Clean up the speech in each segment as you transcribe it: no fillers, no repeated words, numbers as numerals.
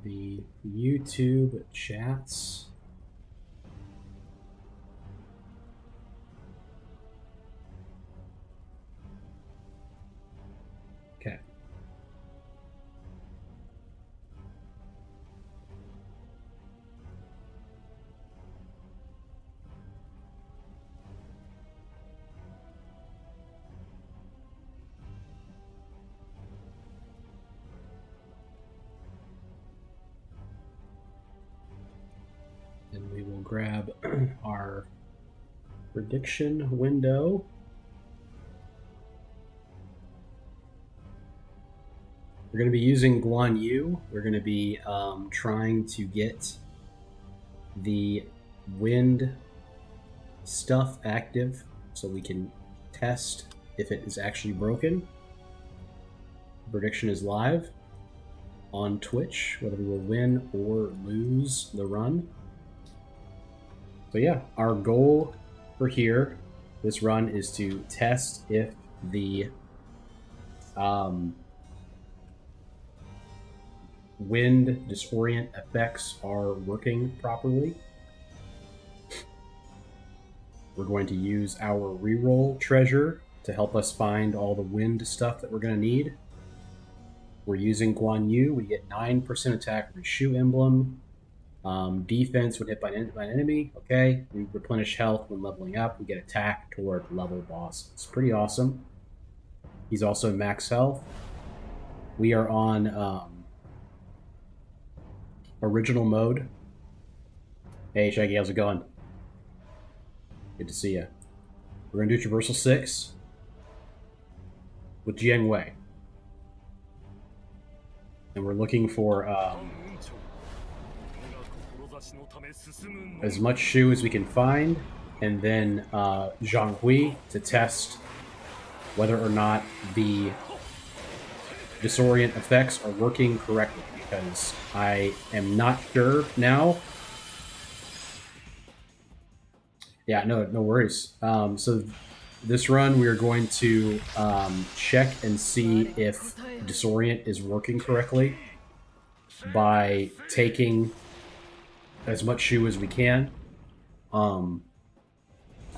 the YouTube chats. Okay. And we will grab our prediction window. We're going to be using Guan Yu. We're going to be trying to get the wind stuff active so we can test if it is actually broken. Prediction is live on Twitch, whether we will win or lose the run. So yeah, our goal for this run is to test if the wind disorient effects are working properly. We're going to use our reroll treasure to help us find all the wind stuff that we're going to need. We're using Guan Yu. We get 9% attack with Shu emblem. Defense when hit by an enemy. Okay. We replenish health when leveling up. We get attack toward level boss. It's pretty awesome. He's also max health. We are on original mode. Hey, Shaggy, how's it going? Good to see you. We're going to do Traversal 6 with Jiang Wei. And we're looking for as much Shu as we can find, and then Zhang Hui to test whether or not the disorient effects are working correctly, because I am not sure now. Yeah, no worries. So this run we are going to check and see if disorient is working correctly by taking as much Shu as we can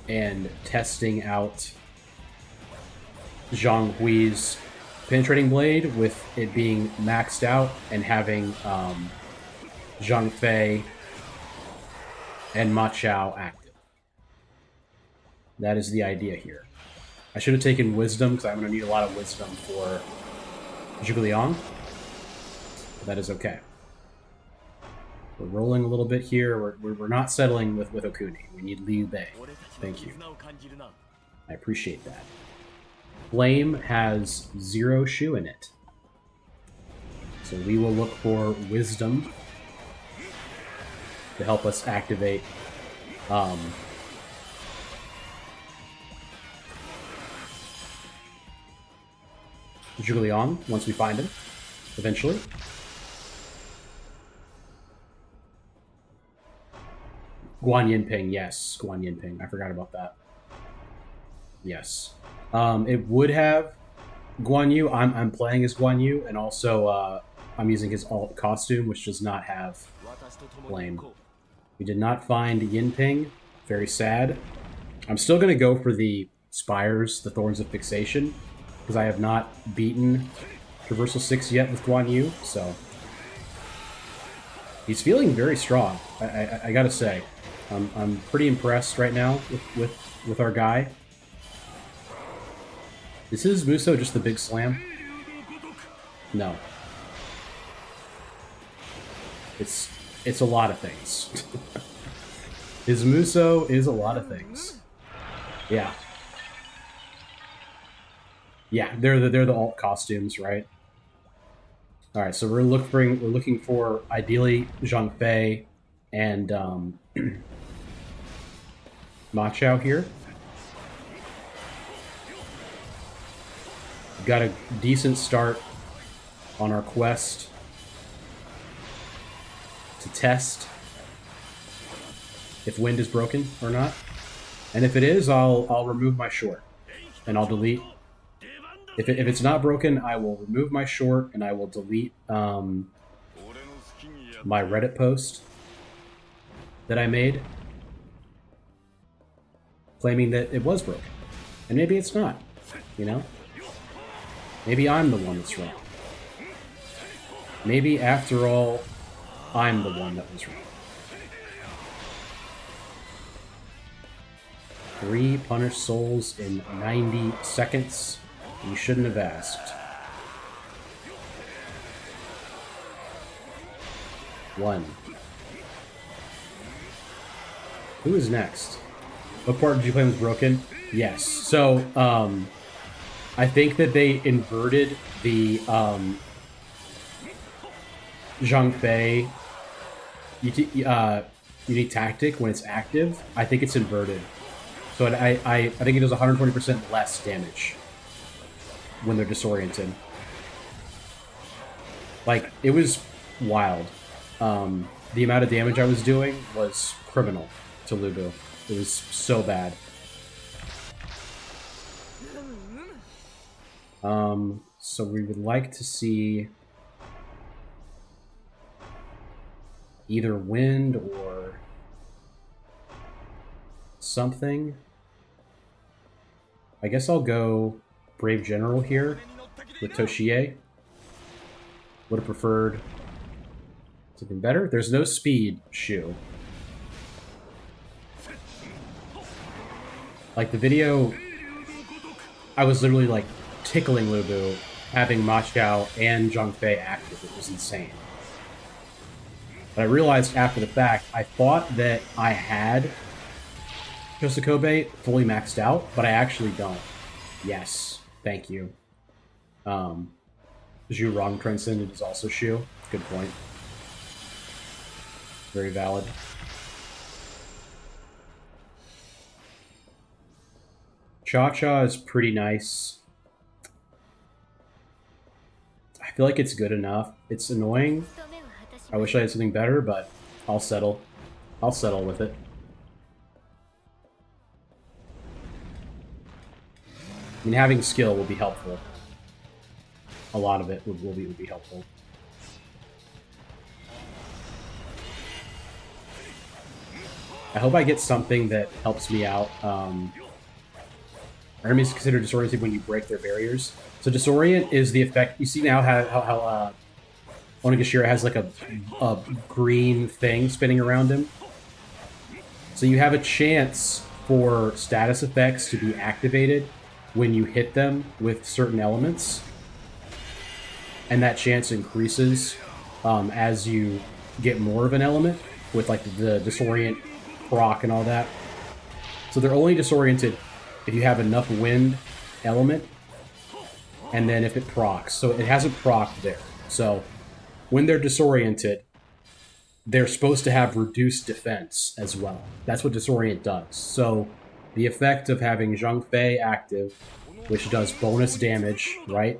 and testing out Zhang Hui's penetrating blade with it being maxed out and having Zhang Fei and Ma Chao active. That is the idea here. I should have taken wisdom because I'm going to need a lot of wisdom for Zhuge Liang. But that is okay. We're rolling a little bit here. We're not settling with Okuni. We need Liu Bei. Thank you. I appreciate that. Flame has 0 Shu in it. So we will look for wisdom to help us activate Zhuge Liang once we find him, eventually. Guan Yinping, yes, Guan Yinping. I forgot about that. Yes. It would have Guan Yu. I'm playing as Guan Yu, and also I'm using his alt costume, which does not have flame. We did not find Yinping. Very sad. I'm still going to go for the Spires, the Thorns of Fixation, because I have not beaten Traversal 6 yet with Guan Yu, so he's feeling very strong. I gotta say, I'm pretty impressed right now with our guy. Is his Muso just the big slam? No. It's a lot of things. His Muso is a lot of things. Yeah. Yeah, they're the alt costumes, right? All right, so we're looking for ideally Zhang Fei and Ma Chao here. Got a decent start on our quest to test if wind is broken or not, and if it is, I'll remove my short and I'll delete. If it's not broken, I will remove my short and I will delete my Reddit post that I made, claiming that it was broken. And maybe it's not, you know? Maybe I'm the one that's wrong. Maybe, after all, I'm the one that was wrong. 3 punished souls in 90 seconds. You shouldn't have asked. 1. Who is next? What part did you claim was broken? Yes. So, I think that they inverted the, Zhang Fei unique tactic when it's active. I think it's inverted. So I think it does 120% less damage when they're disoriented. Like, it was wild. The amount of damage I was doing was criminal to Lu Bu. It was so bad. So we would like to see either wind or something. I guess I'll go Brave General here with Toshie. Would have preferred something better. There's no speed Shu. Like, the video, I was literally like tickling Lu Bu, having Ma Chao and Zhang Fei active. It was insane. But I realized after the fact, I thought that I had Yosakobe fully maxed out, but I actually don't. Yes, thank you. Zhu Rong Transcended is also Shu. Good point. Very valid. Cha-Cha is pretty nice. I feel like it's good enough. It's annoying. I wish I had something better, but I'll settle. I'll settle with it. I mean, having skill will be helpful. A lot of it will be helpful. I hope I get something that helps me out. Enemies consider disoriented when you break their barriers. So disorient is the effect. You see now how Onigashira has like a green thing spinning around him. So you have a chance for status effects to be activated when you hit them with certain elements. And that chance increases as you get more of an element with like the disorient proc and all that. So they're only disoriented if you have enough wind element, and then if it procs. So it hasn't procced there. So when they're disoriented, they're supposed to have reduced defense as well. That's what disorient does. So the effect of having Zhang Fei active, which does bonus damage, right?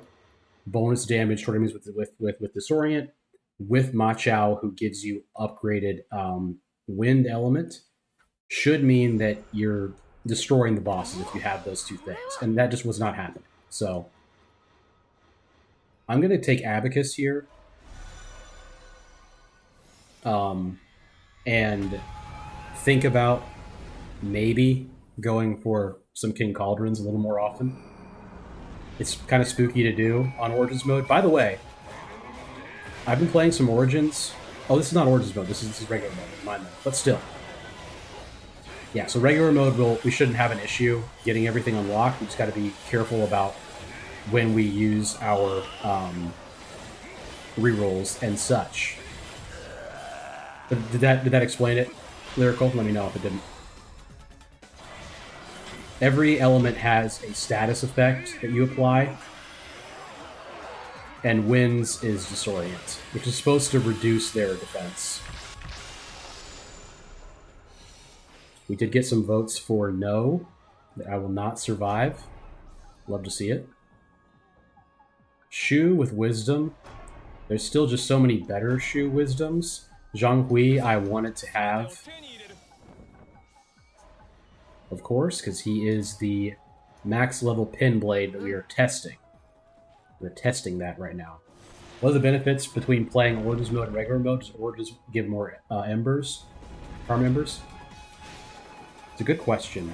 Bonus damage toward enemies with disorient, with Ma Chao, who gives you upgraded wind element, should mean that you're destroying the bosses if you have those two things. And that just was not happening. So I'm going to take Abacus here. And think about maybe going for some King Cauldrons a little more often. It's kind of spooky to do on Origins mode. By the way, I've been playing some Origins. Oh, this is not Origins mode. This is regular mode. Mine mode. But still. Yeah, so regular mode, we shouldn't have an issue getting everything unlocked. We just got to be careful about when we use our rerolls and such. Did that explain it, Lyrical? Let me know if it didn't. Every element has a status effect that you apply, and Winds is Disorient, which is supposed to reduce their defense. We did get some votes for no, that I will not survive. Love to see it. Shu with Wisdom. There's still just so many better Shu Wisdoms. Zhang Hui I wanted to have, of course, because he is the max level pin blade that we are testing. We're testing that right now. What are the benefits between playing Origins mode and regular mode? Does Origins give more embers? Farm embers? It's a good question.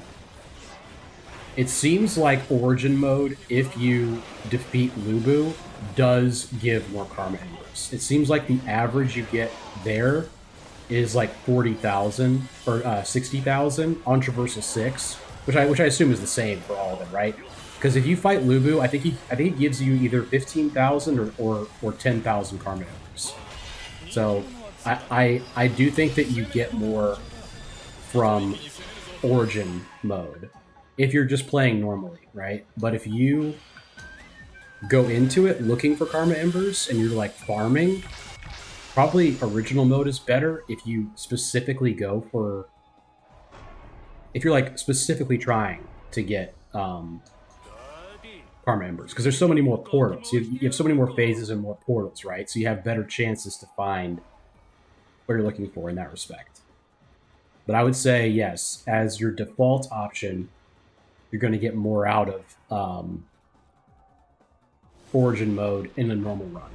It seems like Origin mode, if you defeat Lubu, does give more Karma Embers. It seems like the average you get there is like 40,000 or 60,000 on Traversal 6, which I assume is the same for all of them, right? Because if you fight Lubu, I think it gives you either 15,000 or 10,000 Karma Embers. So I do think that you get more from Origin mode if you're just playing normally, right? But if you go into it looking for Karma Embers and you're like farming, probably original mode is better if you specifically go for... if you're like specifically trying to get Karma Embers, because there's so many more portals. You have so many more phases and more portals, right? So you have better chances to find what you're looking for in that respect. But I would say, yes, as your default option, you're going to get more out of Origin mode in a normal run.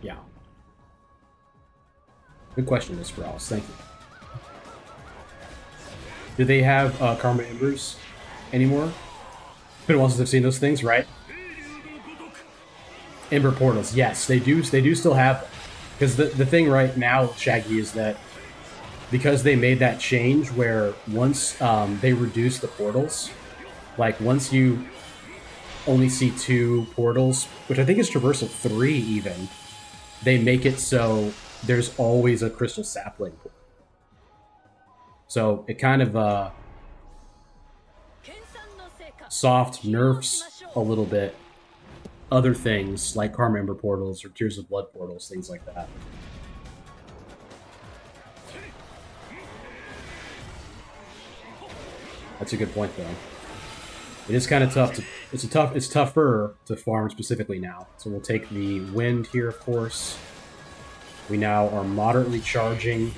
Yeah. Good question, Misperalis. Thank you. Do they have Karma Embers anymore? It's been a while since I've seen those things, right? Ember portals, yes, they do. They do still have them. Because the thing right now, Shaggy, is that because they made that change where once they reduce the portals, like once you only see 2 portals, which I think is Traversal 3 even, they make it so there's always a Crystal Sapling portal. So it kind of soft nerfs a little bit other things like Karma Ember portals or Tears of Blood portals, things like that. That's a good point, though. It is kind of tough to... It's tougher to farm specifically now. So we'll take the wind here, of course. We now are moderately charging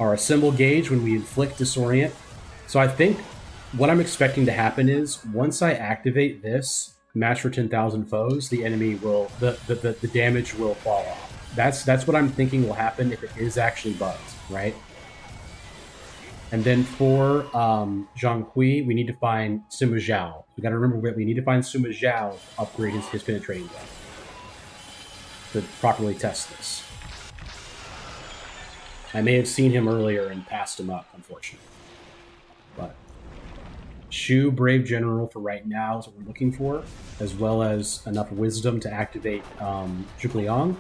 our assemble gauge when we inflict disorient. So I think what I'm expecting to happen is once I activate this match for 10,000 foes, the enemy will the damage will fall off. That's what I'm thinking will happen if it is actually bugged, right? And then for Zhang Hui, we need to find Sima Zhao. We got to remember we need to find Sima Zhao to upgrade his penetrating gun to properly test this. I may have seen him earlier and passed him up, unfortunately. But Shu, Brave General for right now is what we're looking for, as well as enough wisdom to activate Zhugliang.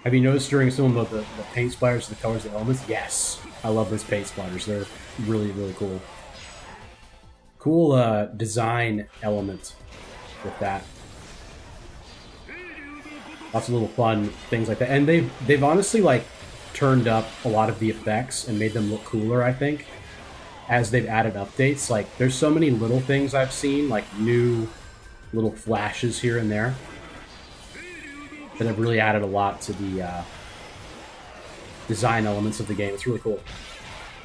Have you noticed during some of the paint splatters, the colors, the elements? Yes. I love those paint splatters. They're really, really cool. Cool design element with that. Lots of little fun things like that. And they've honestly like turned up a lot of the effects and made them look cooler, I think, as they've added updates. Like there's so many little things I've seen, like new little flashes here and there, that have really added a lot to the design elements of the game. It's really cool.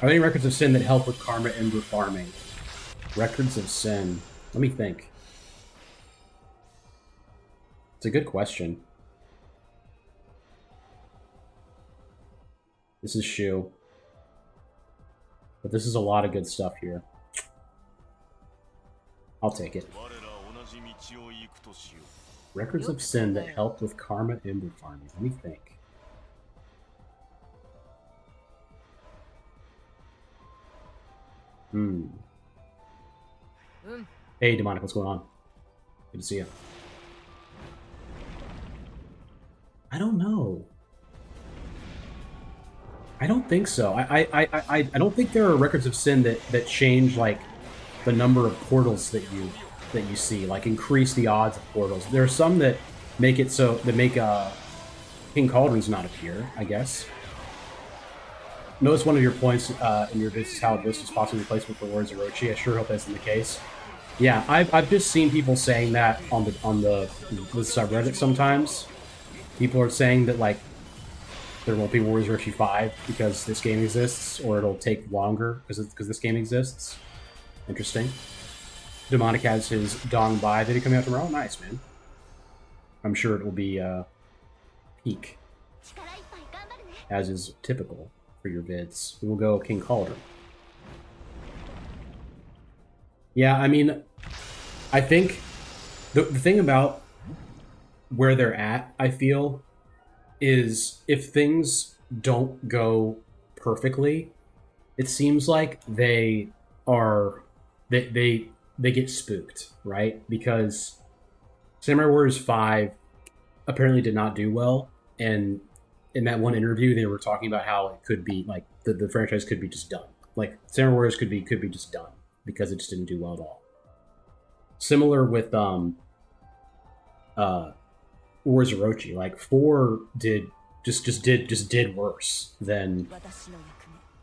Are there any records of sin that help with Karma Ember farming? Records of sin. Let me think. It's a good question. This is Shu. But this is a lot of good stuff here. I'll take it. Records of sin that helped with Karma Ember farming. Let me think. Hey, Demonic, what's going on? Good to see you. I don't know. I don't think so. I don't think there are records of sin that change like the number of portals that you see, like increase the odds of portals. There are some that make it so that make King Cauldrons not appear, I guess. Notice one of your points in your business how this is possibly replacement for Words of Orochi. I sure hope that's in the case. Yeah, I've just seen people saying that on the subreddit sometimes. People are saying that like there won't be Warriors Orochi 5 because this game exists, or it'll take longer because this game exists. Interesting. Demonic has his Dong Bai video coming out tomorrow. Nice, man. I'm sure it will be peak, as is typical for your vids. We will go King Cauldron. Yeah, I mean, I think the thing about where they're at, I feel, is if things don't go perfectly, it seems like are they get spooked, right? Because Samurai Warriors 5 apparently did not do well, and in that one interview they were talking about how it could be like the franchise could be just done. Like Samurai Warriors could be just done because it just didn't do well at all. Similar with Wars of Orochi, like 4 did did worse than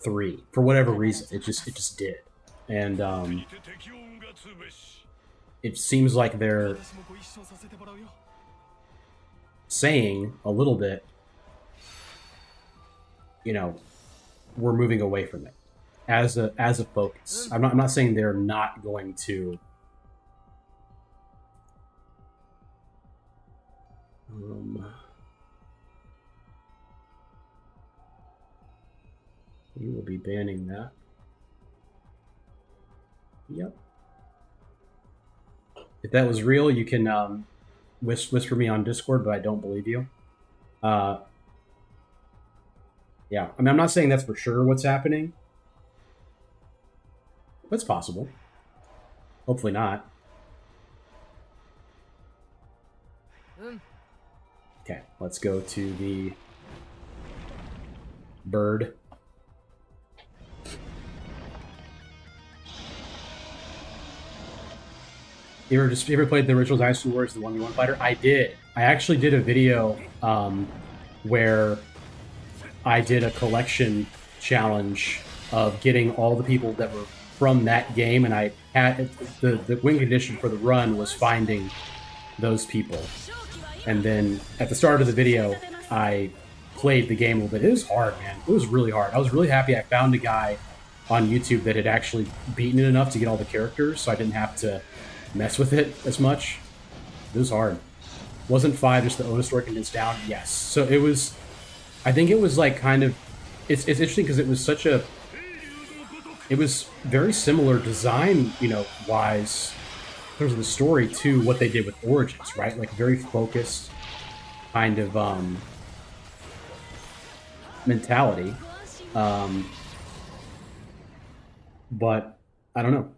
3 for whatever reason. It just did, and it seems like they're saying a little bit, you know, we're moving away from it as a focus. I'm not saying they're not going to. We will be banning that. Yep. If that was real, you can whisper me on Discord, but I don't believe you. Yeah, I mean, I'm not saying that's for sure what's happening. But it's possible. Hopefully not. Okay, let's go to the bird. You ever played the original Dynasty Warriors, the 1v1 fighter? I did. I actually did a video where I did a collection challenge of getting all the people that were from that game, and I had the win condition for the run was finding those people. And then at the start of the video, I played the game a little bit. It was hard, man. It was really hard. I was really happy I found a guy on YouTube that had actually beaten it enough to get all the characters, so I didn't have to mess with it as much. It was hard. Wasn't 5 just the Oda story condensed down? Yes. So it was, I think it was like kind of, it's interesting because it was such a, it was very similar design, you know, wise, in terms of the story to what they did with Origins, right? Like very focused kind of mentality. But I don't know.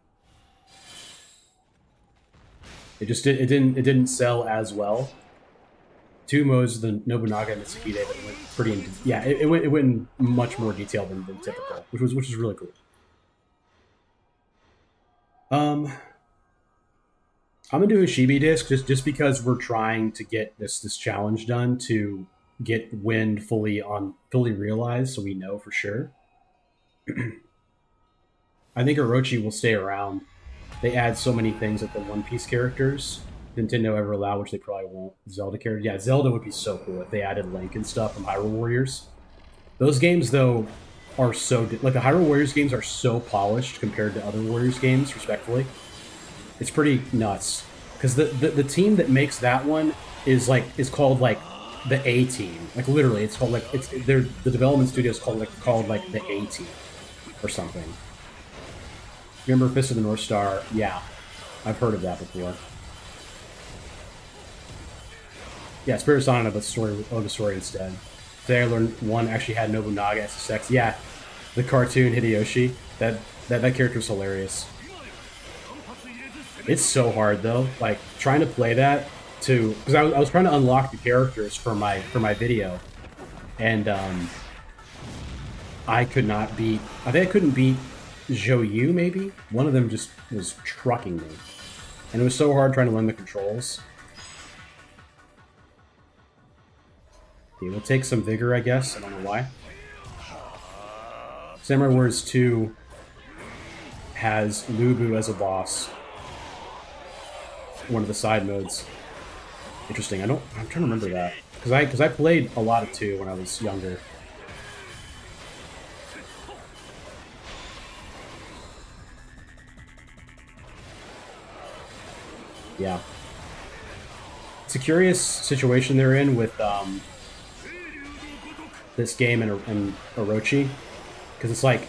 It didn't sell as well. 2 modes, the Nobunaga and the Tsukide, but it went pretty into, yeah, it went in much more detail than typical, which was really cool. I'm gonna do a Shibi disc just because we're trying to get this challenge done to get Wind fully realized, so we know for sure. I think Orochi will stay around. They add so many things that the One Piece characters Nintendo ever allow, which they probably won't. Zelda characters, yeah, Zelda would be so cool if they added Link and stuff from Hyrule Warriors. Those games though are so like the Hyrule Warriors games are so polished compared to other Warriors games, respectfully. It's pretty nuts because the team that makes that one is called like the A team. Like literally, it's called like the development studio is called like the A team or something. Remember Fist of the North Star? Yeah, I've heard of that before. Yeah, Spirit Sonic, but the story instead. Today I learned 1 actually had Nobunaga as a sex. Yeah, the cartoon Hideyoshi. That character was hilarious. It's so hard though. Like trying to play that because I was trying to unlock the characters for my video, and I could not beat. I think I couldn't beat Zhou maybe. One of them just was trucking me, and it was so hard trying to learn the controls. Okay, we'll take some vigor, I guess. I don't know why. Samurai Warriors 2 has Lubu as a boss. One of the side modes. Interesting. I'm trying to remember that because I played a lot of 2 when I was younger. Yeah. it's a curious situation they're in with this game and Orochi, because it's like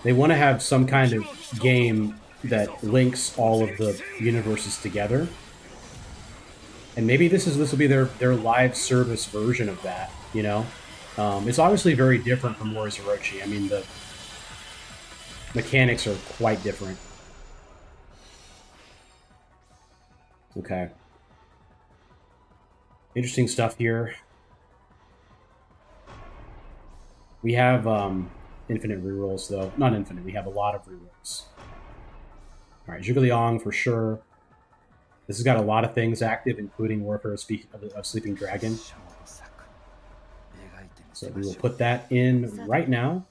they want to have some kind of game that links all of the universes together, and maybe this will be their live service version of that. You know, it's obviously very different from Warriors Orochi. I mean, the mechanics are quite different. Okay. Interesting stuff here. We have infinite rerolls, though. Not infinite. We have a lot of rerolls. All right, Zhuge Liang for sure. This has got a lot of things active, including Warfare of Sleeping Dragon. So we will put that in right now.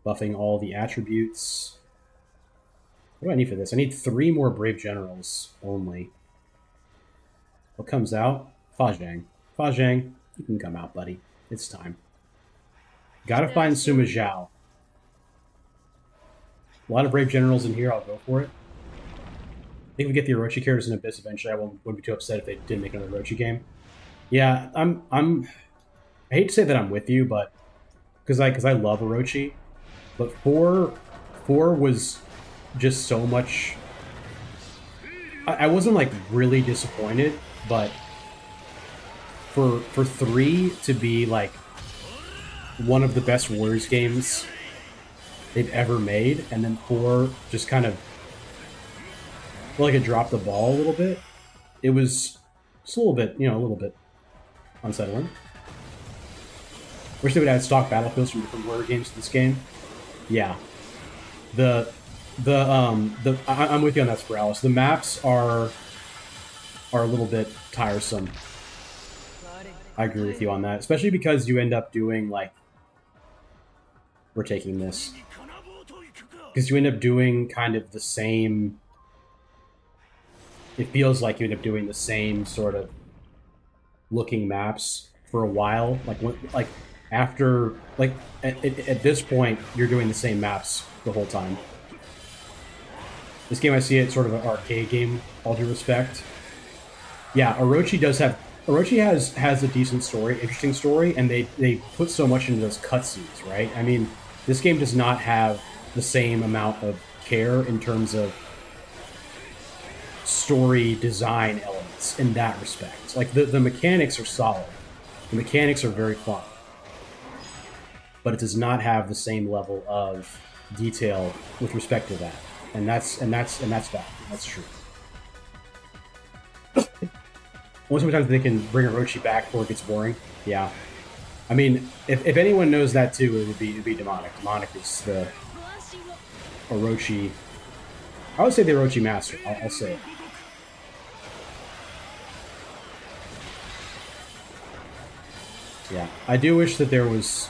Buffing all the attributes. What do I need for this? I need 3 more Brave Generals only. What comes out? Fa Zhang. Fa Zhang, you can come out, buddy. It's time. Gotta find Sima Zhao. A lot of Brave Generals in here. I'll go for it. I think we get the Orochi characters in Abyss eventually. I wouldn't be too upset if they didn't make another Orochi game. Yeah, I hate to say that I'm with you, but because I love Orochi, but 4 was just so much. I wasn't like really disappointed, but for 3 to be like one of the best Warriors games they've ever made, and then 4 just kind of like it dropped the ball a little bit. It was just a little bit unsettling. Wish they would add stock battlefields from different Warrior games to this game. Yeah, I'm with you on that, Spiralis. The maps are a little bit tiresome. I agree with you on that, especially because you end up doing like we're taking this because you end up doing kind of the same. It feels like you end up doing the same sort of looking maps for a while. Like after at this point, you're doing the same maps the whole time. This game, I see it sort of an arcade game, all due respect. Yeah, Orochi has a decent story, interesting story, and they put so much into those cutscenes, right? I mean, this game does not have the same amount of care in terms of story design elements in that respect. Like, the mechanics are solid. The mechanics are very fun. But it does not have the same level of detail with respect to that. And that's bad. That's true. Only sometimes they can bring Orochi back before it gets boring. Yeah. I mean, if anyone knows that too, it would be Demonic. Demonic is the Orochi. I would say the Orochi master. I'll say it. Yeah. I do wish that there was...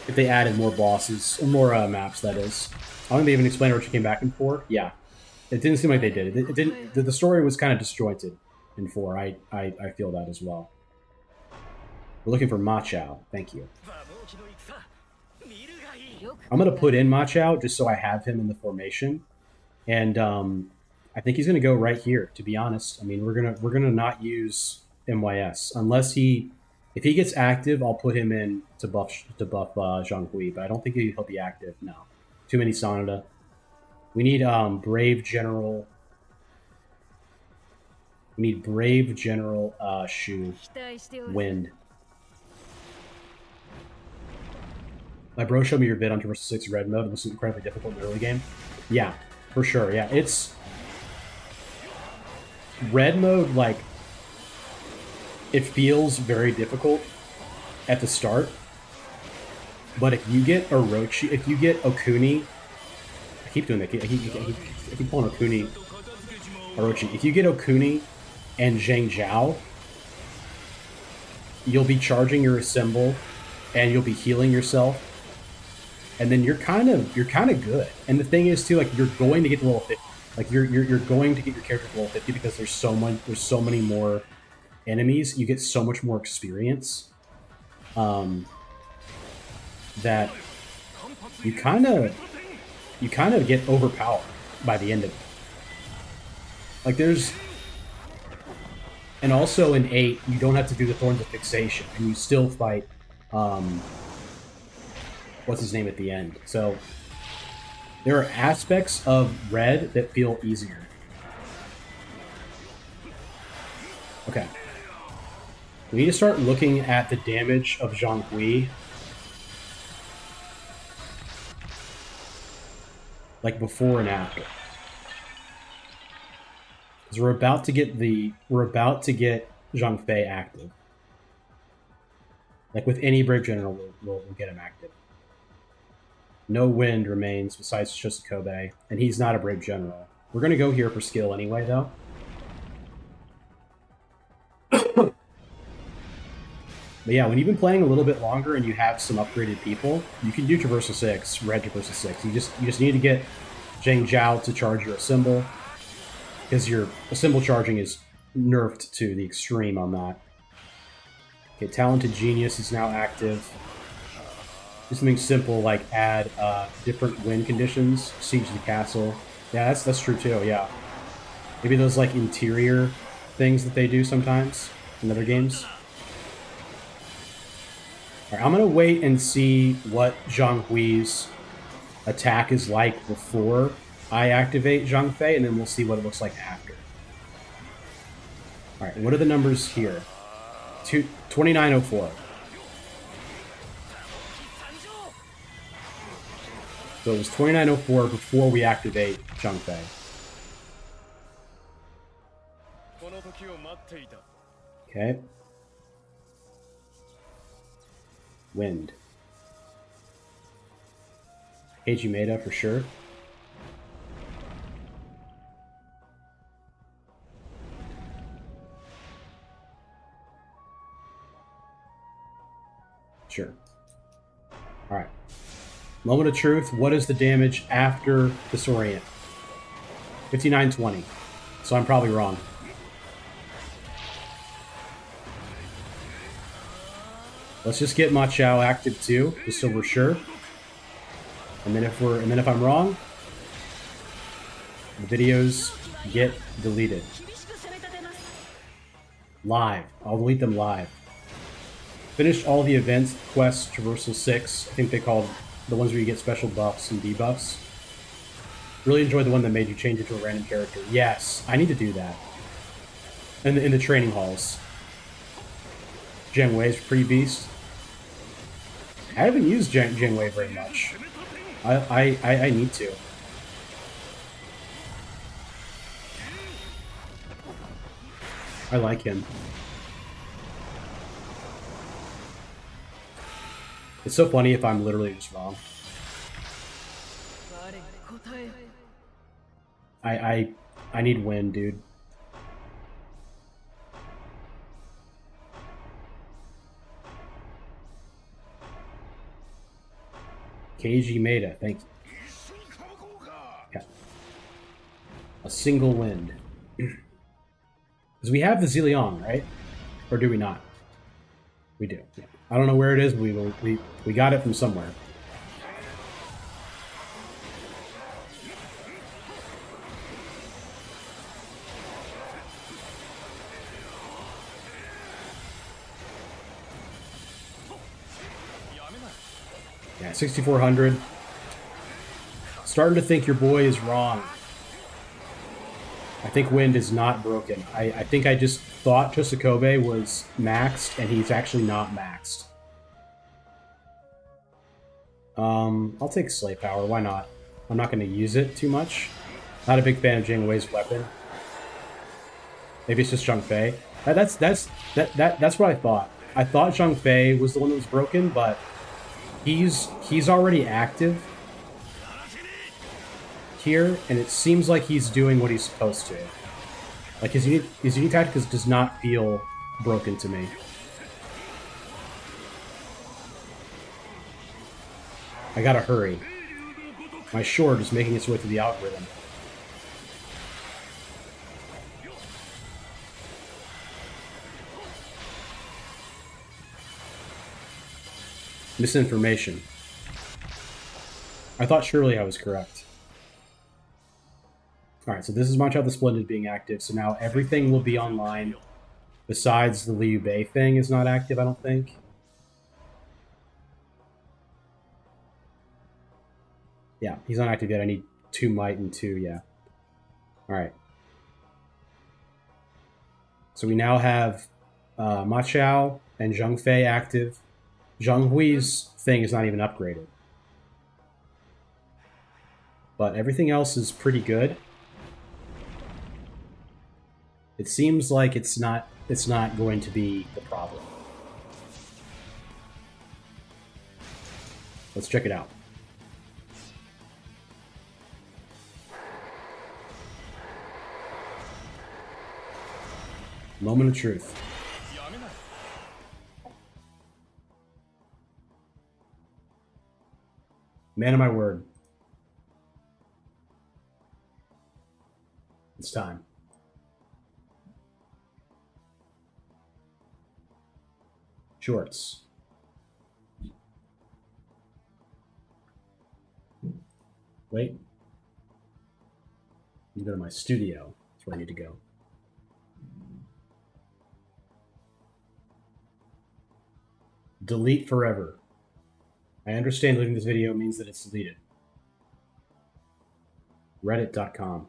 If they added more bosses, or more maps, that is. I don't think they even explained Orochi came back in 4. Yeah. It didn't seem like they did. It didn't. The story was kind of disjointed in 4. I feel that as well. We're looking for Ma Chao. Thank you. I'm gonna put in Ma Chao just so I have him in the formation, and I think he's gonna go right here. To be honest, I mean we're gonna not use MYS unless if he gets active. I'll put him in to buff Zhang Hui, but I don't think he'll be active. No, too many Sanada. We need Brave General. We need Brave General Shu. Wind. My bro showed me your vid on Traversal 6 Red Mode. It was incredibly difficult in the early game. Yeah, for sure. Yeah, it's... Red Mode, like... It feels very difficult at the start. But if you get Orochi... If you get Okuni... I keep doing that. I keep calling Okuni Orochi. If you get Okuni and Zhang Zhao, you'll be charging your Assemble, and you'll be healing yourself, and then you're kind of good. And the thing is too, like you're going to get to level 50. Like you're going to get your character to level 50 because there's so many more enemies. You get so much more experience. That you kind of get overpowered by the end of it. Like there's, and also in 8, you don't have to do the Thorns of Fixation, and you still fight, what's his name at the end. So there are aspects of red that feel easier. Okay. We need to start looking at the damage of Zhang Hui. Like before and after. Because we're about to get Zhang Fei active. Like with any Brave General, we'll get him active. No wind remains besides just Kobe, and he's not a Brave General. We're going to go here for skill anyway, though. But yeah, when you've been playing a little bit longer and you have some upgraded people, you can do Traversal 6, Red Traversal 6. You just need to get Zhang Zhao to charge your Assemble, because your Assemble charging is nerfed to the extreme on that. Okay, Talented Genius is now active. Do something simple like add different wind conditions, siege the castle. Yeah, that's true too, yeah. Maybe those like interior things that they do sometimes in other games. Alright, I'm gonna wait and see what Zhang Hui's attack is like before I activate Zhang Fei, and then we'll see what it looks like after. Alright, what are the numbers here? 2904. So it was 2904 before we activate Zhang Fei. Okay. Wind. Heiji Maeda for sure. Sure. Alright. Moment of truth. What is the damage after Disorient? 5920. So I'm probably wrong. Let's just get Ma Chao active too, just so we're sure. And then if I'm wrong, the videos get deleted. Live. I'll delete them live. Finished all the events, quests, Traversal 6. I think they called the ones where you get special buffs and debuffs. Really enjoyed the one that made you change it to a random character. Yes, I need to do that. In the training halls. Jiang Wei's pretty beast. I haven't used Jiang Wei very much. I need to. I like him. It's so funny if I'm literally just wrong. I need wind, dude. Keiji Maeda, thank you. Yeah. A single wind. Because we have the Zillion, right? Or do we not? We do. Yeah. I don't know where it is, but we got it from somewhere. Yeah, 6,400. Starting to think your boy is wrong. I think wind is not broken. I think I just thought Chosokobe was maxed, and he's actually not maxed. I'll take Slay Power. Why not? I'm not going to use it too much. Not a big fan of Jiang Wei's weapon. Maybe it's just Zhang Fei. That's what I thought. I thought Zhang Fei was the one that was broken, but he's already active here, and it seems like he's doing what he's supposed to. Like his unique tactic does not feel broken to me. I gotta hurry. My short is making its way through the algorithm. Misinformation. I thought surely I was correct. All right, so this is Machado the Splendid being active. So now everything will be online. Besides the Liu Bei thing is not active, I don't think. Yeah, he's not active yet. I need 2 might and 2, yeah. All right. So we now have Ma Chao and Zheng Fei active. Zheng Hui's thing is not even upgraded. But everything else is pretty good. It seems like it's not going to be the problem. Let's check it out. Moment of truth. Man of my word. It's time. Shorts. Wait. I need to go to my studio. That's where I need to go. Delete forever. I understand leaving this video means that it's deleted. Reddit.com.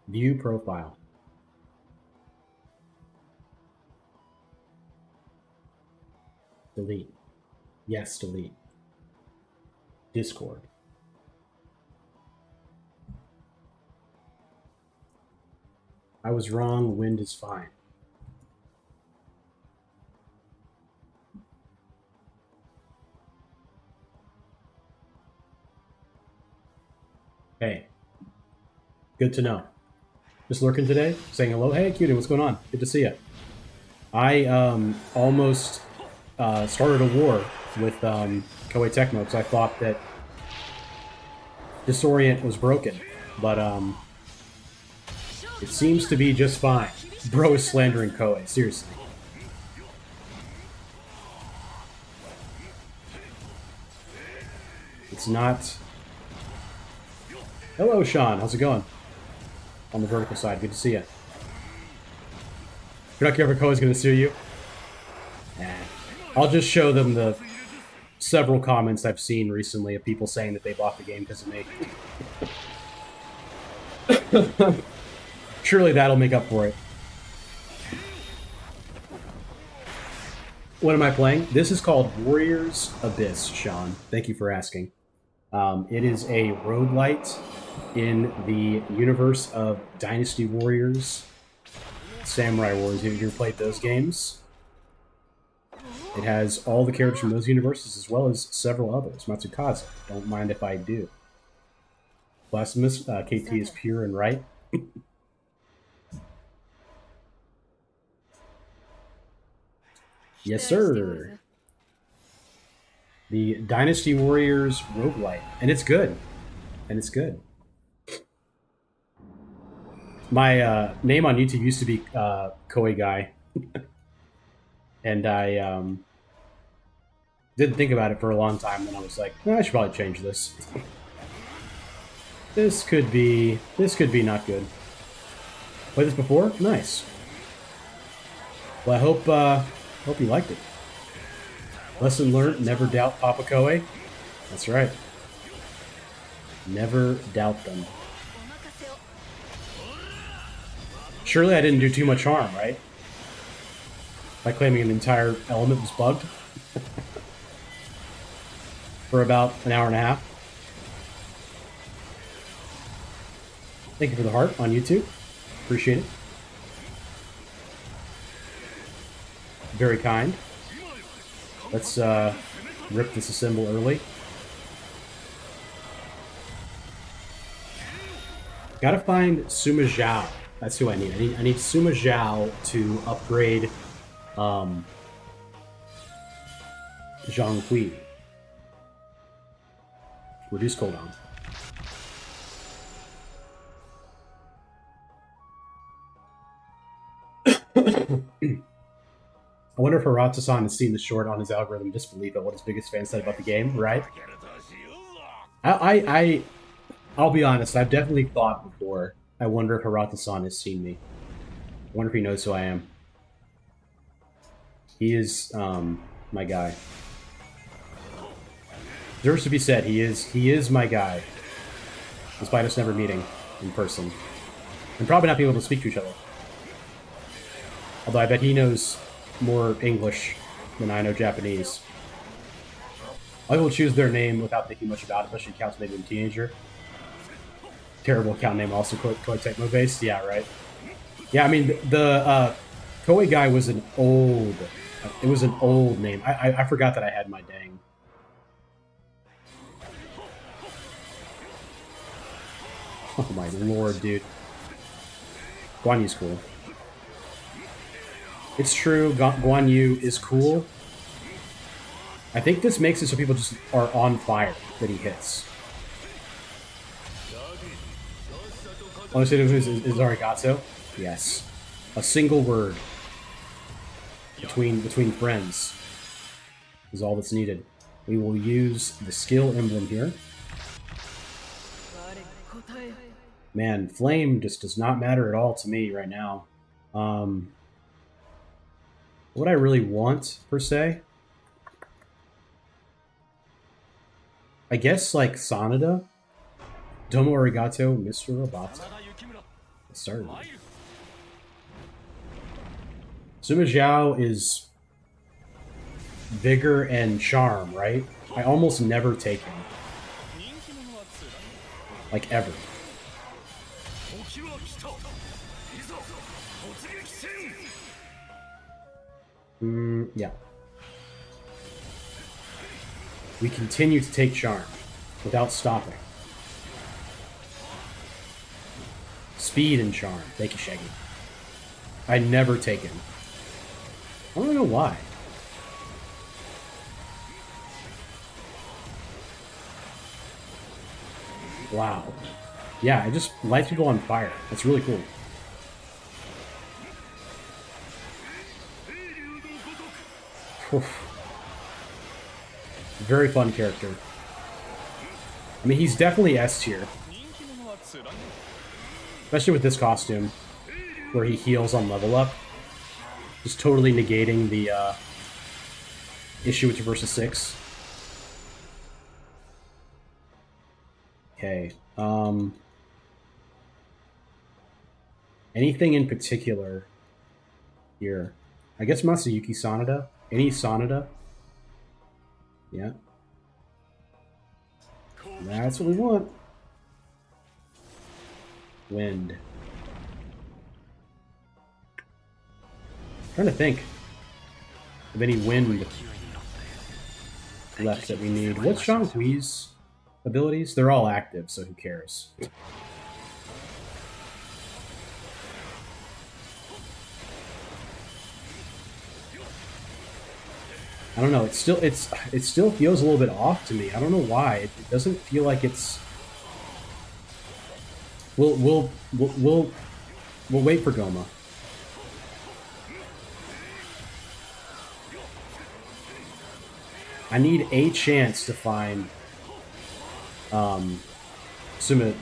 View profile. Delete. Yes, delete. Discord. I was wrong. Wind is fine. Hey. Good to know. Just lurking today, saying hello. Hey, cutie, what's going on? Good to see you. I almost started a war with Koei Tecmo because I thought that Disorient was broken, but it seems to be just fine. Bro is slandering Koei, seriously. It's not... Hello, Sean. How's it going? On the vertical side. Good to see you. If you're not careful, Koei's going to sue you. Nah. I'll just show them the several comments I've seen recently of people saying that they bought the game because of me. Surely that'll make up for it. What am I playing? This is called Warriors Abyss, Sean. Thank you for asking. It is a roguelite in the universe of Dynasty Warriors, Samurai Warriors. Have you ever played those games? It has all the characters from those universes as well as several others. Matsukaze, don't mind if I do. Blasphemous, KT is pure and right. Yes, sir. The Dynasty Warriors roguelite. And it's good. And it's good. My name on YouTube used to be Koei Guy. And I didn't think about it for a long time. Then I was like, I should probably change this. This could be not good. Played this before? Nice. Well, I hope you liked it. Lesson learned, never doubt Papa Koei. That's right. Never doubt them. Surely I didn't do too much harm, right? By claiming an entire element was bugged. For about an hour and a half. Thank you for the heart on YouTube. Appreciate it. Very kind. Let's rip this assemble early. Gotta find Suma Zhao. That's who I need. I need Suma Zhao to upgrade Zhang Hui. Reduce cooldown. I wonder if Hirata-san has seen the short on his algorithm disbelief at what his biggest fan said about the game, right? I'll be honest, I've definitely thought before. I wonder if Hirata-san has seen me. I wonder if he knows who I am. He is my guy. Deserves to be said, he is my guy. Despite us never meeting in person. And probably not being able to speak to each other. Although I bet he knows more English than I know Japanese. I will choose their name without thinking much about it, especially counts maybe a teenager. Terrible account name, also Koei Tecmo based. Yeah, right. Yeah, I mean the Koei guy was an old. It was an old name. I forgot that I had my dang. Oh my lord, dude. Guan Yu's cool. It's true, Guan Yu is cool. I think this makes it so people just are on fire that he hits. All I say is arigato? Yes. A single word between friends is all that's needed. We will use the skill emblem here. Man, flame just does not matter at all to me right now. What I really want, per se, I guess, like, Sanada. Domo arigato, Mr. Roboto. Let's start. Suma Zhao is vigor and charm, right? I almost never take him. Like, ever. Yeah. We continue to take charm without stopping. Speed and charm. Thank you, Shaggy. I never take him. I don't know why. Wow. Yeah, it just lights people on fire. That's really cool. Very fun character. I mean, he's definitely S tier. Especially with this costume, where he heals on level up. Just totally negating the issue with Traversal 6. Okay. Anything in particular here? I guess Masayuki Sanada. Any Sanada? Yeah. That's what we want. Wind. Trying to think of any wind left that we need. What's Shang-Hui's abilities? They're all active, so who cares? I don't know. It still feels a little bit off to me. I don't know why. It doesn't feel like it's. We'll wait for Goma. I need a chance to find Suma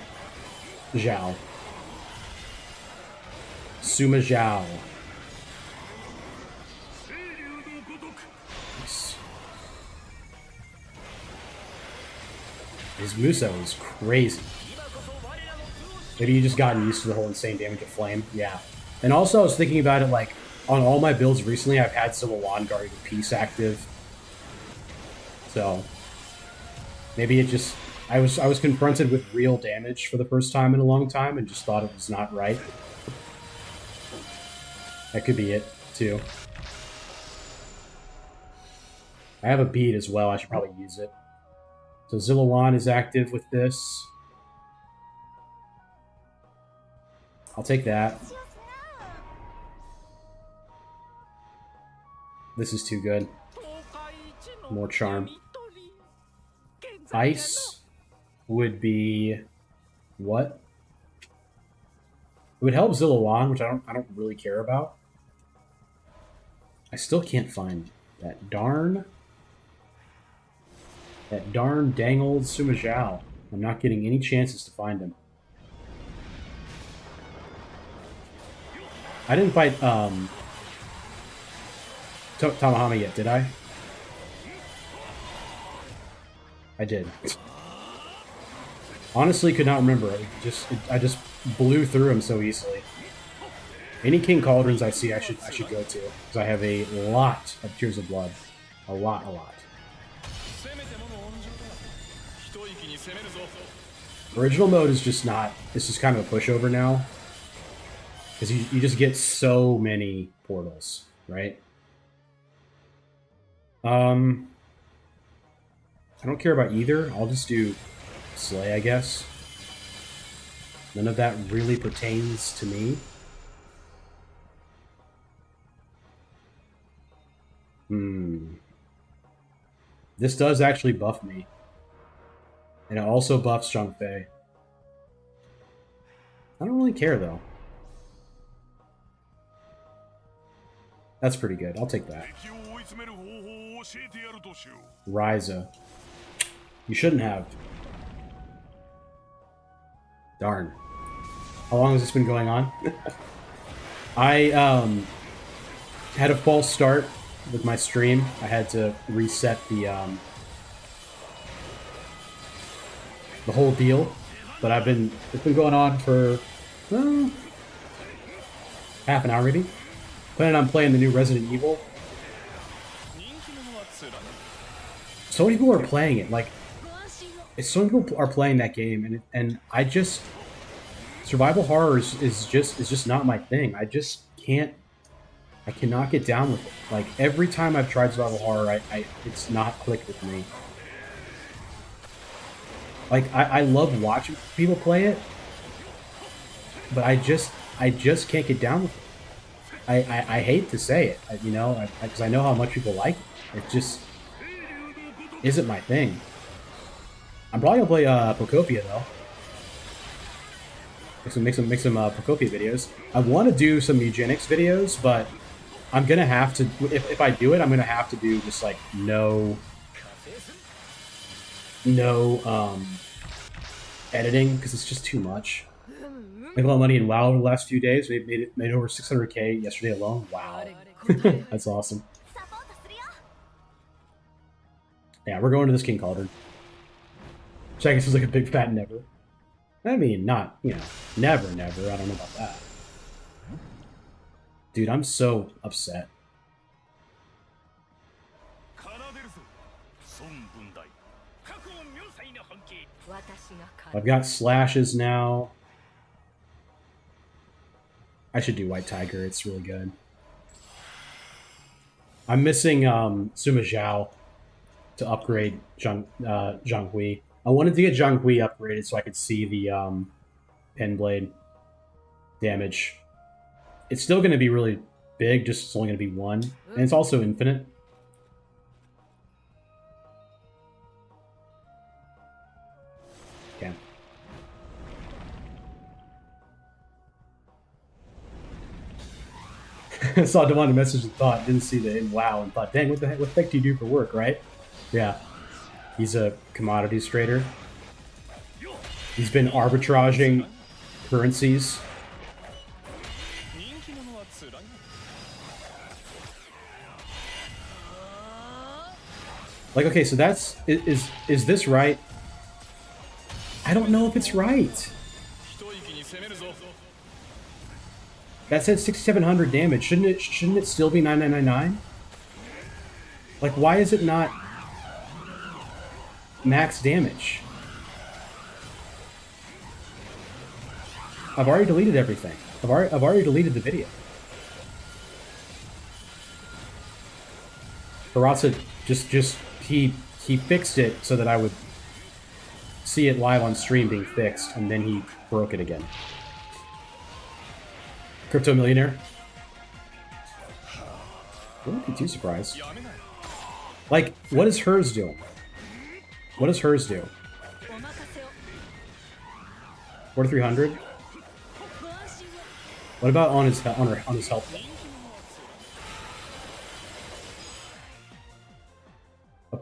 Zhao. Suma Zhao. His Muso is crazy. Maybe you just gotten used to the whole insane damage of flame. Yeah. And also I was thinking about it, like, on all my builds recently, I've had Civil Wand Guardian Peace active. So maybe it just I was confronted with real damage for the first time in a long time and just thought it was not right. That could be it, too. I have a bead as well, I should probably use it. So Zillawan is active with this. I'll take that. This is too good. More charm. Ice would be what? It would help Zillawan, which I don't really care about. I still can't find that darn dang old Sima Zhao. I'm not getting any chances to find him. I didn't fight Tamahama yet, did I? I did. Honestly, could not remember. I just blew through him so easily. Any King Cauldrons I see, I should go to, because I have a lot of Tears of Blood, a lot. Original mode is just not. It's just kind of a pushover now, because you just get so many portals, right? I don't care about either. I'll just do Slay, I guess. None of that really pertains to me. This does actually buff me. And it also buffs Zhang Fei. I don't really care, though. That's pretty good. I'll take that. Ryza. You shouldn't have. Darn. How long has this been going on? I had a false start with my stream. I had to reset the whole deal. But it's been going on for half an hour maybe. Planning on playing the new Resident Evil. So many people are playing it. Like, so many people are playing that game, and I just survival horror is just not my thing. I just can't. I cannot get down with it. Like, every time I've tried survival horror, it's not clicked with me. Like, I love watching people play it, but I just can't get down with it. I hate to say it, because I know how much people like it. It just isn't my thing. I'm probably gonna play Procopia though. Make some Procopia videos. I want to do some eugenics videos, but I'm gonna have to. If I do it, I'm gonna have to do just like no editing, because it's just too much. Made a lot of money in WoW over the last few days. We made over 600K yesterday alone. Wow, that's awesome. Yeah, we're going to this King Cauldron. Which I guess is like a big fat never. I mean, not, never. I don't know about that. Dude, I'm so upset. I've got slashes now. I should do White Tiger. It's really good. I'm missing Sima Zhao to upgrade Zhang Hui. I wanted to get Zhang Hui upgraded so I could see the Pen Blade damage. It's still going to be really big, just it's only going to be 1. And it's also infinite. Okay. I saw Devon message and thought, didn't see the wow, and thought, dang, what the heck do you do for work, right? Yeah. He's a commodities trader. He's been arbitraging currencies. Like, okay, so that's... Is this right? I don't know if it's right. That said 6,700 damage. Shouldn't it still be 9,999? Like, why is it not max damage? I've already deleted everything. I've already deleted the video. Barasa he fixed it so that I would see it live on stream being fixed, and then he broke it again. Crypto millionaire. I wouldn't be too surprised. Like, what does hers do? What does hers do? 4,300. What about on his health?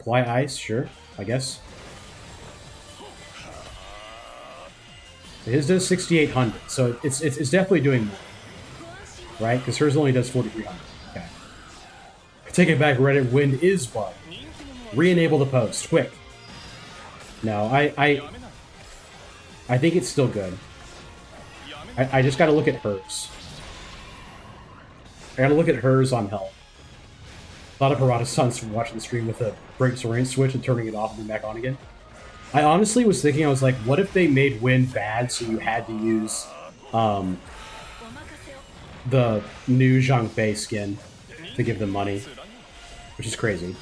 Apply ice, sure, I guess. So his does 6,800, so it's definitely doing more, right? Because hers only does 4,300. Okay. I take it back. Reddit wind is bug. Re-enable the post, quick. No, I think it's still good. I just got to look at hers. I got to look at hers on health. A lot of Parada sons from watching the stream with a break range switch and turning it off and then back on again. I honestly was thinking, I was like, what if they made wind bad so you had to use the new Zhang Fei skin to give them money, which is crazy.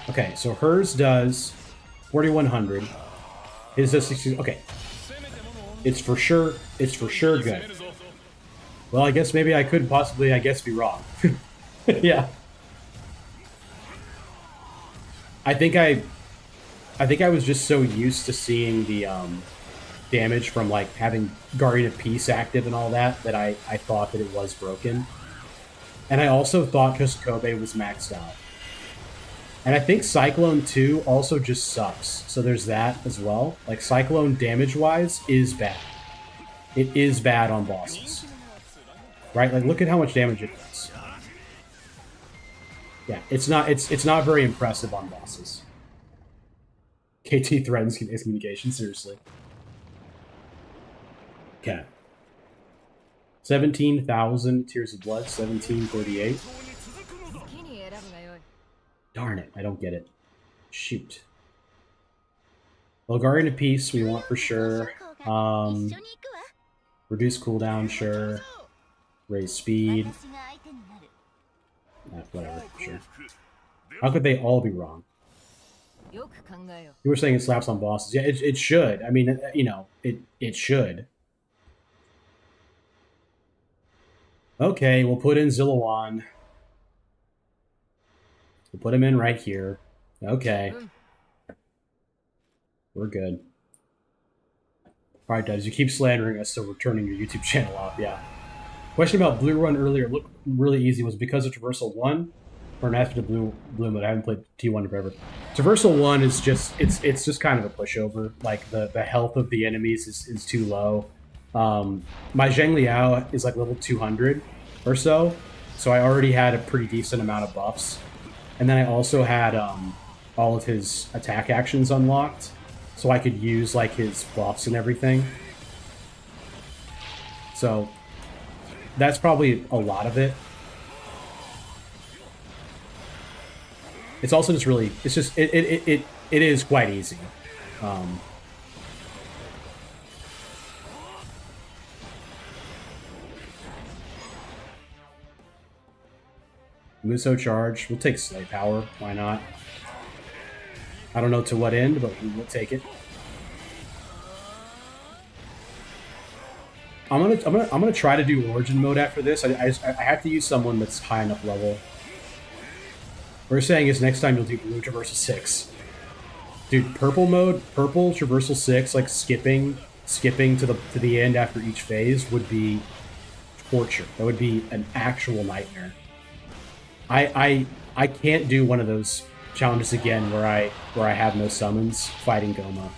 Okay, so hers does 4,100. His does 60. Okay, it's for sure good. Well, I guess maybe I could possibly, be wrong. Yeah. I think I was just so used to seeing the damage from like having Guardian of Peace active and all that I thought that it was broken. And I also thought just Kobe was maxed out. And I think Cyclone 2 also just sucks. So there's that as well. Like Cyclone damage-wise is bad. It is bad on bosses. Right? Like look at how much damage it does. Yeah, it's not very impressive on bosses. KT threatens communication, seriously. Okay. 17,000 Tears of Blood, 1738. Darn it, I don't get it. Shoot. Well, Guardian of Peace we want for sure. Reduce cooldown, sure. Raise speed. Whatever, sure. How could they all be wrong? You were saying it slaps on bosses. Yeah, it should. I mean, you know, it should. Okay, we'll put in Zillawan. We'll put him in right here. Okay. We're good. Alright, guys, you keep slandering us, so we're turning your YouTube channel off, yeah. Question about Blue Run earlier looked really easy. Was it because of Traversal 1 or an aspect of Blue Mode? I haven't played T1 forever. Traversal 1 is just it's just kind of a pushover. Like the health of the enemies is too low. My Zheng Liao is like level 200 or so I already had a pretty decent amount of buffs. And then I also had all of his attack actions unlocked, so I could use like his buffs and everything. So that's probably a lot of it. It's also just really, it's just, it is quite easy. Muso charge. We'll take Slay Power. Why not? I don't know to what end, but we will take it. I'm gonna try to do Origin mode after this. I have to use someone that's high enough level. What we're saying is next time you'll do Blue Traversal 6. Dude, Purple mode, Purple Traversal 6, like skipping to the end after each phase would be torture. That would be an actual nightmare. I can't do one of those challenges again where I have no summons fighting Goma.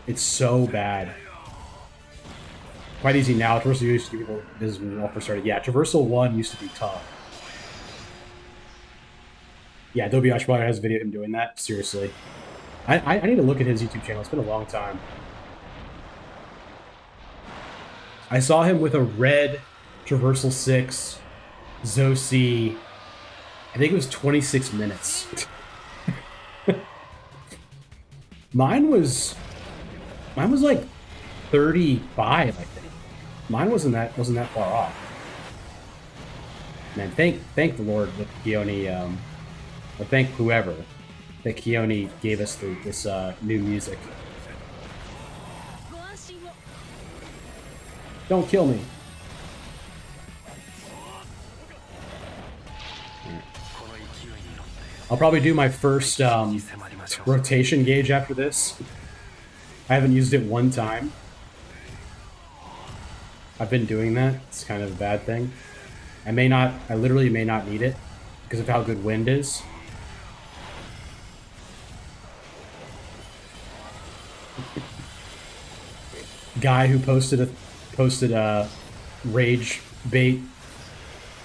It's so bad. Quite easy now. Traversal used to be people this when we all first started. Yeah, Traversal 1 used to be tough. Yeah, Adobe Ashwater has a video of him doing that. Seriously. I need to look at his YouTube channel. It's been a long time. I saw him with a red Traversal 6 Zoc. I think it was 26 minutes. Mine was like 35, I think. Mine wasn't that far off. Man, thank the Lord that Keone, or thank whoever that Keone gave us this new music. Don't kill me. I'll probably do my first rotation gauge after this. I haven't used it one time. I've been doing that. It's kind of a bad thing. I literally may not need it. because of how good wind is. Guy who posted a rage bait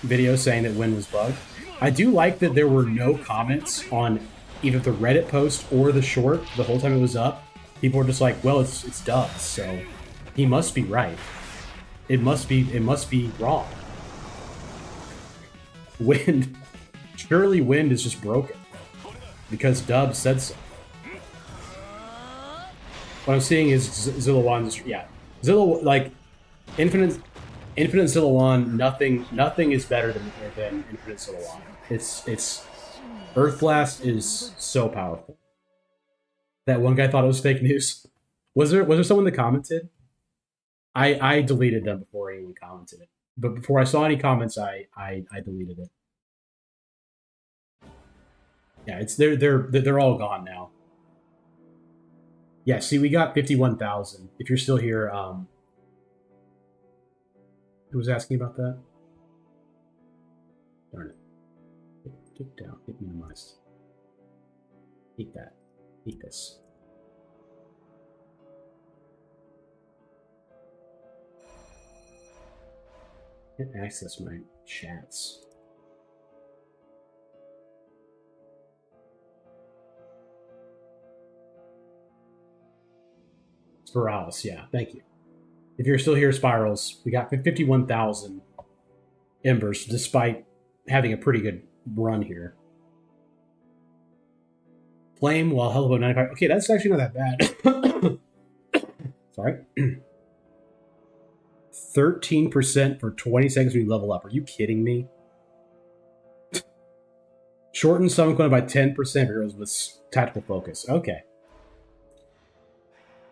video saying that wind was bugged. I do like that there were no comments on either the Reddit post or the short the whole time it was up. People were just like, well, it's dubs, so he must be right. It must be wrong. Wind, surely wind is just broken because Dub said so. What I'm seeing is Zillawan. Yeah, Zilla, like infinite Zillawan. Nothing is better than infinite Zillawan. It's Earth Blast is so powerful. That one guy thought it was fake news. Was there someone that commented? I deleted them before anyone commented it. But before I saw any comments, I deleted it. Yeah, it's they're all gone now. Yeah, see, we got 51,000. If you're still here, who was asking about that? Darn it. Get down. Get minimized. Eat that. Eat this. Can't access my chats. Spiralis, yeah, thank you. If you're still here, Spirals, we got 51,000 embers, despite having a pretty good run here. Flame, while hell about 95. Okay, that's actually not that bad. Sorry. 13% for 20 seconds when you level up. Are you kidding me? Shorten summon cooldown by 10% for heroes with tactical focus. Okay.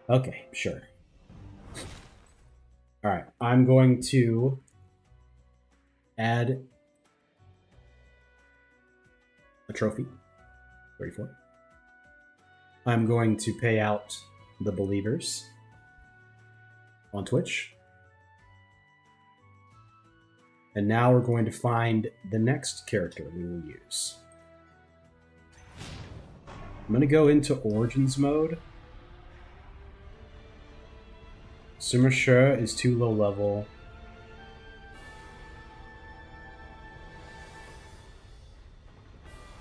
Okay, sure. Alright, I'm going to add a trophy. 34. I'm going to pay out the believers on Twitch. And now we're going to find the next character we will use. I'm going to go into Origins mode. Sumersha is too low level.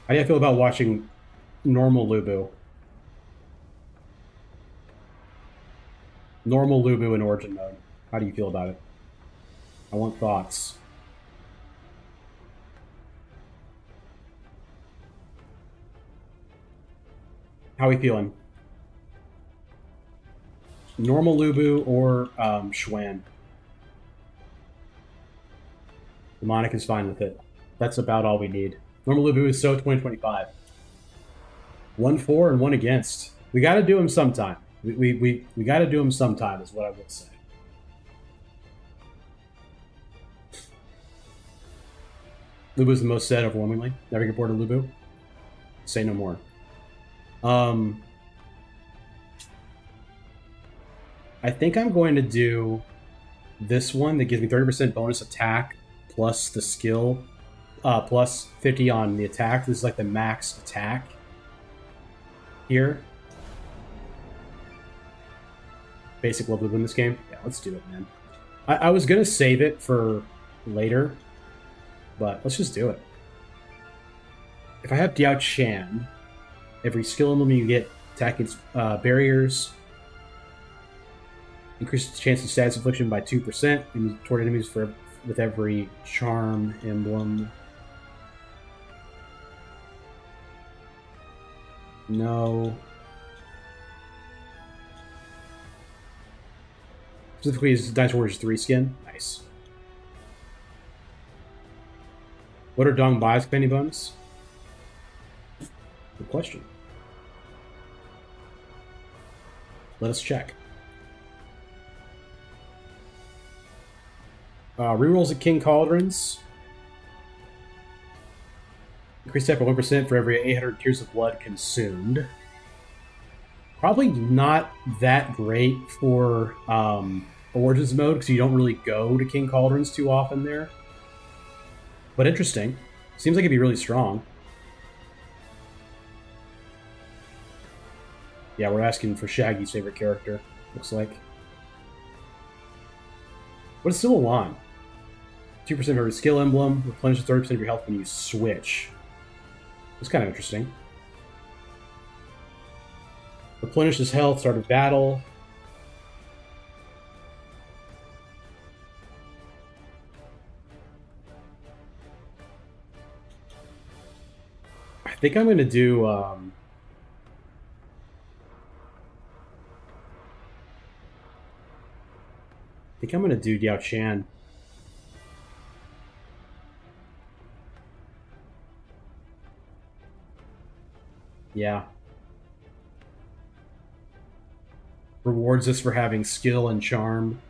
How do you feel about watching normal Lubu? Normal Lubu in Origin mode. How do you feel about it? I want thoughts. How are we feeling? Normal Lubu or Schwan? Demonic is fine with it. That's about all we need. Normal Lubu is so 2025. 1 for and 1 against. We got to do him sometime. We got to do him sometime is what I would say. Lubu is the most said overwhelmingly. Never get bored of Lubu. Say no more. I think I'm going to do this one that gives me 30% bonus attack plus the skill, plus 50 on the attack. This is like the max attack here. Basic level in this game. Yeah, let's do it, man. I was going to save it for later, but let's just do it. If I have Diao Chan, every skill emblem you get attack against barriers. Increases the chance of status infliction by 2% toward enemies with every charm emblem. No. Specifically, is Dynasty Warriors 3 skin. Nice. What are Dong Bai's companion bonus? Good question. Let us check. Rerolls at King Cauldrons. Increase attack by 1% for every 800 Tears of Blood consumed. Probably not that great for Origins mode, because you don't really go to King Cauldrons too often there. But interesting. Seems like it'd be really strong. Yeah, we're asking for Shaggy's favorite character, looks like. What is Civil Wand? 2% of her skill emblem, replenishes 30% of your health when you switch. It's kind of interesting. Replenishes health, start of battle. I think I'm going to do... I think I'm going to do Diao Chan. Yeah. Rewards us for having skill and charm.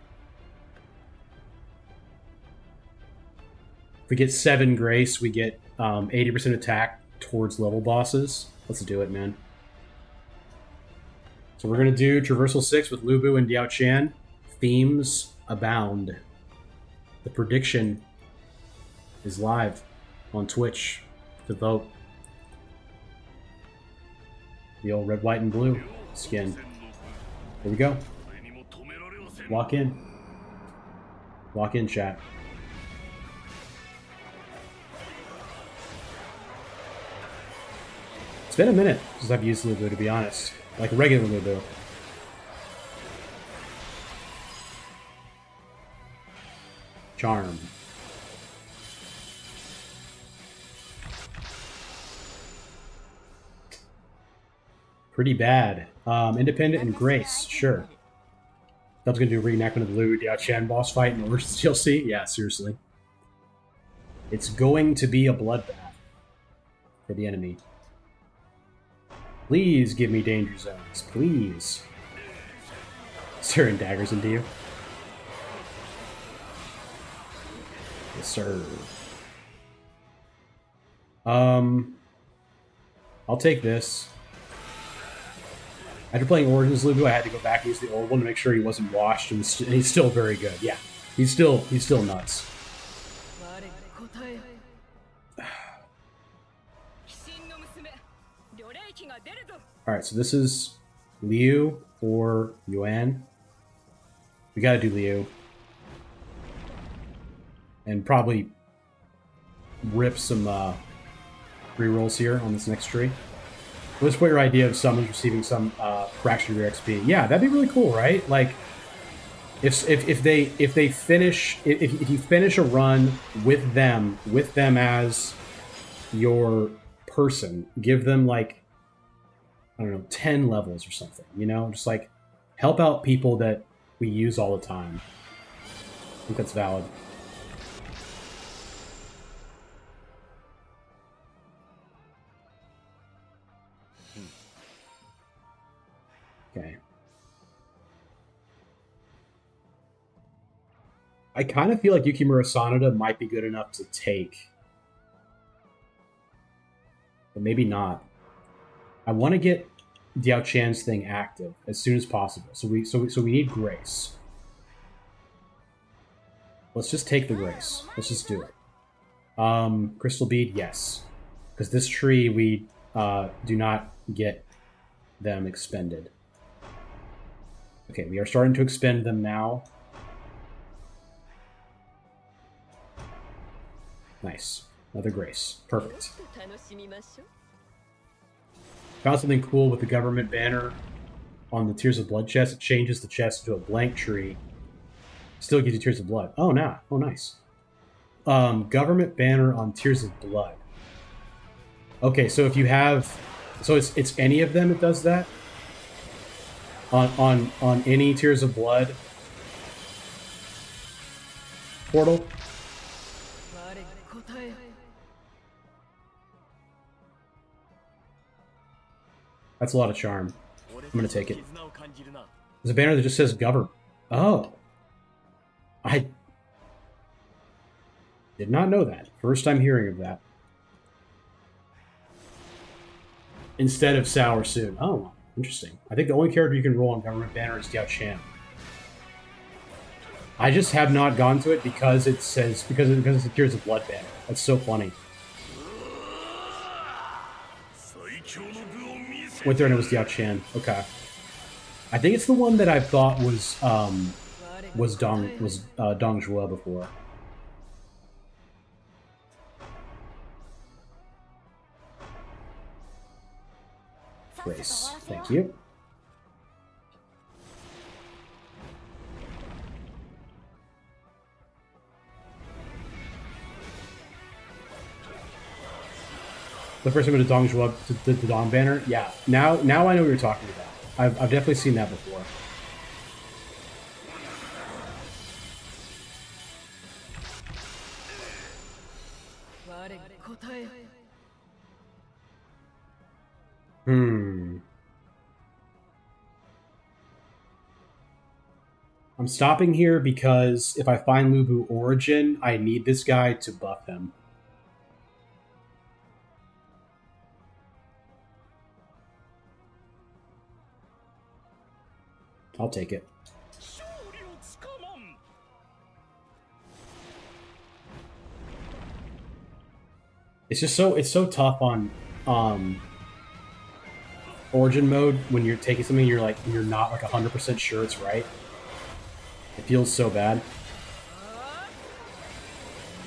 If we get 7 grace, we get 80% attack towards level bosses. Let's do it, man. So we're going to do Traversal 6 with Lu Bu and Diao Chan. Themes abound. The prediction is live on Twitch to vote. The old red, white, and blue skin. Here we go. Walk in. Walk in, chat. It's been a minute since I've used Lu Bu, to be honest. Like regular Lu Bu. Charm. Pretty bad. Independent and Grace, sure. That was going to do a reenactment of the Lu Diao Chan boss fight in Origins DLC? Yeah, seriously. It's going to be a bloodbath for the enemy. Please give me danger zones. Please. Staring daggers into you. Yes, sir. I'll take this. After playing Origins Lu Bu, I had to go back and use the old one to make sure he wasn't washed, and he's still very good. Yeah, he's still nuts. All right, so this is Liu or Yuan. We got to do Liu, and probably rip some rerolls here on this next tree. Let's put your idea of someone's receiving some fraction of your XP. Yeah, that'd be really cool, right? Like, if they finish if you finish a run with them as your person, give them like, I don't know, 10 levels or something. You know, just like help out people that we use all the time. I think that's valid. Okay. I kind of feel like Yukimura Sanada might be good enough to take. But maybe not. I want to get Diao Chan's thing active as soon as possible. So we need Grace. Let's just take the Grace. Let's just do it. Crystal Bead, yes. Because this tree, we do not get them expended. Okay, we are starting to expend them now. Nice. Another Grace. Perfect. Found something cool with the government banner on the Tears of Blood chest. It changes the chest to a blank tree. Still gives you Tears of Blood. Oh, nah. Oh, nice. Government banner on Tears of Blood. Okay, so if you have... So it's any of them that does that? On any Tears of Blood portal? That's a lot of charm. I'm gonna take it. There's a banner that just says government. Oh. I did not know that. First time hearing of that. Instead of Sour Soon. Oh, interesting. I think the only character you can roll on government banner is Diao Chan. I just have not gone to it because it says because it's a Tears of Blood banner. That's so funny. Went there and it was Diao-Chan. Okay. I think it's the one that I thought was Dong Zhuo before. Grace. Thank you. The first time to Dong Zhuo to the Dawn Banner? Yeah. Now I know what you're talking about. I've definitely seen that before. I'm stopping here because if I find Lubu Origin, I need this guy to buff him. I'll take it. It's just so tough on Origin mode when you're taking something you're not like 100% sure it's right. It feels so bad.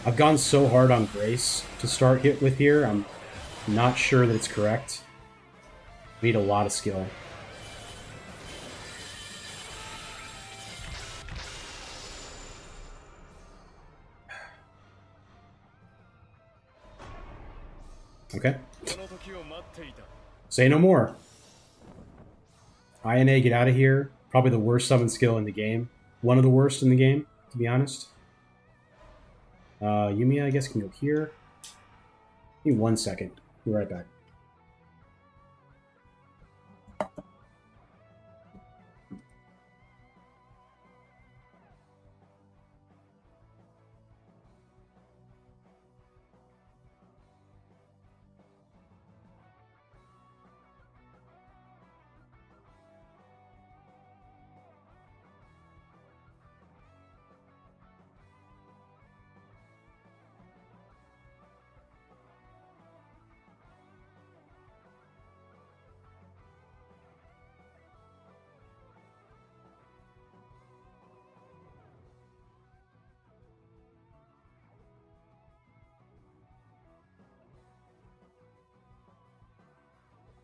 I've gone so hard on Grace to start with here. I'm not sure that it's correct. We need a lot of skill. Okay. Say no more. INA, get out of here. Probably the worst summon skill in the game. One of the worst in the game, to be honest. Yumiya, I guess, can go here. Give me 1 second. Be right back.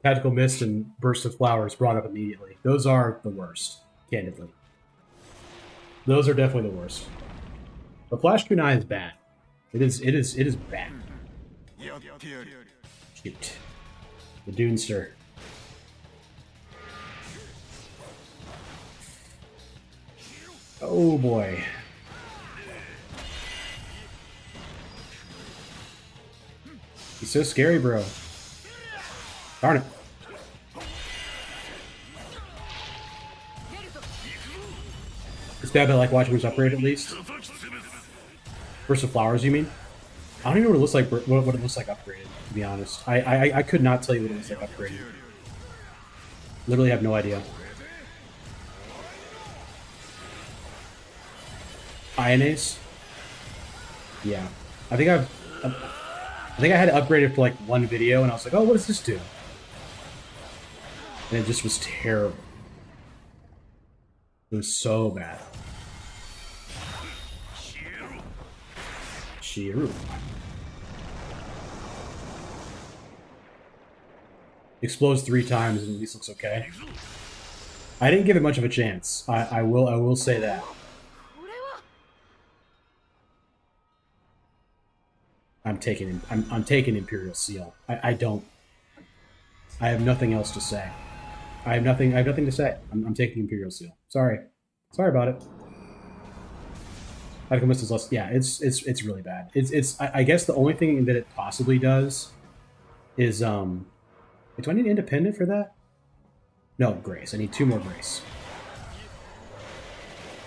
Tactical Mist and Burst of Flowers brought up immediately. Those are the worst, candidly. Those are definitely the worst. But Flash Kunai is bad. It is bad. Shoot. The Dunester. Oh boy. He's so scary, bro. Darn it. It's bad, but I like watching his upgrade at least. Burst of Flowers, you mean? I don't even know what it looks like. What it looks like upgraded, to be honest. I could not tell you what it looks like upgraded. Literally have no idea. Ionace? Yeah. I think I had it upgraded for like one video, and I was like, oh, what does this do? And it just was terrible. It was so bad. Shiru. Explodes 3 times and at least looks okay. I didn't give it much of a chance. I will say that. I'm taking Imperial Seal. I have nothing else to say. I have nothing to say. I'm taking Imperial Seal. Sorry about it. Tactical Mist is less. Yeah, it's really bad. I guess the only thing that it possibly does is do I need Independent for that? No, Grace. I need 2 more Grace.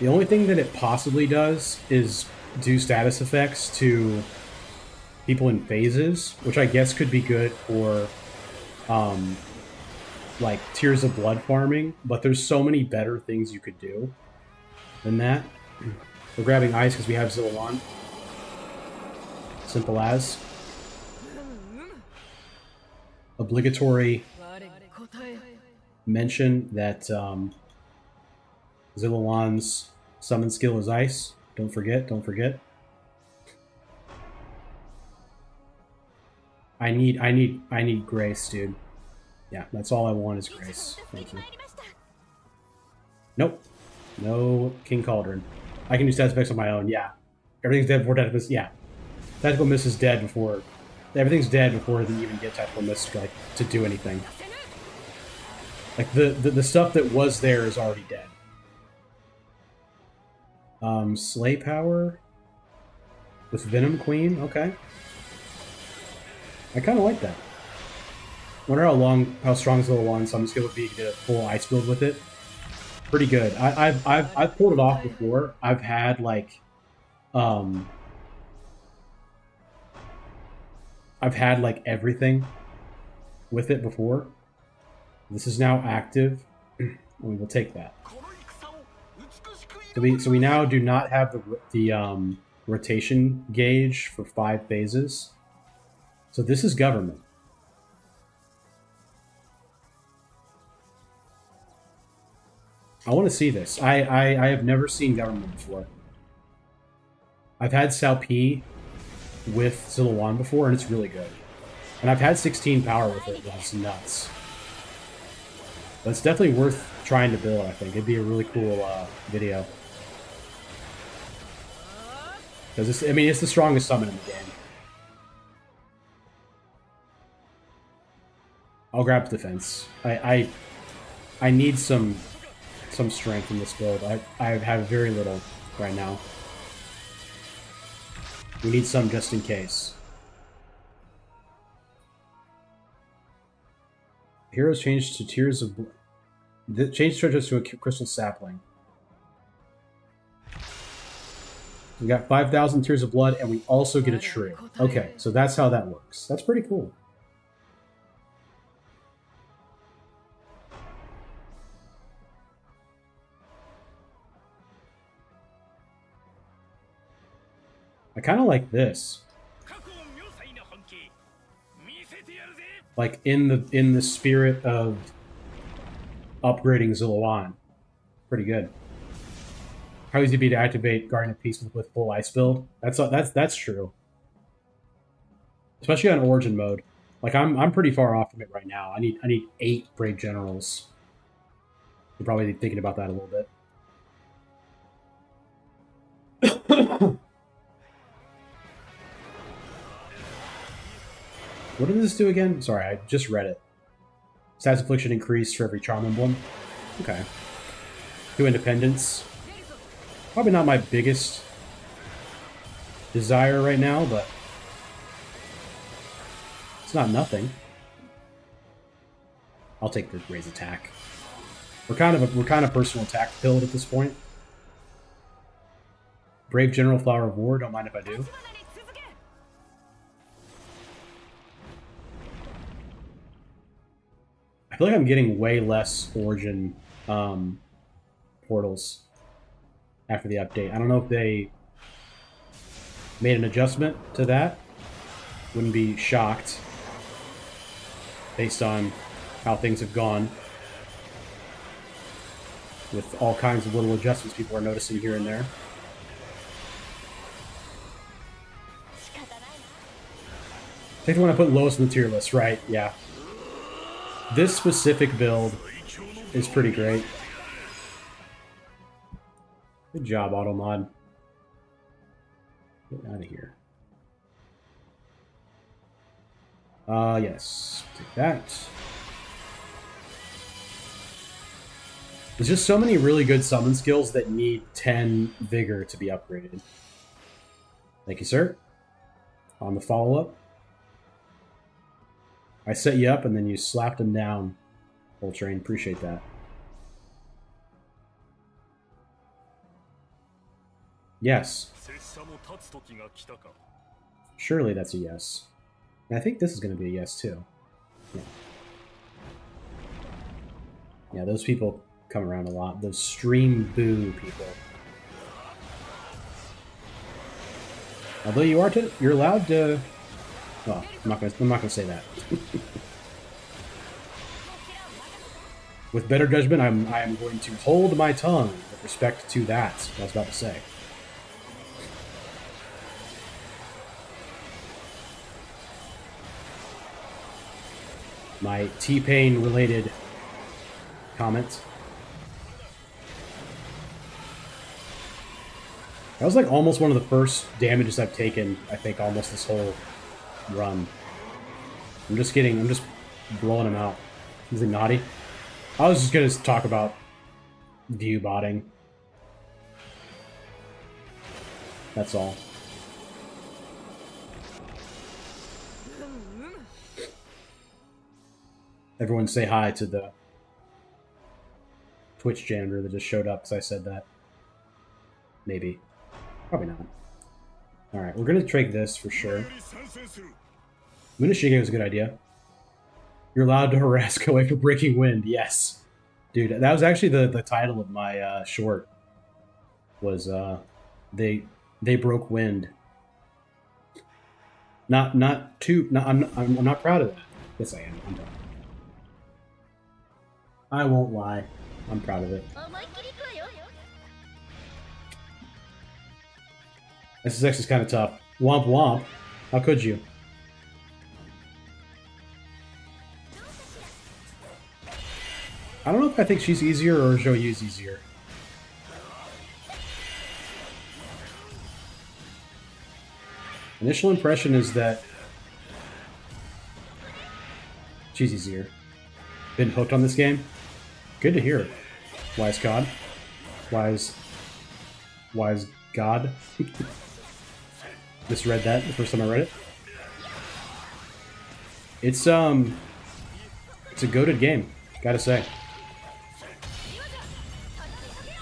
The only thing that it possibly does is do status effects to people in phases, which I guess could be good for like Tears of Blood farming, but there's so many better things you could do than that. We're grabbing ice because we have Zillion. Simple as. Obligatory mention that Zillawan's summon skill is ice. Don't forget, don't forget. I need grace, dude. Yeah, that's all I want is grace. Thank you. Nope. No King Cauldron. I can do stats effects on my own, yeah. Everything's dead before tactical miss. Yeah. Tactical miss is dead before. Everything's dead before they even get tactical miss to do anything. Like the stuff that was there is already dead. Slay power with Venom Queen. Okay. I kind of like that. Wonder how strong Zillawan summon skill would be to get a full ice build with it. Pretty good. I've pulled it off before. I've had like everything with it before. This is now active. We will take that. So we now do not have the rotation gauge for 5 phases. So this is government. I want to see this. I have never seen government before. I've had Sao P with Zillawan before, and it's really good. And I've had 16 power with it, which is nuts. But it's definitely worth trying to build, I think. It'd be a really cool video. Because it's the strongest summon in the game. I'll grab defense. I need some strength in this build. I have very little right now. We need some just in case. Heroes changed to Tears of Blood. Change treasures to a crystal sapling. We got 5,000 Tears of Blood, and we also get a tree. Okay, so that's how that works. That's pretty cool. I kind of like this. Like in the spirit of upgrading Zillawan. Pretty good. How easy it'd be to activate Guardian of Peace with full ice build? That's true. Especially on Origin mode. Like I'm pretty far off from it right now. I need 8 Brave Generals. You're probably thinking about that a little bit. What did this do again? Sorry, I just read it. Stats Affliction increased for every Charm Emblem. Okay. 2 Independence. Probably not my biggest desire right now, but it's not nothing. I'll take the raise attack. We're kind of personal attack pilled at this point. Brave General Flower of War, don't mind if I do. I feel like I'm getting way less Origin portals after the update. I don't know if they made an adjustment to that. Wouldn't be shocked based on how things have gone with all kinds of little adjustments people are noticing here and there. Take the one I put lowest in the tier list, right? Yeah. This specific build is pretty great. Good job, Automod. Get out of here. Yes. Take that. There's just so many really good summon skills that need 10 Vigor to be upgraded. Thank you, sir. On the follow-up. I set you up and then you slapped him down. Full train, appreciate that. Yes. Surely that's a yes. And I think this is going to be a yes too. Yeah. Yeah, those people come around a lot. Those stream boo people. Although you're allowed to. Well, I'm not gonna say that. With better judgment, I am going to hold my tongue with respect to that. What I was about to say. My T-Pain related comments. That was like almost one of the first damages I've taken, I think, almost this whole run. I'm just blowing him out. Is he naughty? I was just gonna talk about view botting. That's all. Everyone say hi to the Twitch janitor that just showed up because I said that. Maybe. Probably not. Alright, we're gonna trade this for sure. Munishige was a good idea. You're allowed to harass Koei for breaking wind. Yes. Dude, that was actually the title of my short. Was they broke wind. I'm not proud of that. Yes, I am. I'm proud. I won't lie. I'm proud of it. SSX is kind of tough. Womp womp. How could you? I don't know if I think she's easier or Zhouyu's easier. Initial impression is that she's easier. Been hooked on this game? Good to hear. Wise God. Wise God. Misread that the first time I read it. It's a goated game, gotta say.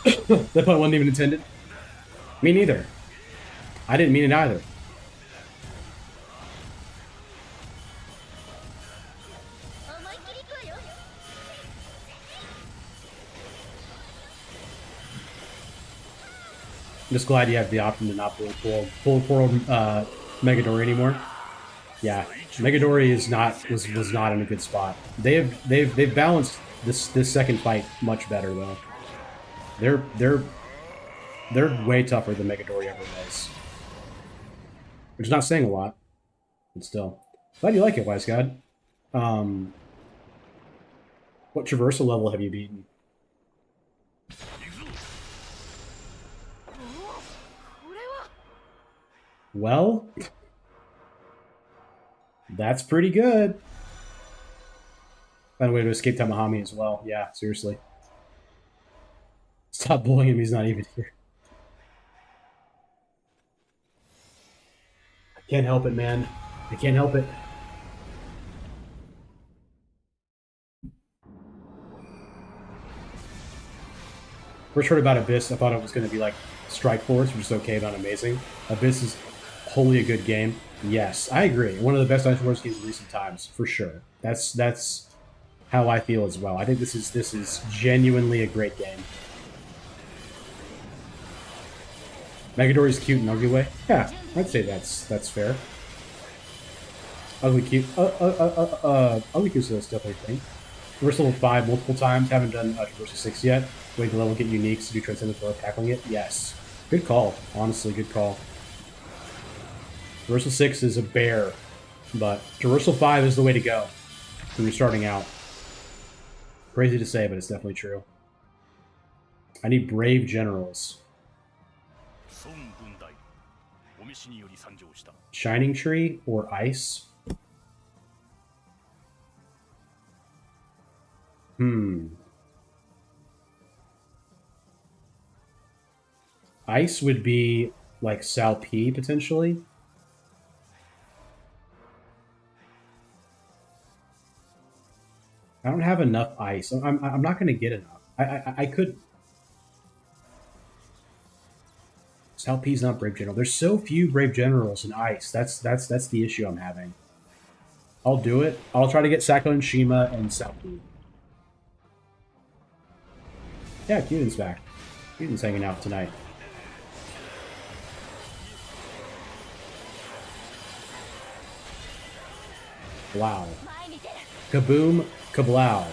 That pun wasn't even intended. Me neither. I didn't mean it either. I'm just glad you have the option to not pull Megadori anymore. Yeah, Megadori was not in a good spot. They've balanced this second fight much better though. They're way tougher than Megadori ever was. Which is not saying a lot, but still. Glad you like it, Wise God. What traversal level have you beaten? Well, that's pretty good. Find a way to escape Tamahami as well. Yeah, seriously. Stop bullying him, he's not even here. I can't help it, man. I can't help it. First heard about Abyss, I thought it was going to be like Strike Force, which is okay, not amazing. Abyss is wholly a good game. Yes, I agree. One of the best Dynasty Warriors games in recent times, for sure. That's how I feel as well. I think this is genuinely a great game. Megadori's cute in an ugly way. Yeah, I'd say that's fair. Ugly cute. Ugly cute is definitely a thing. Traversal level 5 multiple times. Haven't done Traversal 6 yet. Wait the level, get uniques to do Transcendence while tackling it. Yes. Good call. Honestly, good call. Traversal 6 is a bear, but Traversal 5 is the way to go when you're starting out. Crazy to say, but it's definitely true. I need brave generals. Shining Tree or Ice? Ice would be like Sal P potentially. I don't have enough ice. I'm not going to get enough. I could. Sal P's not Brave General. There's so few Brave Generals in ice. That's the issue I'm having. I'll do it. I'll try to get Sako and Shima and Sal P. Yeah, Kyuden's back. Kyuden's hanging out tonight. Wow. Kaboom, kablow.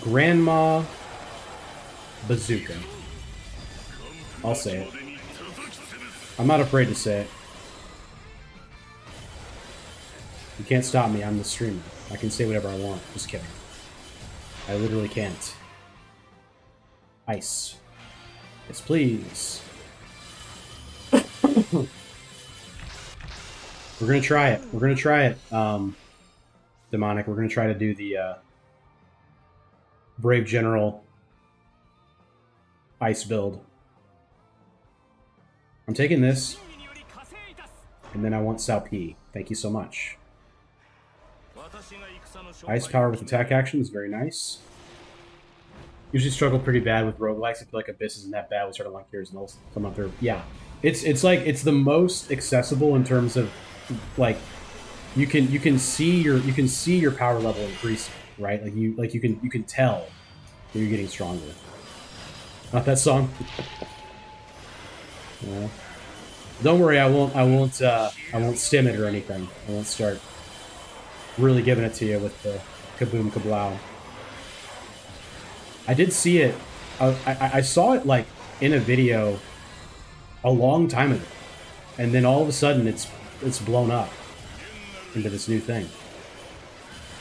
Grandma Bazooka. I'll say it. I'm not afraid to say it. You can't stop me, I'm the streamer. I can say whatever I want. Just kidding. I literally can't. Ice. Yes, please. We're gonna try it. We're gonna try it, Demonic. We're gonna try to do the, Brave General ice build. I'm taking this. And then I want Salpy. Thank you so much. Ice power with attack action is very nice. Usually struggle pretty bad with roguelikes. I feel like Abyss isn't that bad with certain like yours and they'll come up there. Yeah. It's like it's the most accessible in terms of like you can see your power level increasing, right? Like you can tell that you're getting stronger. Not that song. Yeah. Don't worry, I won't stim it or anything. I won't start really giving it to you with the kaboom kablow. I did see it. I saw it like in a video a long time ago, and then all of a sudden it's blown up into this new thing.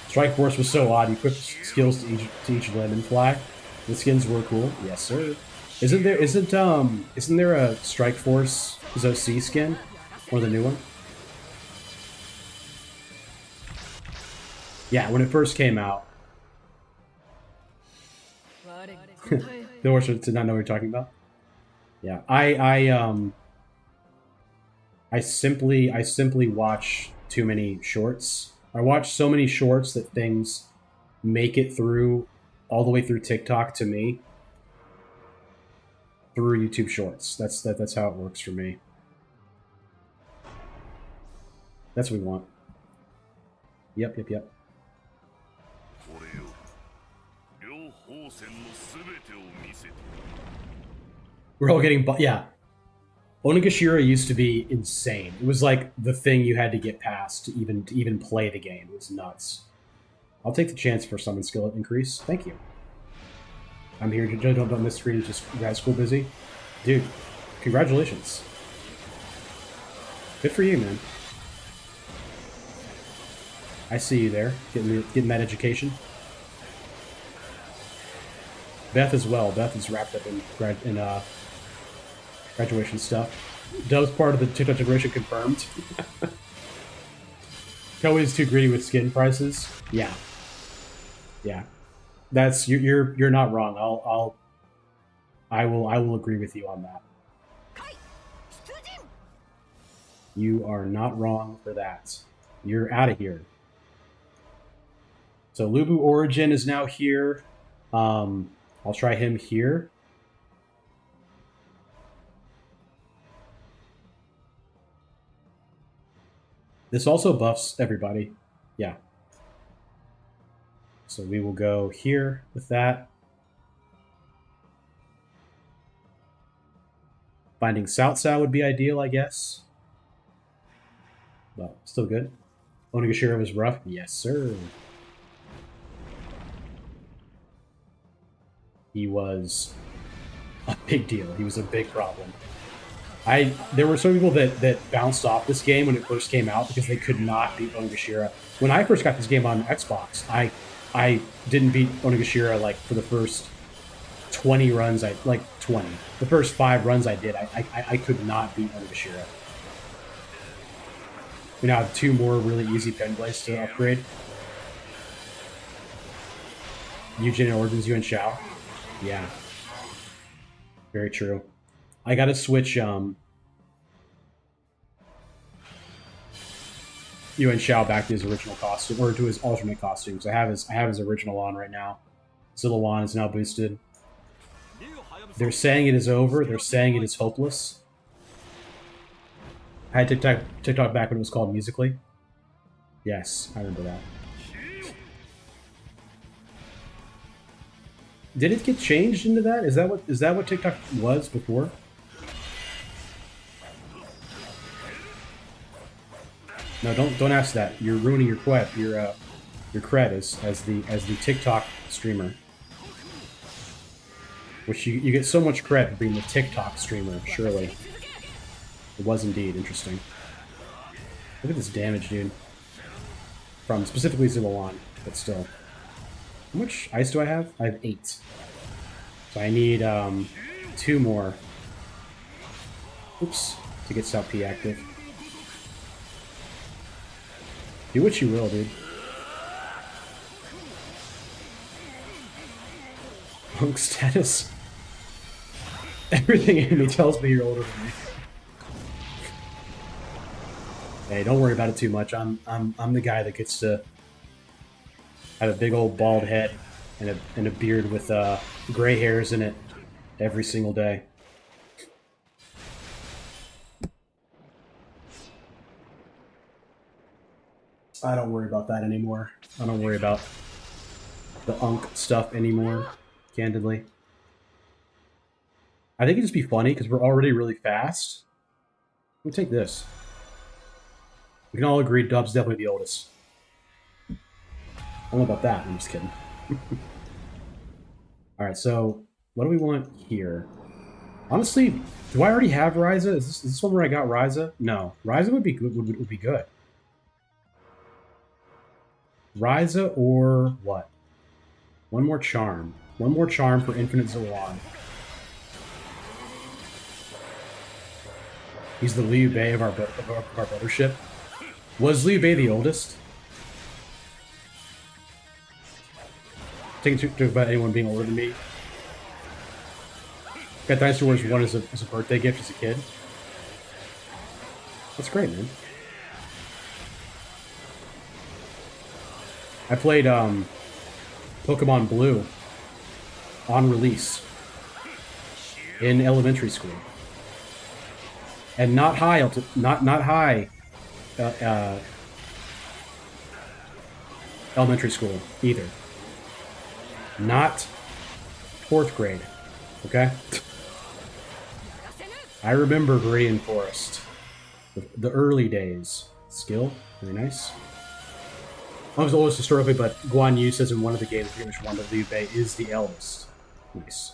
Strike Force was so odd. You equip skills to each limb and fly. The skins were cool. Yes, sir. Isn't there a Strike Force ZOC skin or the new one? Yeah, when it first came out. The horse did not know what you're talking about. Yeah, I simply watch too many shorts. I watch so many shorts that things make it through all the way through TikTok to me through YouTube Shorts. That's how it works for me. That's what we want. Yep. We're all getting yeah. Onigashira used to be insane. It was like the thing you had to get past to even play the game. It was nuts. I'll take the chance for summon skill increase. Thank you. I'm here to don't miss screen. Just grad school busy, dude. Congratulations. Good for you, man. I see you there, getting that education. Beth as well. Beth is wrapped up in graduation stuff. Dove's part of the TikTok generation confirmed. Koei is too greedy with skin prices. Yeah. That's you're not wrong. I will agree with you on that. You are not wrong for that. You're out of here. So Lubu Origin is now here. I'll try him here. This also buffs everybody. Yeah. So we will go here with that. Finding Sao would be ideal, I guess. But still good. Onigashira was rough. Yes, sir. He was a big deal. He was a big problem. There were some people that bounced off this game when it first came out because they could not beat Onigashira. When I first got this game on Xbox, I didn't beat Onigashira like for the first 20 runs. The first 5 runs I did, I could not beat Onigashira. We now have 2 more really easy pen blades to upgrade. Yujin and Origins, Yuan Shao. Yeah. Very true. I gotta switch Yuan Shao back to his original costume, or to his alternate costumes. I have his original on right now. Zilliwan is now boosted. They're saying it is over. They're saying it is hopeless. I had TikTok back when it was called Musically. Yes, I remember that. Did it get changed into that? Is that what TikTok was before? No, don't ask that. You're ruining your cred as the TikTok streamer. Which you get so much credit for being the TikTok streamer, surely. It was indeed interesting. Look at this damage, dude. From specifically Zillawan, but still. How much ice do I have? I have 8. So I need 2 more. Oops. To get South P active. Do what you will, dude. Punk status. Everything in me tells me you're older than me. Hey, don't worry about it too much. I'm the guy that gets to have a big old bald head and a beard with gray hairs in it every single day. I don't worry about that anymore. I don't worry about the unk stuff anymore, candidly. I think it'd just be funny because we're already really fast. Let me take this. We can all agree Dub's definitely the oldest. I don't know about that. I'm just kidding. Alright, so what do we want here? Honestly, do I already have Ryza? Is this one where I got Ryza? No. Ryza would be good. Would be good. Ryza or what? One more charm. One more charm for Infinite Zillawan. He's the Liu Bei of our brothership. Was Liu Bei the oldest? Thinking about anyone being older than me. Got Dynasty Wars 1 as a birthday gift as a kid. That's great, man. I played Pokemon Blue on release in elementary school, and not high elementary school either. Not 4th grade. Okay. I remember Viridian Forest, the early days. Skill, very nice. I was the oldest historically, but Guan Yu says in one of the games, pretty much one that Liu Bei is the eldest. Nice.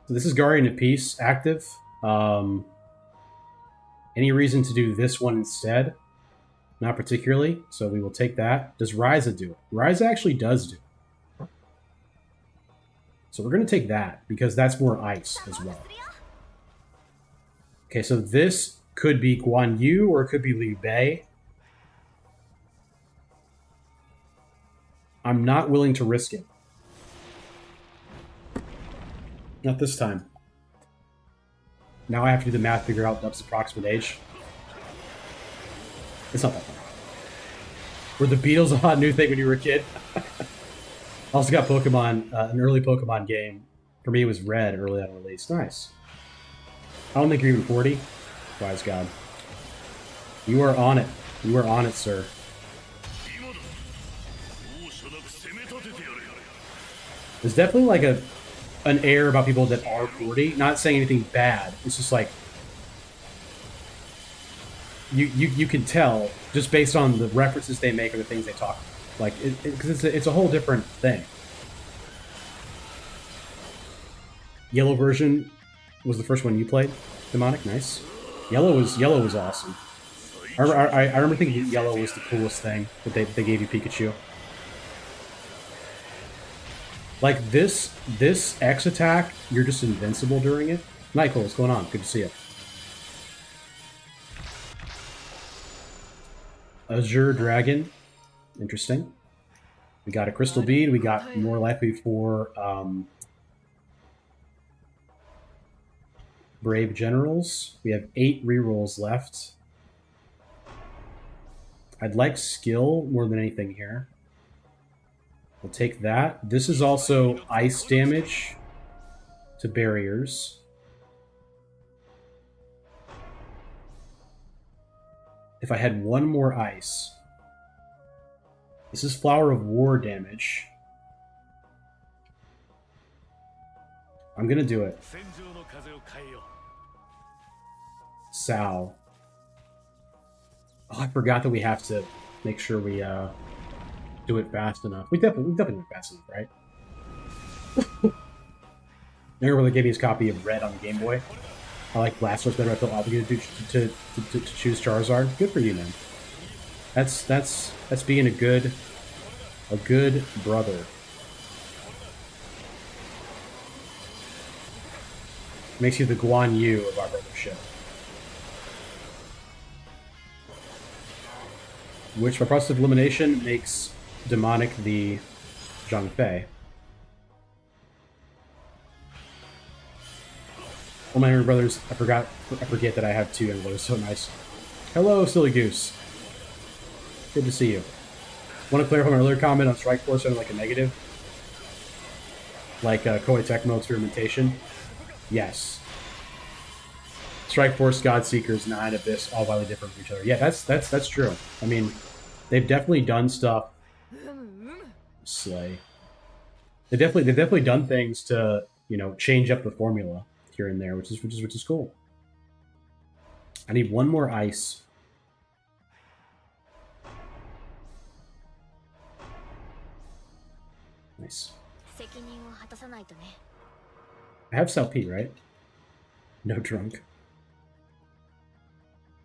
So this is Guardian of Peace active. Any reason to do this one instead? Not particularly, so we will take that. Does Ryza do it? Ryza actually does do it. So we're going to take that, because that's more ice as well. Okay, so this could be Guan Yu, or it could be Liu Bei. I'm not willing to risk it. Not this time. Now I have to do the math, figure out Dub's approximate age. It's not that far. Were the Beatles a hot new thing when you were a kid? Also got Pokemon, an early Pokemon game. For me, it was Red early on release. Nice. I don't think you're even 40. Wise God. You are on it. You are on it, sir. There's definitely like an air about people that are 40. Not saying anything bad. It's just like you can tell just based on the references they make or the things they talk about. Like, because it's a whole different thing. Yellow version was the first one you played. Demonic, nice. Yellow was awesome. I remember thinking yellow was the coolest thing that they gave you Pikachu. Like this X attack, you're just invincible during it. Michael, what's going on? Good to see you. Azure Dragon, interesting. We got a Crystal Bead. We got more likely for Brave Generals. We have 8 rerolls left. I'd like skill more than anything here. We'll take that. This is also ice damage to barriers. If I had one more ice. This is Flower of War damage. I'm gonna do it. Sao. Oh, I forgot that we have to make sure we do it fast enough. We definitely went fast enough, right? Never really gave me his copy of Red on the Game Boy. I like Blastoise better. I feel obligated to choose Charizard. Good for you, man. That's being a good brother. Makes you the Guan Yu of our brothership. Which, by process of elimination, makes Demonic the Zhang Fei. Oh my younger brothers, I forget that I have two young brothers. So nice. Hello, Silly Goose. Good to see you. Want to clarify my earlier comment on Strike Force sounding like a negative? Like Koei Tecmo experimentation? Yes. Strike Force, God Seekers, Nine Abyss, all wildly different from each other. Yeah, that's true. I mean, they've definitely done stuff. Slay. They've definitely done things to, you know, change up the formula here and there, which is cool. I need one more ice. Nice. I have Sao P, right? No drunk.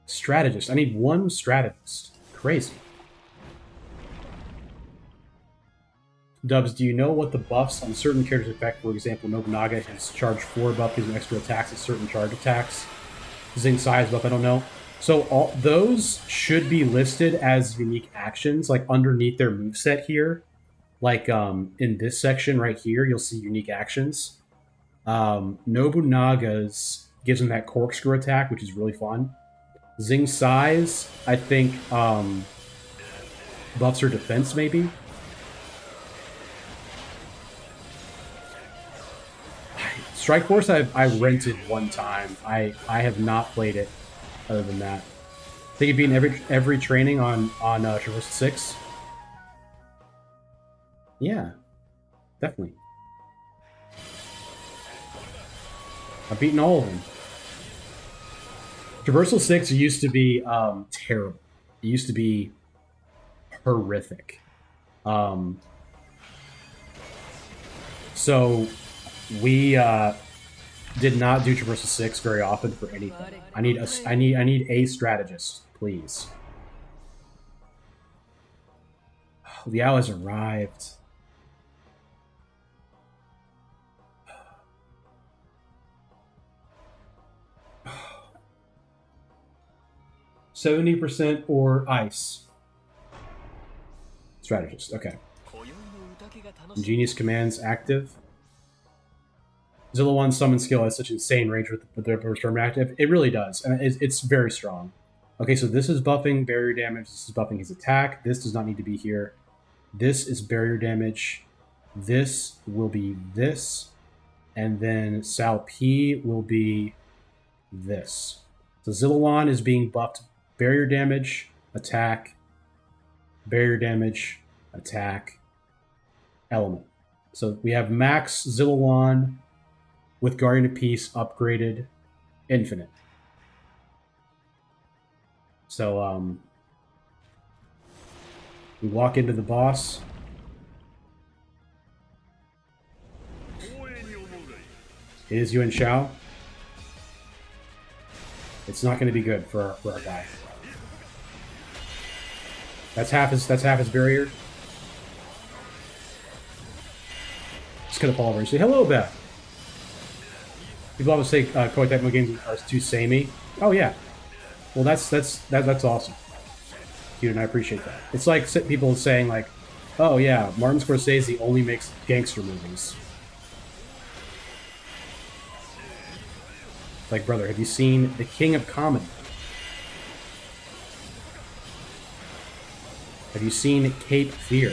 Strategist. I need one strategist. Crazy. Dubs, do you know what the buffs on certain characters affect? For example, Nobunaga has charge 4 buff gives him extra attacks at certain charge attacks. Zing size buff, I don't know. So all those should be listed as unique actions, like underneath their moveset here. Like in this section right here, you'll see unique actions. Nobunaga's gives him that corkscrew attack, which is really fun. Zing size, I think buffs her defense maybe. Strike Force I rented one time. I have not played it other than that. I think it'd be in every training on Traversal 6. Yeah, definitely. I've beaten all of them. Traversal 6 used to be terrible. It used to be horrific. So we did not do Traversal 6 very often for anything. I need a strategist, please. Oh, Liao has arrived. %70% or ice. Strategist, okay. Ingenious commands active. Zilla 1 summon skill has such insane range with the storm active. It really does, and it's very strong. Okay, so this is buffing barrier damage. This is buffing his attack. This does not need to be here. This is barrier damage. This will be this. And then Sal P will be this. So Zillawan is being buffed barrier damage, attack, barrier damage, attack, element. So we have max Zillawan with Guardian of Peace upgraded infinite. So we walk into the boss. It is Yuan Shao. It's not going to be good for our guy. That's half his barrier. Just gonna fall over and say hello, Beth. People always say Koei Tecmo games are too samey. Oh yeah. Well, that's awesome, dude, and I appreciate that. It's like people saying like, oh yeah, Martin Scorsese only makes gangster movies. Like, brother, have you seen The King of Comedy? Have you seen Cape Fear?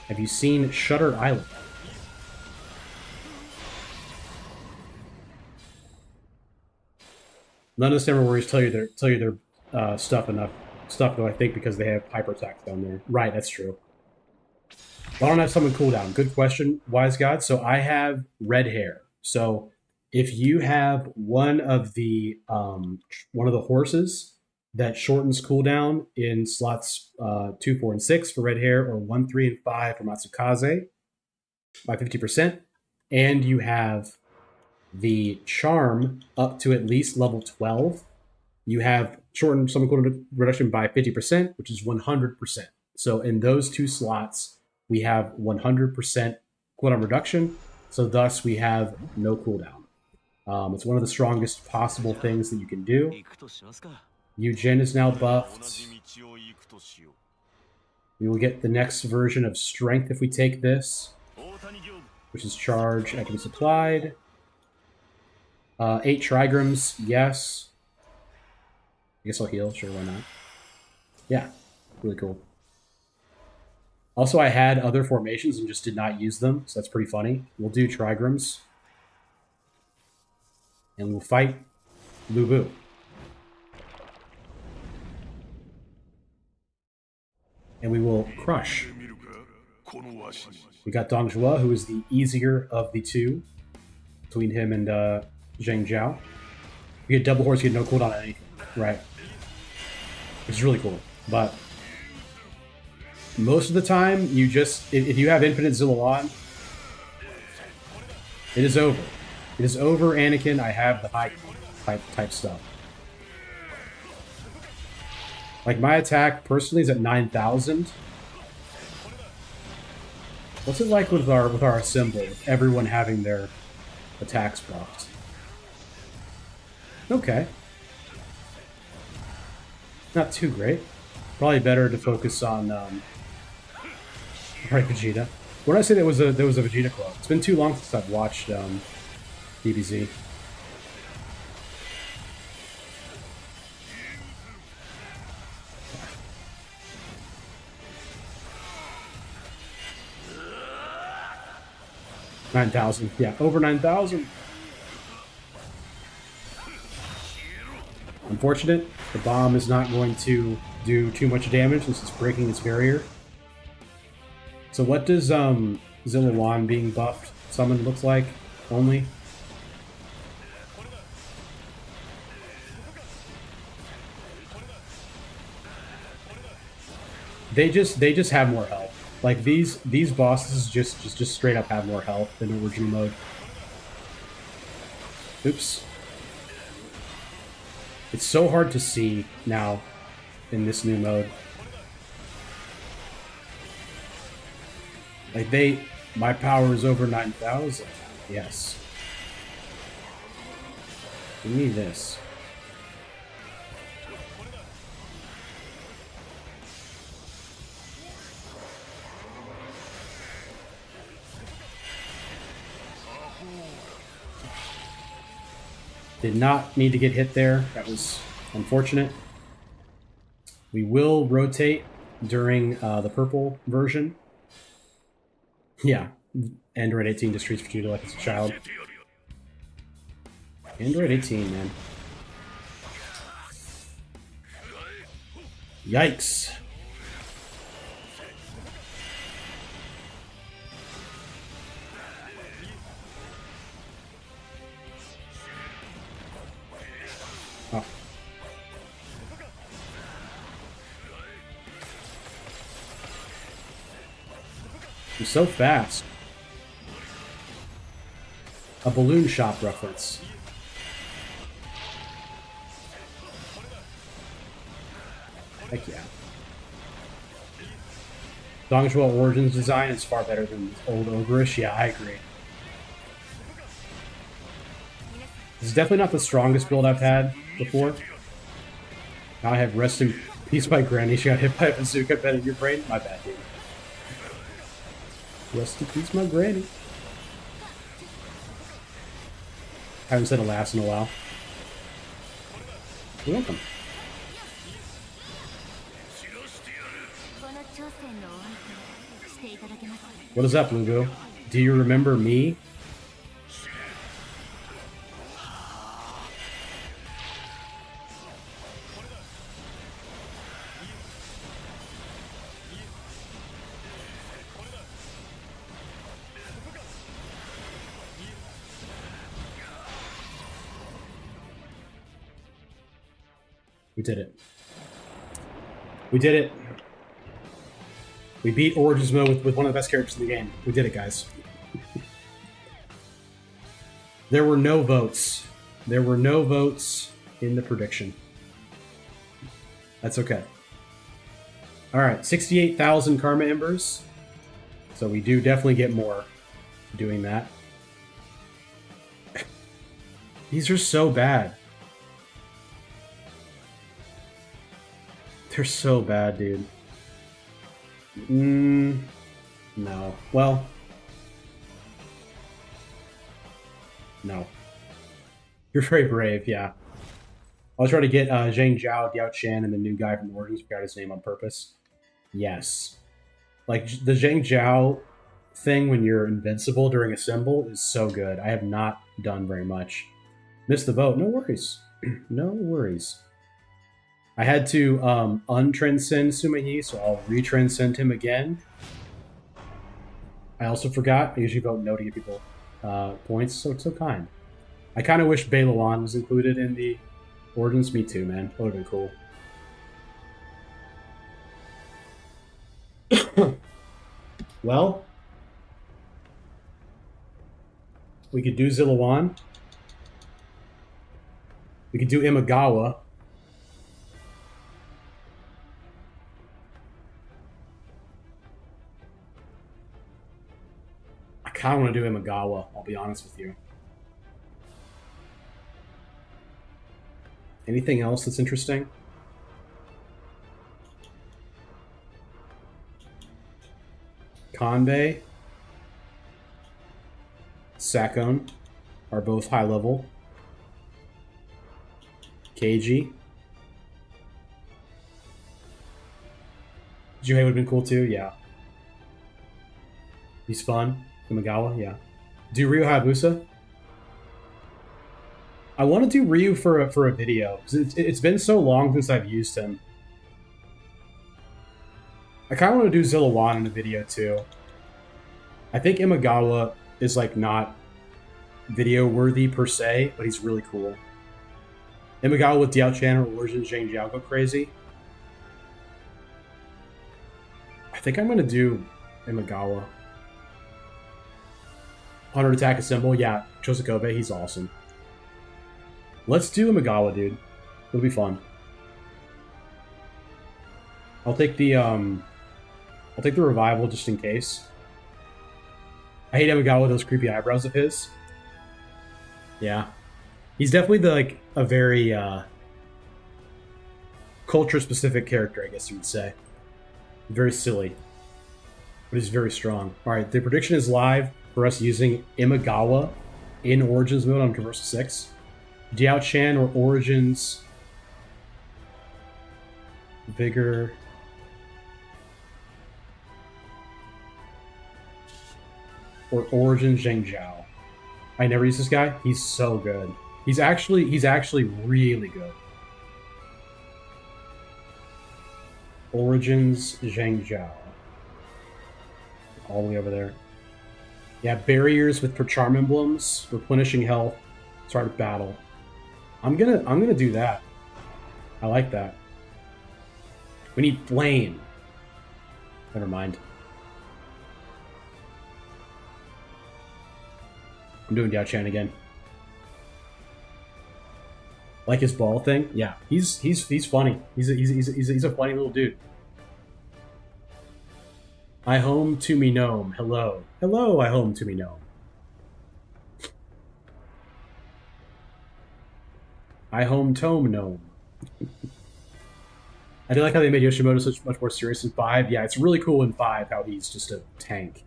Have you seen Shutter Island? None of the Samurai Warriors tell you their stuff though, I think, because they have hyper attacks down there. Right, that's true. Why don't I have someone cooldown? Good question, Wise God. So I have red hair. So if you have one of the horses that shortens cooldown in slots 2, 4, and 6 for red hair, or 1, 3, and 5 for Matsukaze by 50%, and you have the charm up to at least level 12, you have shortened summon cooldown reduction by 50%, which is 100%. So in those two slots, we have 100% cooldown reduction. So thus, we have no cooldown. It's one of the strongest possible things that you can do. Yujin is now buffed. We will get the next version of Strength if we take this, which is charge activity supplied. 8 trigrams, yes. I guess I'll heal, sure, why not? Yeah, really cool. Also, I had other formations and just did not use them, so that's pretty funny. We'll do trigrams. And we'll fight Lu Bu. And we will crush. We got Dong Zhuo, who is the easier of the two between him and Zheng Zhao. We get double horse, you get no cooldown on anything, right? Which is really cool. But most of the time, you just, if you have infinite Zillawan, it is over. It is over, Anakin. I have the high type stuff. Like, my attack personally is at 9,000. What's it like with our assembly, with everyone having their attacks buffed? Okay. Not too great. Probably better to focus on right, Vegeta. When I say there was a Vegeta club, it's been too long since I've watched DBZ. $9,000. Yeah, over 9,000. Unfortunate. The bomb is not going to do too much damage since it's breaking its barrier. So what does Zillawan being buffed summoned look like only? They just have more health. Like these bosses just straight up have more health than original mode. Oops. It's so hard to see now in this new mode. Like my power is over 9,000. Yes. Give me this. Did not need to get hit there. That was unfortunate. We will rotate during the purple version. Yeah, Android 18 just treats Vegeta like it's a child. Android 18, man. Yikes. Oh. He's so fast. A balloon shop reference. Heck yeah. Dong Zhuo Origins design is far better than old Ogreish. Yeah, I agree. This is definitely not the strongest build I've had before. Now I have Rest in Peace by Granny. She got hit by a bazooka bed in your brain. My bad, dude. Rest in peace, my granny. Haven't said alas in a while. You're welcome. What is up, Lugo? Do you remember me? We did it. We did it. We beat Origins mode with one of the best characters in the game. We did it, guys. There were no votes. There were no votes in the prediction. That's okay. All right, 68,000 Karma Embers. So we do definitely get more doing that. These are so bad. They're so bad, dude. No. Well, no. You're very brave, yeah. I'll try to get Zhang Zhao, Diao Chan, and the new guy from Origins. Forgot his name on purpose. Yes. Like, the Zhang Zhao thing when you're invincible during a symbol is so good. I have not done very much. Missed the vote. No worries. No worries. I had to untranscend Sima Yi, so I'll retranscend him again. I also forgot. I usually vote no to give people points, so it's so kind. I kind of wish Beilawan was included in the Origins. Me too, man. That would have been cool. Well, we could do Zillawan. We could do Imagawa. I kind of want to do Imagawa, I'll be honest with you. Anything else that's interesting? Kanbei, Sakon are both high level. Keiji. Juhei would have been cool too, yeah. He's fun. Imagawa, yeah. Do Ryu Hayabusa? I want to do Ryu for a video because it's been so long since I've used him. I kind of want to do Zillawan in a video too. I think Imagawa is like not video worthy per se, but he's really cool. Imagawa with Diao Chan or Origin Zhang Jiao go crazy. I think I'm gonna do Imagawa. 100 attack a symbol, yeah. Chosokobe, he's awesome. Let's do Imagawa, dude. It'll be fun. I'll take the revival just in case. I hate Imagawa with those creepy eyebrows of his. Yeah. He's definitely a very culture-specific character, I guess you would say. Very silly. But he's very strong. Alright, the prediction is live for us using Imagawa in Origins mode on Traversal 6. Diao Chan or Origins Vigor. Or Origin Zhang Jiao. I never use this guy. He's so good. He's actually really good. Origins Zhang Jiao. All the way over there. Yeah, barriers with charm emblems, replenishing health, start of battle. I'm gonna do that. I like that. We need flame. Never mind. I'm doing Diao Chan again. Like his ball thing? Yeah, he's funny. He's a funny little dude. I home to me gnome. Hello. Hello, I home to me gnome. I home tome gnome. I do like how they made Yoshimoto such much more serious in 5. Yeah, it's really cool in 5 how he's just a tank.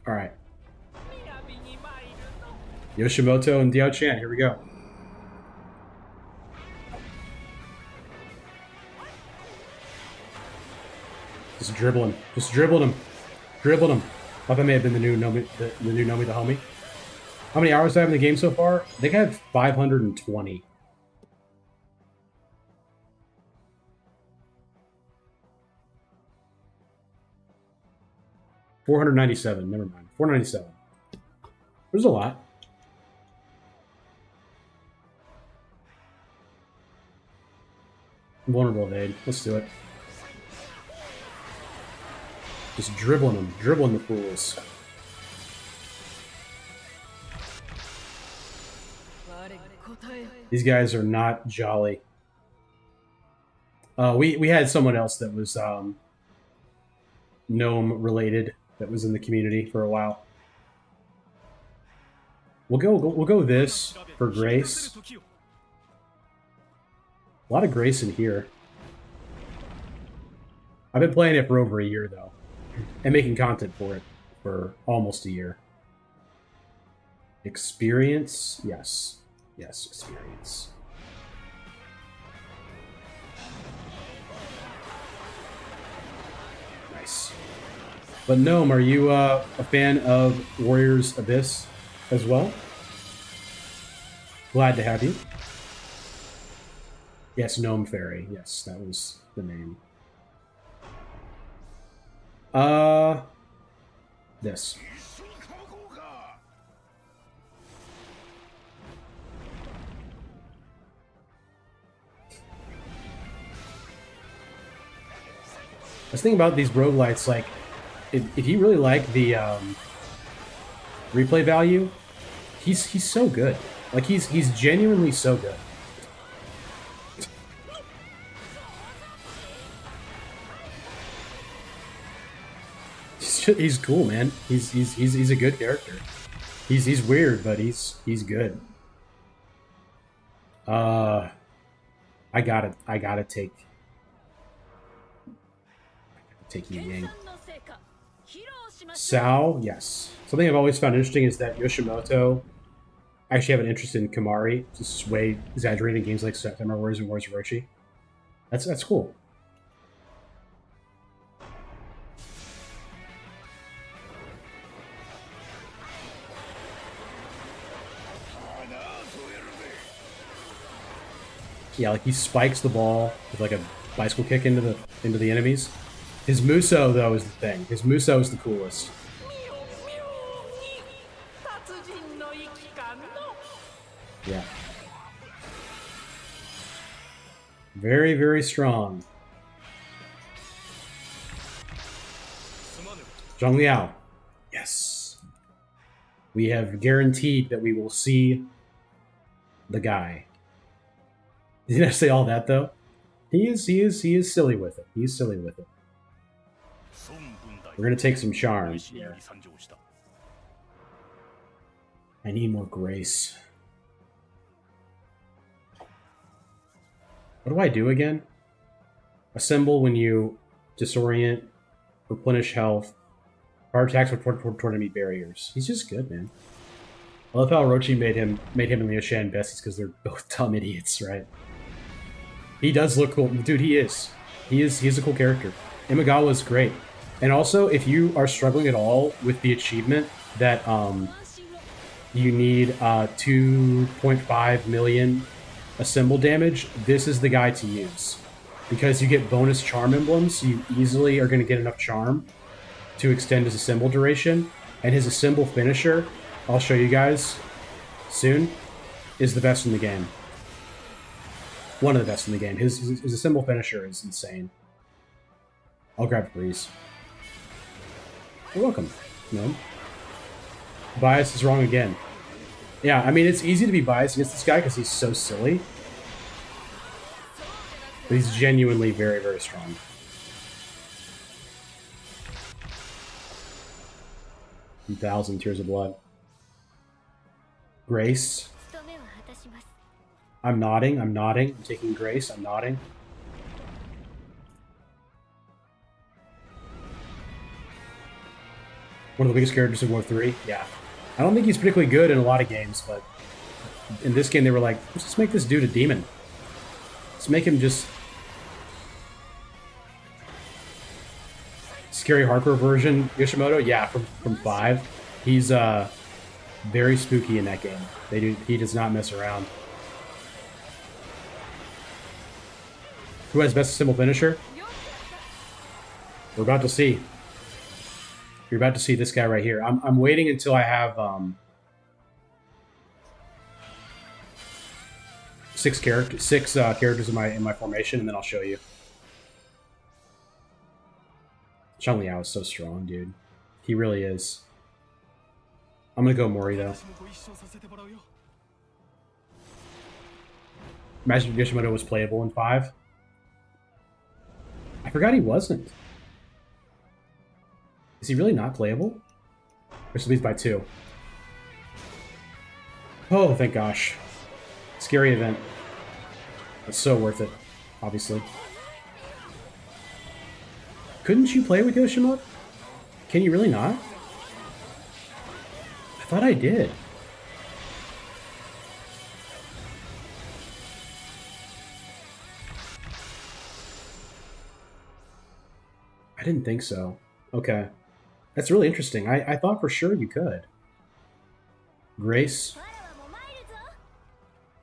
Alright. Yoshimoto and Diao Chan, here we go. Just dribbling. Just dribbled him. Dribbled him. I thought that may have been the new Nomi, the new Nomi the homie. How many hours do I have in the game so far? I think I have 520. $497. Never mind. 497. There's a lot. Vulnerable evade. Let's do it. Just dribbling them. Dribbling the fools. These guys are not jolly. We had someone else that was gnome related that was in the community for a while. We'll go this for Grace. A lot of Grace in here. I've been playing it for over a year though, and making content for it for almost a year. Experience, yes, experience. Nice. But Gnome, are you a fan of Warriors Abyss as well? Glad to have you. Yes, Gnome Fairy. Yes, that was the name. This. I was thinking about these roguelites, like, if you really like the replay value, he's so good. Like, he's genuinely so good. He's cool, man. He's a good character. He's weird, but he's good. I gotta take Yu Yang. Sao, yes. Something I've always found interesting is that Yoshimoto actually have an interest in Kamari, just way exaggerating games like September Wars and Wars of Orochi. That's cool. Yeah, like he spikes the ball with like a bicycle kick into the enemies. His Muso though is the thing. His Muso is the coolest. Yeah. Very, very strong. Zhang Liao. Yes. We have guaranteed that we will see the guy. Did I say all that though? He is silly with it. He's silly with it. We're gonna take some charms here. I need more grace. What do I do again? Assemble when you disorient, replenish health, power attacks toward enemy barriers. He's just good, man. I love how Orochi made him and Liu Shan besties because they're both dumb idiots, right? He does look cool. Dude, he is. He's a cool character. Imagawa's great. And also, if you are struggling at all with the achievement that you need 2.5 million assemble damage, this is the guy to use. Because you get bonus charm emblems, so you easily are going to get enough charm to extend his assemble duration. And his assemble finisher, I'll show you guys soon, is the best in the game. One of the best in the game. His assemble finisher is insane. I'll grab Breeze. You're welcome. No. Bias is wrong again. Yeah, I mean, it's easy to be biased against this guy because he's so silly. But he's genuinely very, very strong. $1,000 Tears of Blood. Grace. I'm nodding. I'm taking Grace. I'm nodding. One of the biggest characters in War 3. Yeah. I don't think he's particularly good in a lot of games, but in this game they were like, let's just make this dude a demon. Let's make him just... Scary hardcore version Yoshimoto? Yeah, from 5. He's very spooky in that game. He does not mess around. Who has best symbol finisher? We're about to see. You're about to see this guy right here. I'm waiting until I have 6 six characters in my formation, and then I'll show you. Zhang Liao is so strong, dude. He really is. I'm gonna go Mori though. Imagine if Yoshimoto was playable in 5. I forgot he wasn't. Is he really not playable? Crystal Beads by 2. Oh, thank gosh. Scary event. It's so worth it, obviously. Couldn't you play with Yoshimoto? Can you really not? I thought I did. I didn't think so. Okay. That's really interesting. I thought for sure you could. Grace.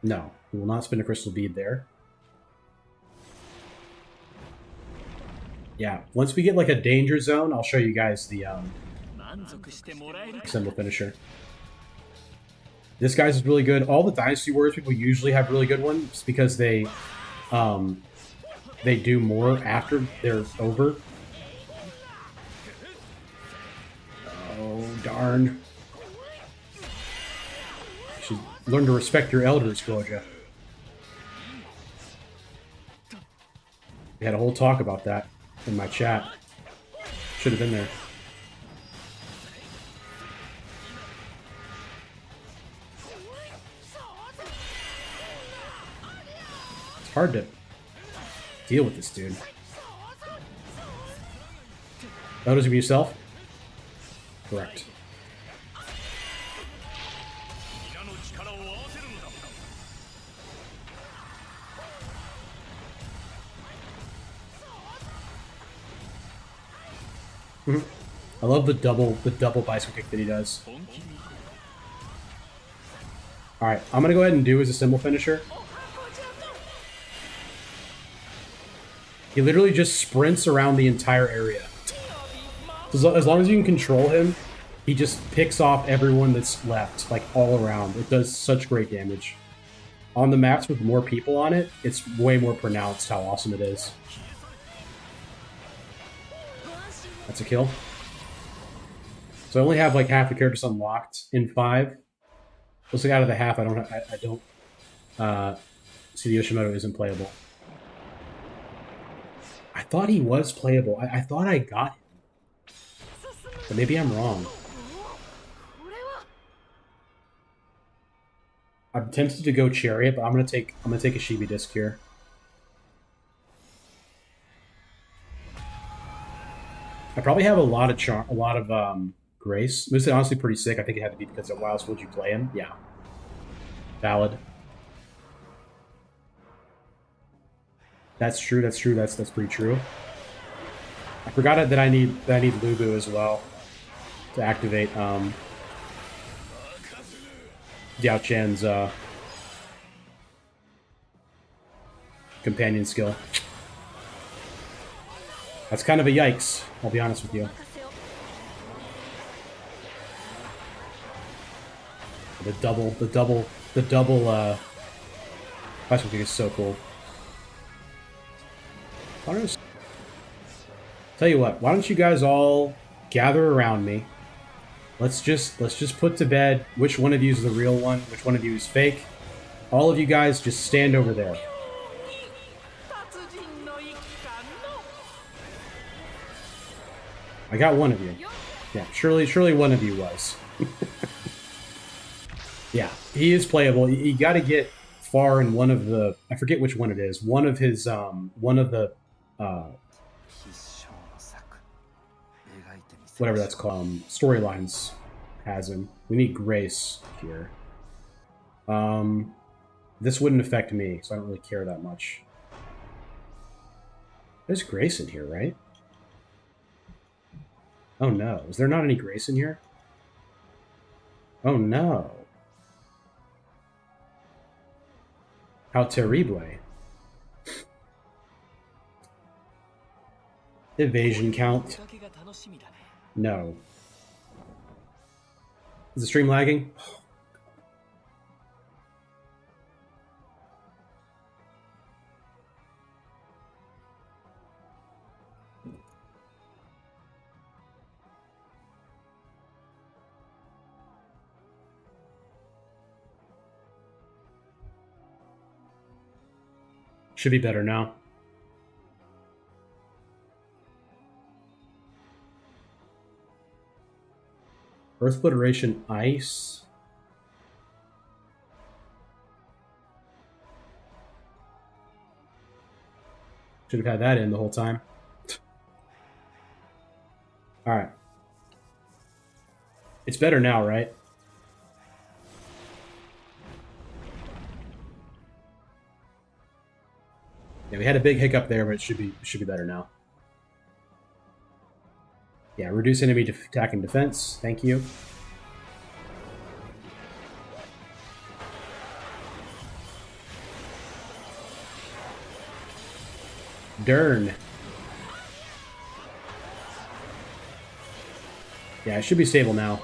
No, we will not spin a crystal bead there. Yeah, once we get like a danger zone, I'll show you guys the symbol finisher. This guy's is really good. All the Dynasty Warriors people usually have really good ones because they do more after they're over. Oh, darn. You should learn to respect your elders, Goja. We had a whole talk about that in my chat. Should have been there. It's hard to deal with this dude. Elders of yourself? Correct. I love the double bicycle kick that he does. Alright, I'm gonna go ahead and do as a symbol finisher. He literally just sprints around the entire area. As long as you can control him, he just picks off everyone that's left, like all around. It does such great damage. On the maps with more people on it, it's way more pronounced how awesome it is. That's a kill. So I only have like half the characters unlocked in 5. Looks like out of the half, I don't see the Yoshimoto isn't playable. I thought he was playable. I thought I got him. But maybe I'm wrong. I'm tempted to go Chariot, but I'm gonna take a Shibi disc here. I probably have a lot of grace. This is honestly pretty sick. I think it had to be because of why else would you play him? Yeah. Valid. That's true. That's pretty true. I forgot that I need Lubu as well to activate Diao Chan's companion skill. That's kind of a yikes, I'll be honest with you. The double bicycle kick is so cool. Tell you what, why don't you guys all gather around me? Let's just put to bed which one of you is the real one, which one of you is fake. All of you guys just stand over there. I got one of you. Yeah, surely one of you was. Yeah, he is playable. You got to get far in one of the, I forget which one it is. One of his whatever that's called, storylines has him. We need Grace here. This wouldn't affect me, so I don't really care that much. There's Grace in here, right? Oh no, is there not any Grace in here? Oh no. How terrible. Evasion count. No. Is the stream lagging? Should be better now. Earth Obliteration Ice. Should have had that in the whole time. Alright. It's better now, right? Yeah, we had a big hiccup there, but it should be better now. Yeah, reduce enemy attack and defense. Thank you. Dern. Yeah, it should be stable now.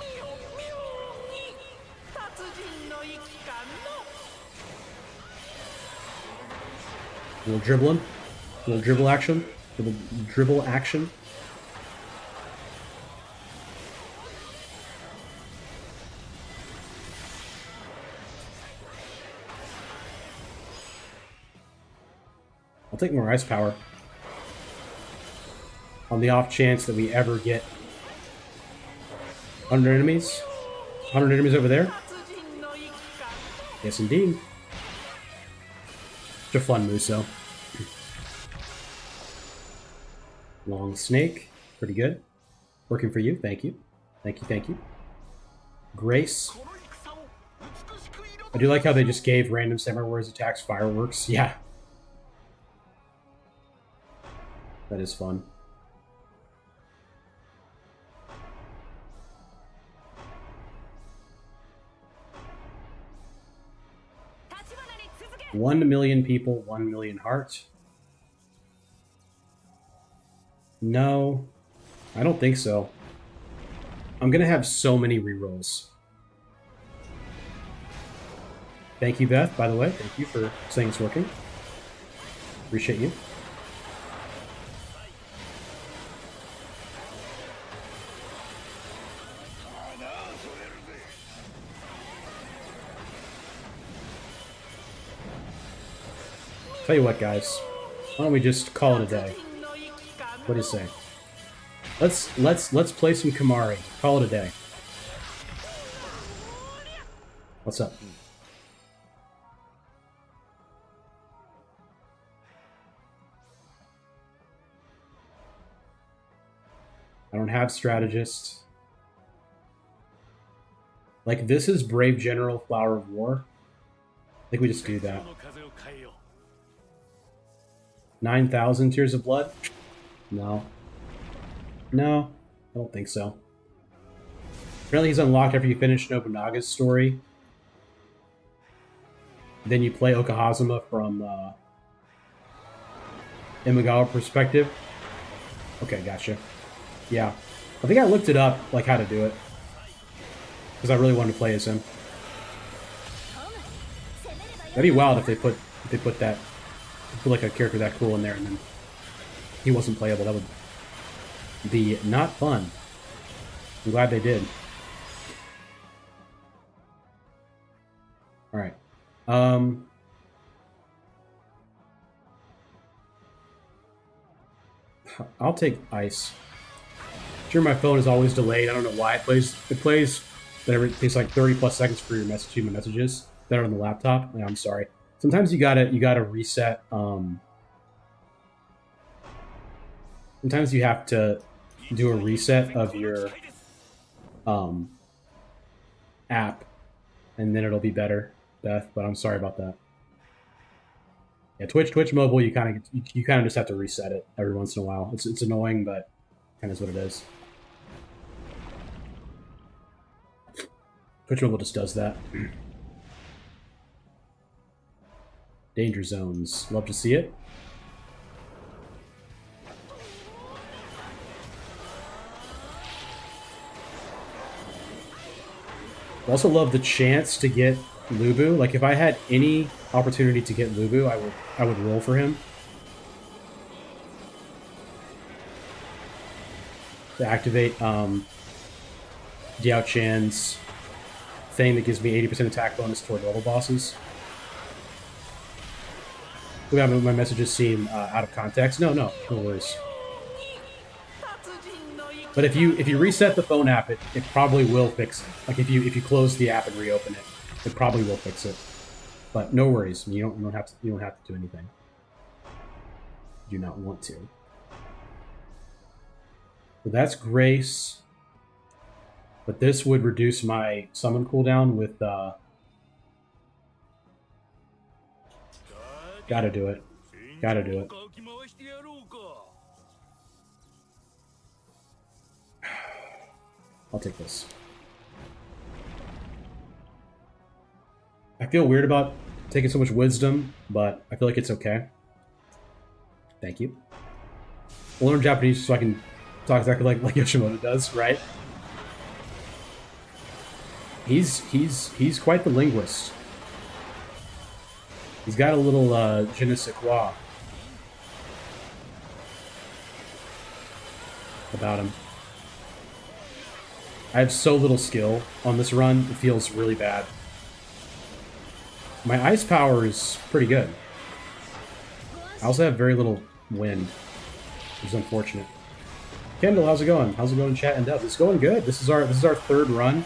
A little dribbling. A little dribble action. Little dribble action. I'll take more ice power. On the off chance that we ever get 100 enemies. 100 enemies over there. Yes, indeed. Such a fun Muso. Long snake. Pretty good. Working for you. Thank you. Thank you, thank you. Grace. I do like how they just gave random samurai warriors attacks fireworks. Yeah. That is fun. $1 million people, 1 million hearts. No, I don't think so. I'm gonna have so many rerolls. Thank you, Beth, by the way. Thank you for saying it's working. Appreciate you. Tell you what, guys. Why don't we just call it a day? What do you say? Let's play some Kamari. Call it a day. What's up? I don't have strategists. Like, this is Brave General, Flower of War. I think we just do that. 9,000 Tears of Blood? No. No, I don't think so. Apparently he's unlocked after you finish Nobunaga's story. Then you play Okahazama from Imagawa perspective. Okay, gotcha. Yeah. I think I looked it up, like, how to do it. Because I really wanted to play as him. That'd be wild if they put that, put like a character that cool in there and then he wasn't playable. That would be not fun. I'm glad they did. Alright. I'll take ice. Sure, my phone is always delayed. I don't know why it plays. It plays, but it takes like 30 plus seconds for your messages that are on the laptop. Yeah, I'm sorry. Sometimes you gotta reset. Sometimes you have to do a reset of your app, and then it'll be better, Beth. But I'm sorry about that. Yeah, Twitch mobile, you kind of just have to reset it every once in a while. It's annoying, but kind of is what it is. Twitch mobile just does that. Danger zones. Love to see it. I also love the chance to get Lubu. Like, if I had any opportunity to get Lubu, I would roll for him. To activate Diao Chan's thing that gives me 80% attack bonus toward level bosses. my messages seem out of context. No worries. But if you reset the phone app, it probably will fix it. Like if you close the app and reopen it, it probably will fix it. But no worries, you don't have to do anything. You do not want to. So that's Grace. But this would reduce my summon cooldown with gotta do it. Gotta do it. I'll take this. I feel weird about taking so much wisdom, but I feel like it's okay. Thank you. I'll learn Japanese so I can talk exactly like Yoshimoto does, right? He's quite the linguist. He's got a little je ne sais quoi about him. I have so little skill on this run, it feels really bad. My ice power is pretty good. I also have very little wind, which is unfortunate. Kendall, how's it going? How's it going in chat and dub? It's going good. This is our third run.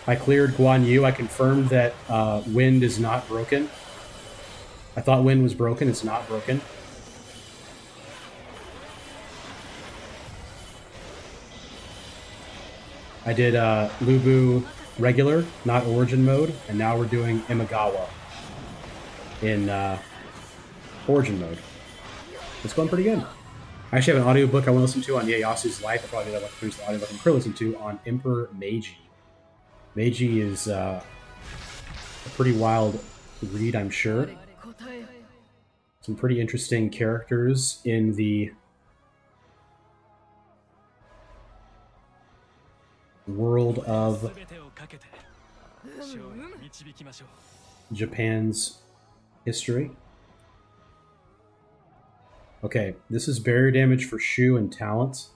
I cleared Guan Yu. I confirmed that wind is not broken. I thought wind was broken. It's not broken. I did Lubu regular, not origin mode, and now we're doing Imagawa in origin mode. It's going pretty good. I actually have an audiobook I want to listen to on Ieyasu's life. I probably want to finish the audiobook I'm currently listening to on Emperor Meiji. Meiji is a pretty wild read, I'm sure. Some pretty interesting characters in the world of Japan's history. Okay, this is barrier damage for Shu and talent.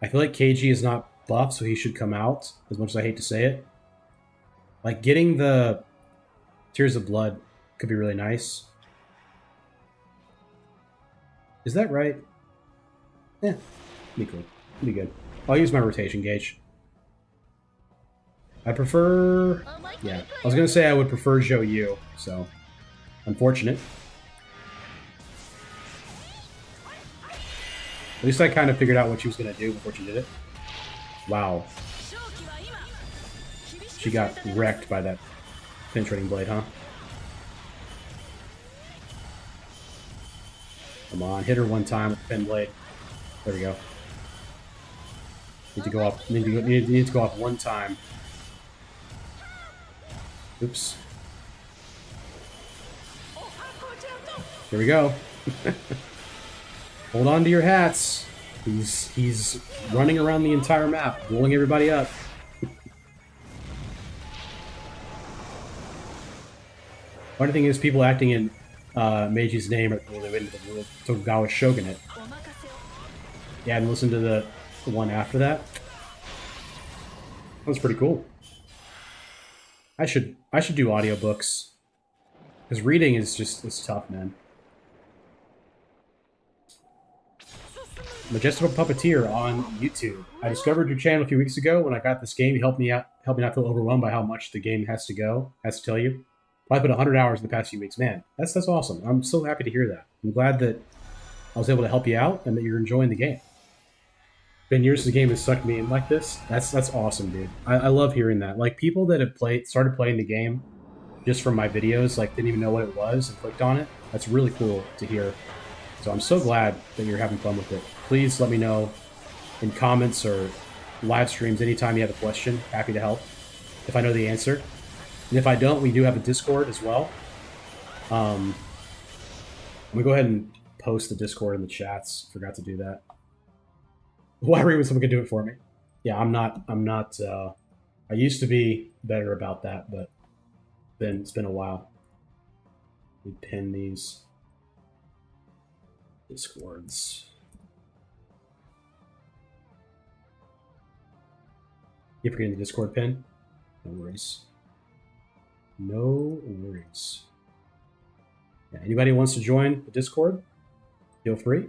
I feel like KG is not buff, so he should come out, as much as I hate to say it. Like, getting the Tears of Blood could be really nice. Is that right? Yeah, be cool. Be good. I'll use my rotation gauge. I prefer... Yeah, I was going to say I would prefer Zhou Yu, so... Unfortunate. At least I kind of figured out what she was going to do before she did it. Wow. She got wrecked by that penetrating blade, huh? Come on, hit her one time with the pin blade. There we go. Need to go off. Need to go off one time. Oops. Here we go. Hold on to your hats. He's running around the entire map, blowing everybody up. Funny thing is, people acting in Meiji's name when they went into the Tokugawa Shogunate. Yeah, and listen to the one after that. That was pretty cool. I should do audiobooks. Because reading is just, it's tough, man. Majestical Puppeteer on YouTube. I discovered your channel a few weeks ago when I got this game. You helped me not feel overwhelmed by how much the game has to tell you. I put 100 hours in the past few weeks. Man, that's awesome. I'm so happy to hear that. I'm glad that I was able to help you out and that you're enjoying the game. Been years the game has sucked me in like this. That's awesome, dude. I love hearing that. Like, people that have started playing the game just from my videos, like, didn't even know what it was and clicked on it. That's really cool to hear. So I'm so glad that you're having fun with it. Please let me know in comments or live streams anytime you have a question. Happy to help if I know the answer. And if I don't, we do have a Discord as well. I'm gonna go ahead and post the Discord in the chats. Forgot to do that. Why would someone could do it for me? Yeah, I'm not. I used to be better about that, but it's been a while. We pin these Discords. You forgetting the Discord pin? No worries. No worries. Yeah, anybody wants to join the Discord, feel free.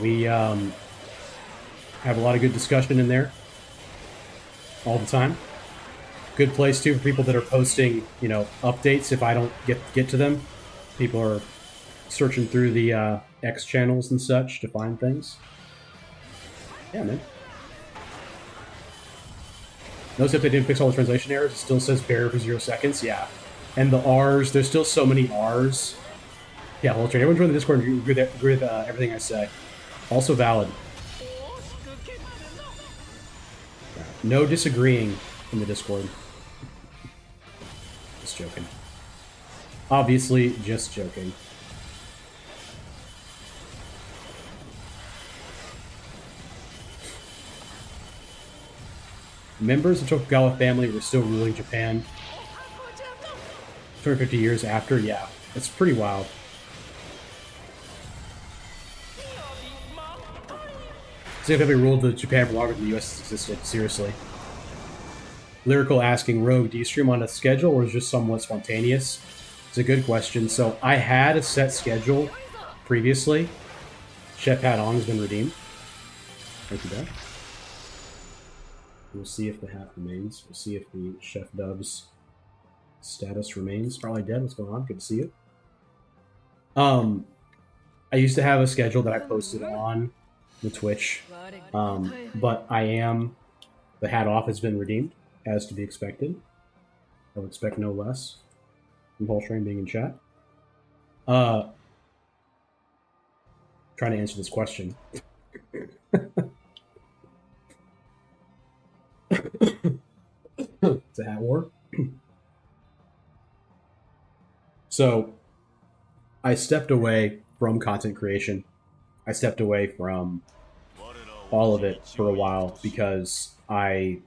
We have a lot of good discussion in there all the time. Good place too for people that are posting, updates. If I don't get to them, people are searching through the X channels and such to find things. Yeah, man. Notice if they didn't fix all the translation errors, it still says bear for 0 seconds. Yeah. And the R's, there's still so many R's. Yeah, well, everyone join the Discord and agree with everything I say. Also valid. Yeah. No disagreeing in the Discord. Just joking. Obviously, just joking. Members of Tokugawa family were still ruling Japan 250 years after. Yeah, it's pretty wild. Same family ruled the Japan for longer than the U.S. existed. Seriously. Lyrical asking, Rogue, do you stream on a schedule or is it just somewhat spontaneous? It's a good question. So I had a set schedule previously. Chef Hat On has been redeemed. Thank you, Beth. We'll see if the hat remains. We'll see if the Chef Dub's status remains. Probably dead. What's going on? Good to see you. I used to have a schedule that I posted on the Twitch, but the hat off has been redeemed, as to be expected. I would expect no less from Polstrain being in chat. Trying to answer this question. It's a hat war. So I stepped away from content creation. I stepped away from all of it for a while because I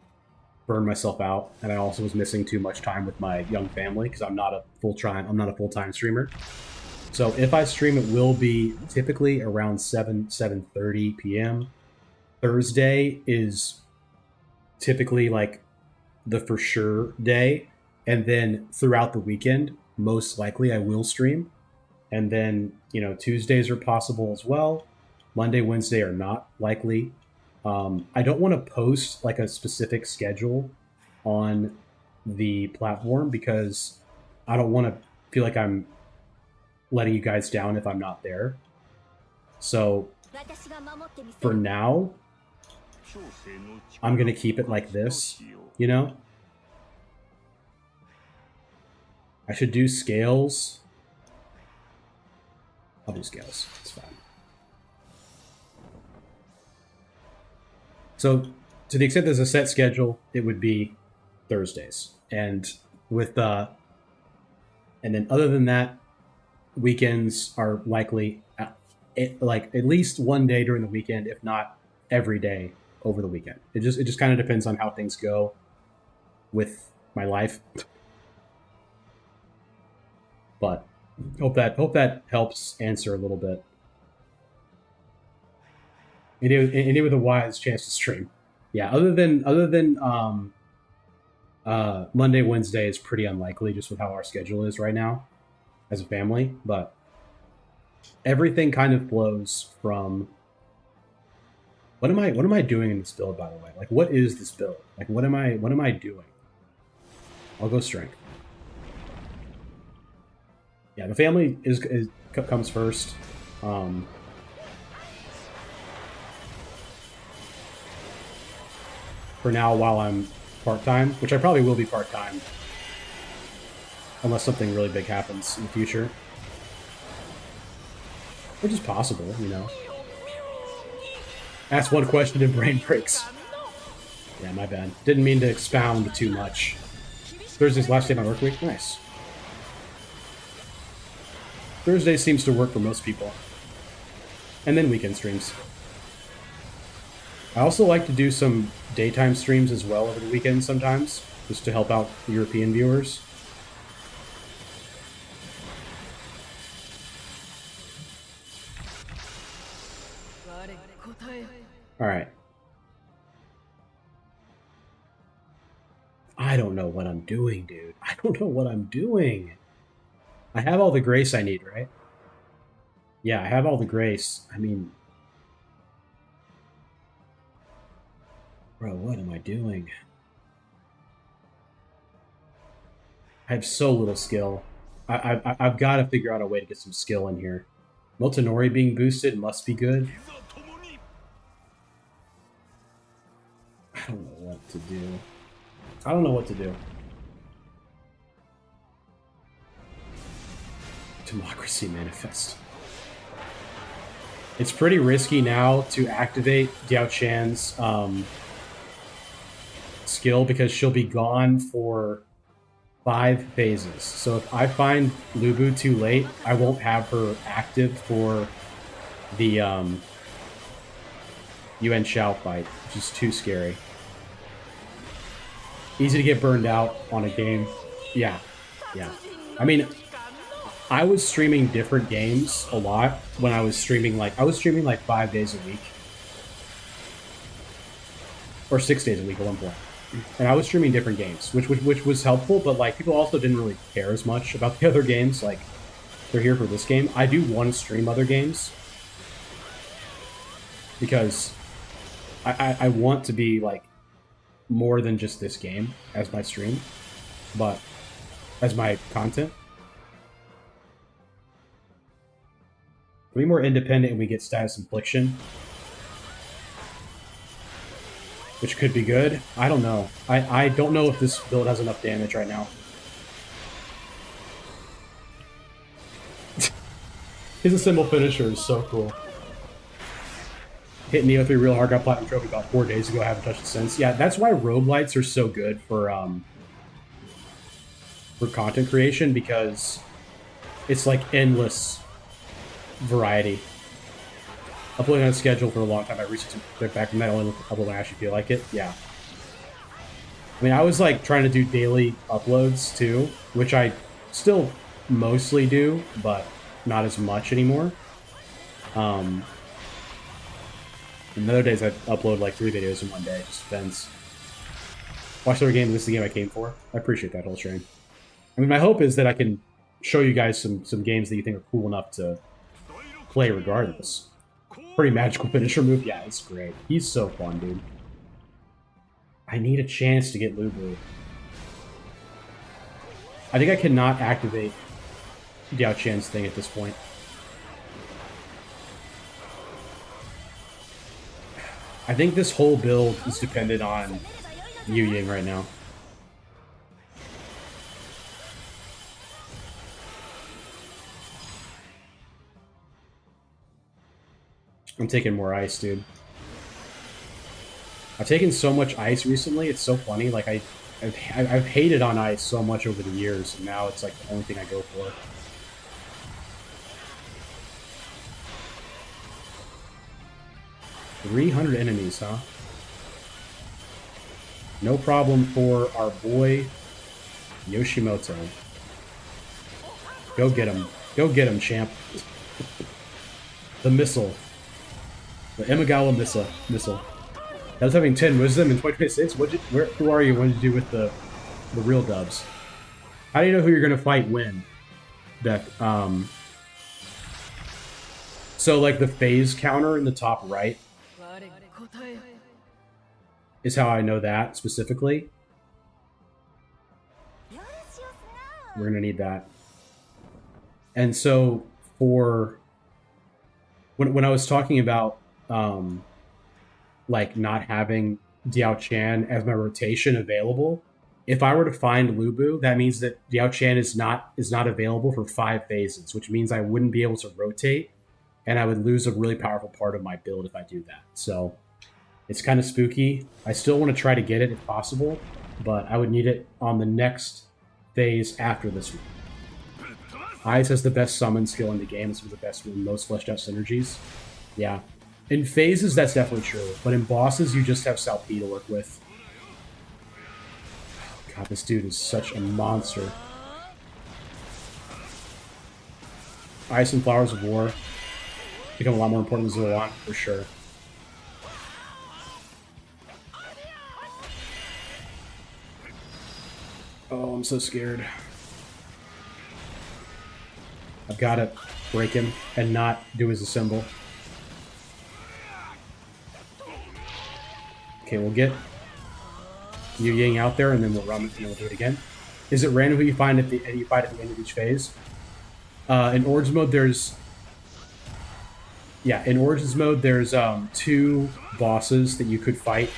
burned myself out, and I also was missing too much time with my young family because I'm not a full-time streamer. So if I stream, it will be typically around 7:30 p.m. Thursday is typically like the for sure day, and then throughout the weekend, most likely I will stream. And then, Tuesdays are possible as well. Monday, Wednesday are not likely. I don't want to post like a specific schedule on the platform because I don't want to feel like I'm letting you guys down if I'm not there. So for now, I'm going to keep it like this, I should do scales. I'll do scales. It's fine. So, to the extent there's a set schedule, it would be Thursdays, and and then other than that, weekends are likely at least one day during the weekend, if not every day over the weekend. It just kind of depends on how things go with my life. But hope that helps answer a little bit. And it was a wise chance to stream. Yeah, other than Monday, Wednesday is pretty unlikely just with how our schedule is right now as a family, but everything kind of flows from what am I doing in this build, by the way? Like, what is this build? Like, what am I doing? I'll go strength. Yeah, the family comes first. For now, while I'm part-time, which I probably will be part-time, unless something really big happens in the future. Which is possible, Ask one question and brain breaks. Yeah, my bad. Didn't mean to expound too much. Thursday's last day of my work week? Nice. Thursday seems to work for most people. And then weekend streams. I also like to do some daytime streams as well over the weekend sometimes, just to help out European viewers. Alright. I don't know what I'm doing, dude. I don't know what I'm doing. I have all the grace I need, right? Yeah, I have all the grace. I mean, bro, what am I doing? I have so little skill. I've got to figure out a way to get some skill in here. Motonori being boosted must be good. I don't know what to do. I don't know what to do. Democracy Manifest. It's pretty risky now to activate Diao Chan's skill because she'll be gone for 5 phases. So if I find Lubu too late, I won't have her active for the Yuan Shao fight, which is too scary. Easy to get burned out on a game. Yeah, yeah. I mean, I was streaming different games a lot when I was streaming like 5 days a week. Or 6 days a week at one point. And I was streaming different games, which was helpful, but like people also didn't really care as much about the other games. Like they're here for this game. I do want to stream other games because I want to be like more than just this game as my stream, but as my content. Be more independent and we get status infliction, which could be good. I don't know. I don't know if this build has enough damage right now. His assemble finisher is so cool. Hit Neo 3 real hard, got Platinum Trophy about 4 days ago, I haven't touched it since. Yeah, that's why roguelites are so good for content creation, because it's like endless variety. Uploading on a schedule for a long time. I recently took back from that, only upload when I actually feel like it. Yeah. I mean, I was like trying to do daily uploads too, which I still mostly do, but not as much anymore. And the other days I upload like 3 videos in one day. It just depends. Watch their game. This is the game I came for. I appreciate that whole stream. I mean, my hope is that I can show you guys some games that you think are cool enough to play regardless. Pretty magical finisher move. Yeah, it's great. He's so fun, dude. I need a chance to get Lubu. I think I cannot activate Diao Chan's thing at this point. I think this whole build is dependent on Yu Ying right now. I'm taking more ice, dude. I've taken so much ice recently, it's so funny. Like, I've hated on ice so much over the years, and now it's like the only thing I go for. $300 enemies, huh? No problem for our boy Yoshimoto. Go get him. Go get him, champ. The missile. The Imagawa missile. I was having 10 wisdom in 2026. Who are you? What did you do with the real dubs? How do you know who you're gonna fight when, Beck? So like the phase counter in the top right is how I know that specifically. We're gonna need that. And so for when I was talking about like not having Diao Chan as my rotation available, if I were to find Lubu, that means that Diao Chan is not available for 5 phases, which means I wouldn't be able to rotate, and I would lose a really powerful part of my build if I do that. So it's kind of spooky. I still want to try to get it if possible, but I would need it on the next phase after this one. Ice has the best summon skill in the game. It's the best one, most fleshed out synergies. Yeah. In phases, that's definitely true. But in bosses, you just have Salpi to work with. Oh, God, this dude is such a monster. Ice and Flowers of War become a lot more important than Zero-One, for sure. Oh, I'm so scared. I've got to break him and not do his symbol. Okay, we'll get Yu Ying out there, and then we'll run it, and we'll do it again. Is it random who you find at the end of each phase? In Origins mode, there's in Origins mode there's 2 bosses that you could fight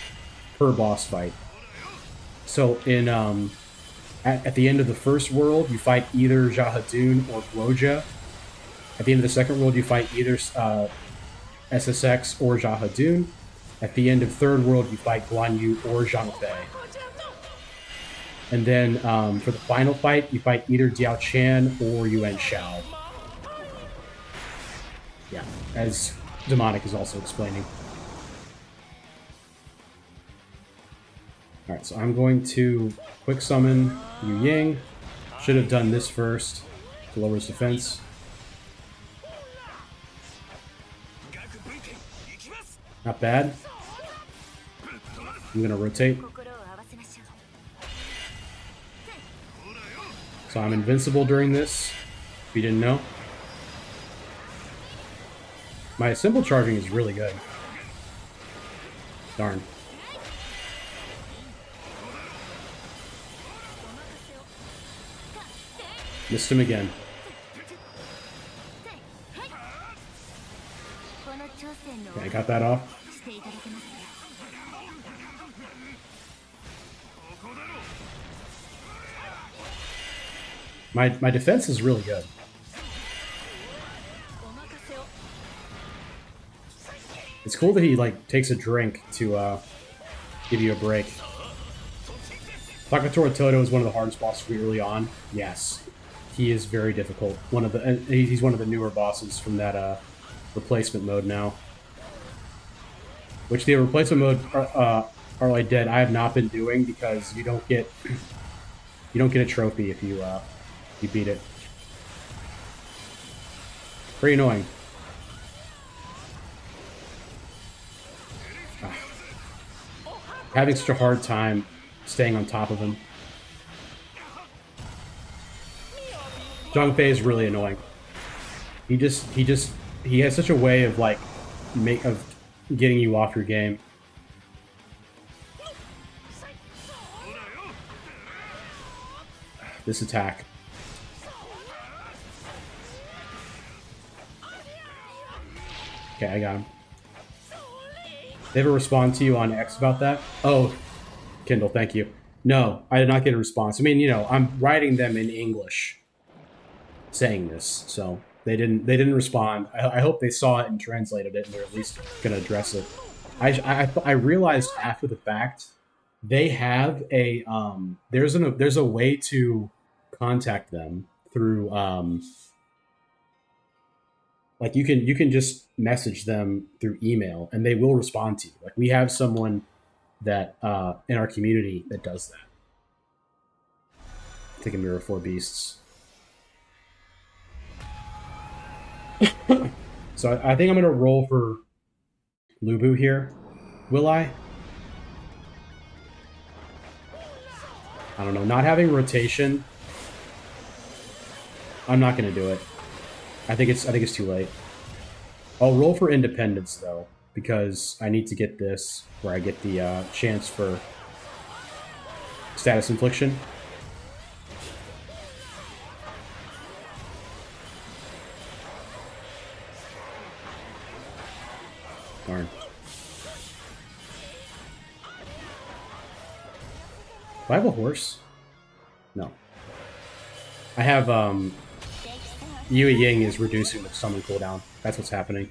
per boss fight. So in at the end of the first world, you fight either Jahadun or Guoja. At the end of the second world, you fight either SSX or Jahadun. At the end of third world, you fight Guan Yu or Zhang Fei. And then for the final fight, you fight either Diao Chan or Yuan Shao. Yeah, as Demonic is also explaining. Alright, so I'm going to quick summon Yu Ying. Should have done this first to lower his defense. Not bad. I'm going to rotate. So I'm invincible during this, if you didn't know. My symbol charging is really good. Darn. Missed him again. Okay, I got that off. My defense is really good. It's cool that he like takes a drink to give you a break. Takatora Toto is one of the hardest bosses early on. Yes, he is very difficult. He's one of the newer bosses from that replacement mode now. Which the replacement mode are like dead. I have not been doing because you don't get a trophy if you beat it. Pretty annoying. Having such a hard time staying on top of him. Zhang Fei is really annoying. He has such a way of like getting you off your game. This attack. Okay, I got him. They ever respond to you on X about that? Oh, Kindle, thank you. No, I did not get a response. I mean, I'm writing them in English saying this, so they didn't respond. I hope they saw it and translated it, and they're at least going to address it. I realized after the fact they have a there's a way to contact them through like you can just message them through email and they will respond to you. Like we have someone that in our community that does that. Take a Mirror 4 Beasts. So I think I'm gonna roll for Lubu here. Will I? I don't know. Not having rotation, I'm not gonna do it. I think it's too late. I'll roll for Independence though, because I need to get this where I get the chance for status infliction. Darn. Do I have a horse? No. I have Yu Ying is reducing the summon cooldown. That's what's happening.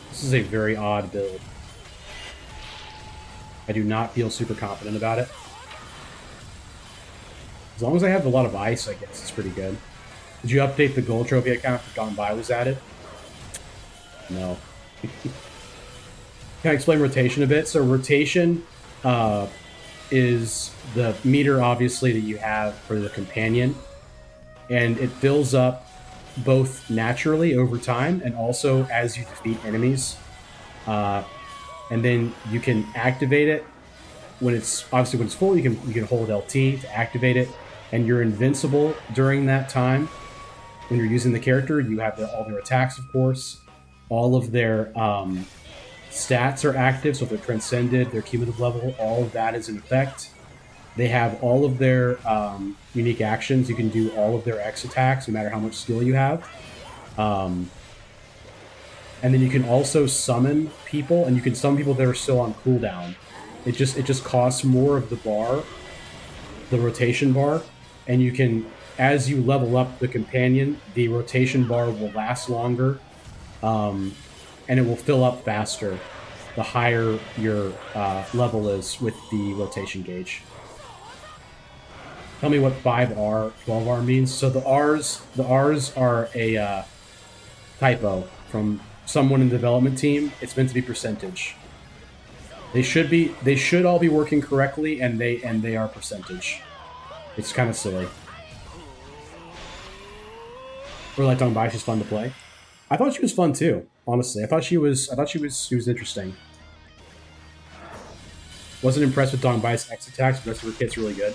This is a very odd build. I do not feel super confident about it. As long as I have a lot of ice, I guess it's pretty good. Did you update the gold trophy account for Gone By was added? No. Can I explain rotation a bit? So rotation is the meter, obviously, that you have for the companion. And it fills up both naturally over time and also as you defeat enemies. And then you can activate it when it's full. You can hold LT to activate it, and you're invincible during that time. When you're using the character, you have all their attacks, of course. All of their stats are active, so if they're transcended, their cumulative level, all of that is in effect. They have all of their unique actions. You can do all of their X attacks, no matter how much skill you have. And then you can also summon people, and you can summon people that are still on cooldown. It just costs more of the bar, the rotation bar, and you can, as you level up the companion, the rotation bar will last longer, and it will fill up faster the higher your level is with the rotation gauge. Tell me what 5R, 12R means. So the R's are a typo from someone in the development team. It's meant to be percentage. They should all be working correctly, and they are percentage. It's kind of silly. Or like Dongbai's just fun to play. I thought she was fun too. Honestly, I thought she was interesting. Wasn't impressed with Dongbai's X attacks, but the rest of her kit's really good.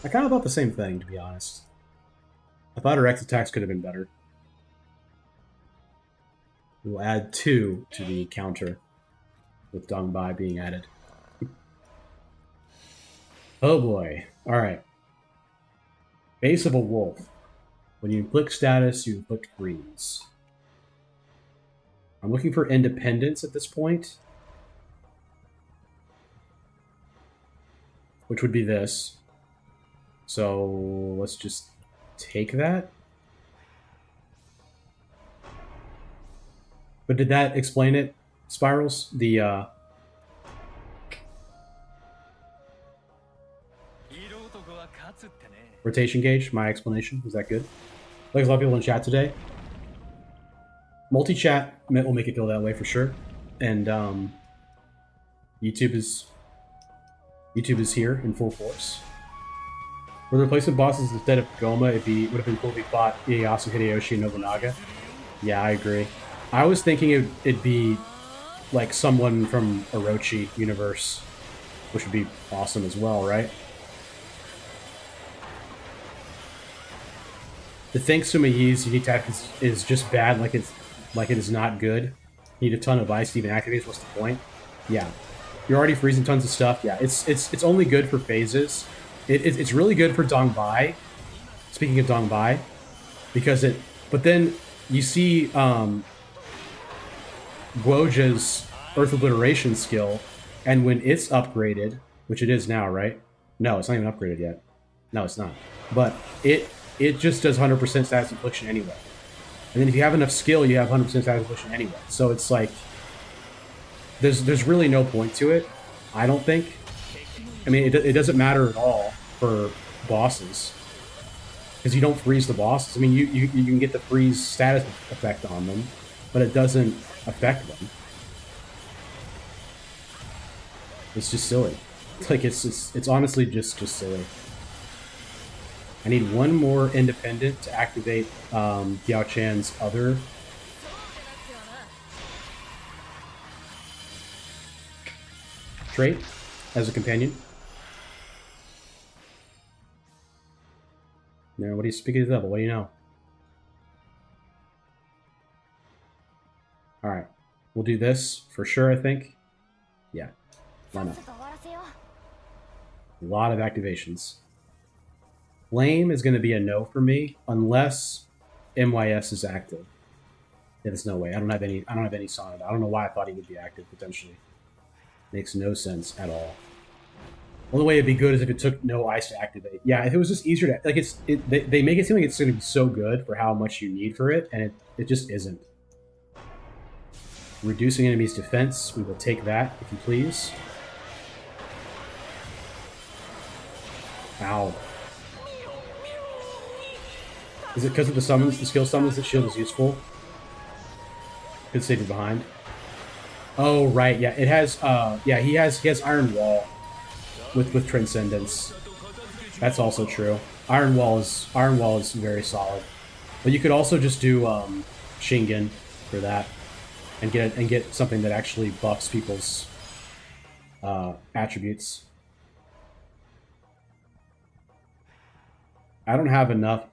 I kind of thought the same thing, to be honest. I thought her X attacks could have been better. We will add 2 to the counter with Dongbai being added. Oh boy. Alright. Face of a Wolf. When you inflict status, you inflict freeze. I'm looking for independence at this point, which would be this. So let's just take that. But did that explain it, Spirals? The rotation gauge, my explanation, was that good? Like a lot of people in chat today. Multi-chat will make it feel that way for sure. And YouTube is here in full force. For the replacement bosses instead of Goma, would have been cool if we fought Ieyasu, Hideyoshi, and Nobunaga. Yeah, I agree. I was thinking it'd be like someone from Orochi universe, which would be awesome as well, right? To think Sumayi's unique attack is just bad, like it is not good. You need a ton of ice to even activate. What's the point? Yeah, you're already freezing tons of stuff. Yeah, it's only good for phases. It's really good for Dongbai. Speaking of Dongbai, because it. But then you see Guoja's Earth Obliteration skill, and when it's upgraded, which it is now, right? No, it's not even upgraded yet. No, it's not. But it just does 100% status infliction anyway. And then if you have enough skill, you have 100% status infliction anyway. So it's like there's really no point to it, I don't think. I mean, it doesn't matter at all for bosses, because you don't freeze the bosses. I mean, you can get the freeze status effect on them, but it doesn't affect them. It's just silly. Like it's honestly just silly. I need one more independent to activate Yao Chan's other trait as a companion. Now, what do you speak of the devil? What do you know? Alright. We'll do this for sure, I think. Yeah. Why not? A lot of activations. Flame is going to be a no for me unless MYS is active. Yeah, there's no way. I don't have any Sonnet. I don't know why I thought he would be active potentially. Makes no sense at all. Only way it'd be good is if it took no ice to activate. Yeah, if it was just easier to like they make it seem like it's going to be so good for how much you need for it, and it just isn't. Reducing enemies' defense. We will take that if you please. Ow. Is it because of the summons, the skill summons, that shield is useful? Could save you behind. Oh right, yeah, it has. Yeah, he has Iron Wall with Transcendence. That's also true. Iron Wall is very solid. But you could also just do Shingen for that, and get something that actually buffs people's attributes. I don't have enough.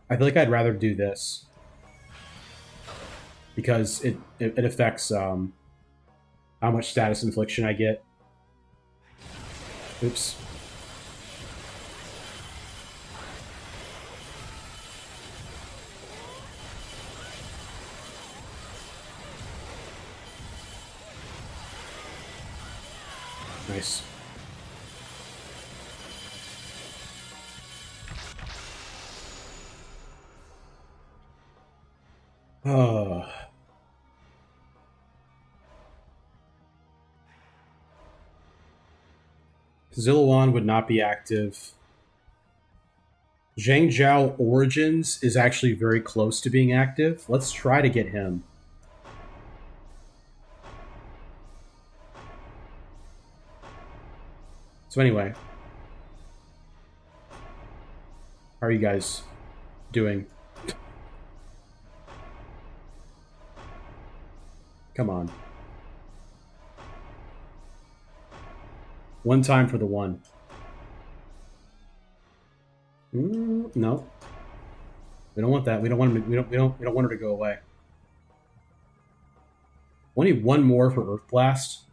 I feel like I'd rather do this because it affects how much status infliction I get. Oops. Nice. Oh. Zilliwan would not be active. Zhang Zhao Origins is actually very close to being active. Let's try to get him. So anyway, how are you guys doing? Come on. One time for the one. No, we don't want that. We don't want him to, we don't want her to go away. We need one more for Earth Blast.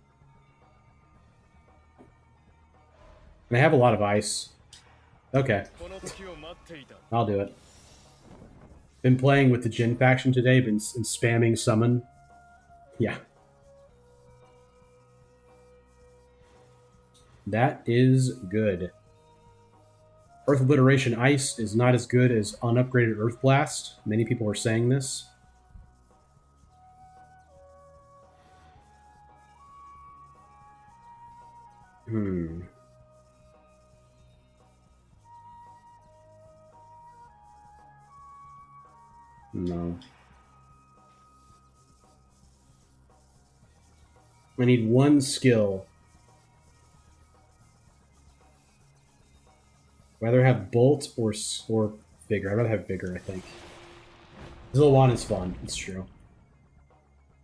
And I have a lot of ice. Okay, I'll do it. Been playing with the Jin faction today. Been spamming summon. Yeah. That is good. Earth Obliteration Ice is not as good as unupgraded Earth Blast. Many people are saying this. No. I need one skill. Rather have Bolt or Vigor. I'd rather have Vigor, I think. Zilliwan is fun. It's true.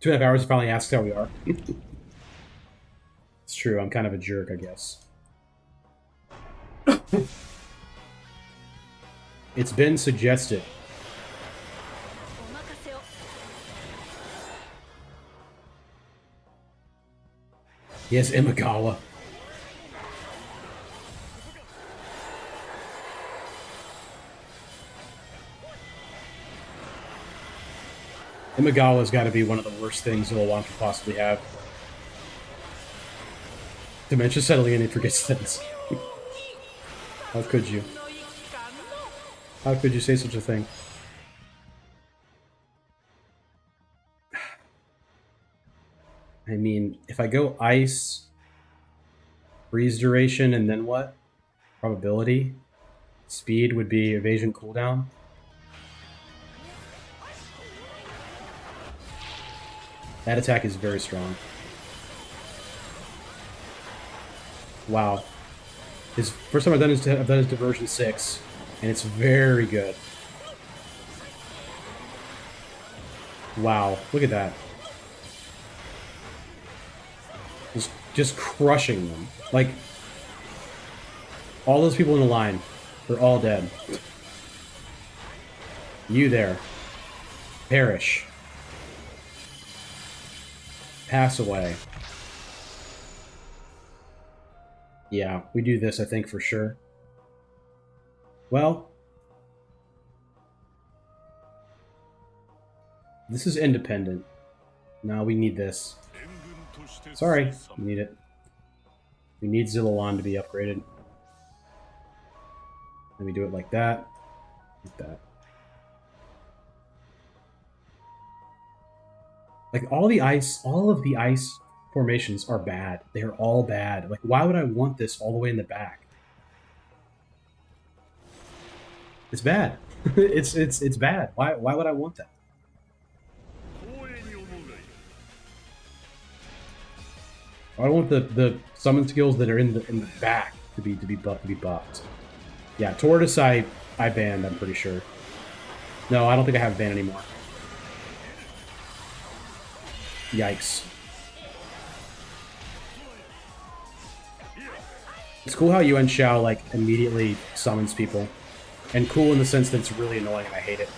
2.5 hours to finally ask how we are. It's true. I'm kind of a jerk, I guess. It's been suggested. Yes, Imagawa. Imagawa's got to be one of the worst things Zilliwan could possibly have. Dementia settling in and forgets things. How could you? How could you say such a thing? I mean, if I go ice, freeze duration, and then what? Probability? Speed would be evasion cooldown. That attack is very strong. Wow. His first time I've done is diversion 6, and it's very good. Wow, look at that. Just crushing them. Like, all those people in the line, they're all dead. You there. Perish. Pass away. Yeah, we do this, I think, for sure. Well, this is independent. No, we need this. Sorry, we need it. We need Zilliwan to be upgraded. Let me do it like that. Like that. Like, all of the ice formations are bad. They're all bad. Like, why would I want this all the way in the back? It's bad. it's bad. Why would I want that? I want the summon skills that are in the back to be buffed. Yeah, Tortoise I banned, I'm pretty sure. No, I don't think I have a ban anymore. Yikes. It's cool how Yuan Shao, like, immediately summons people. And cool in the sense that it's really annoying and I hate it.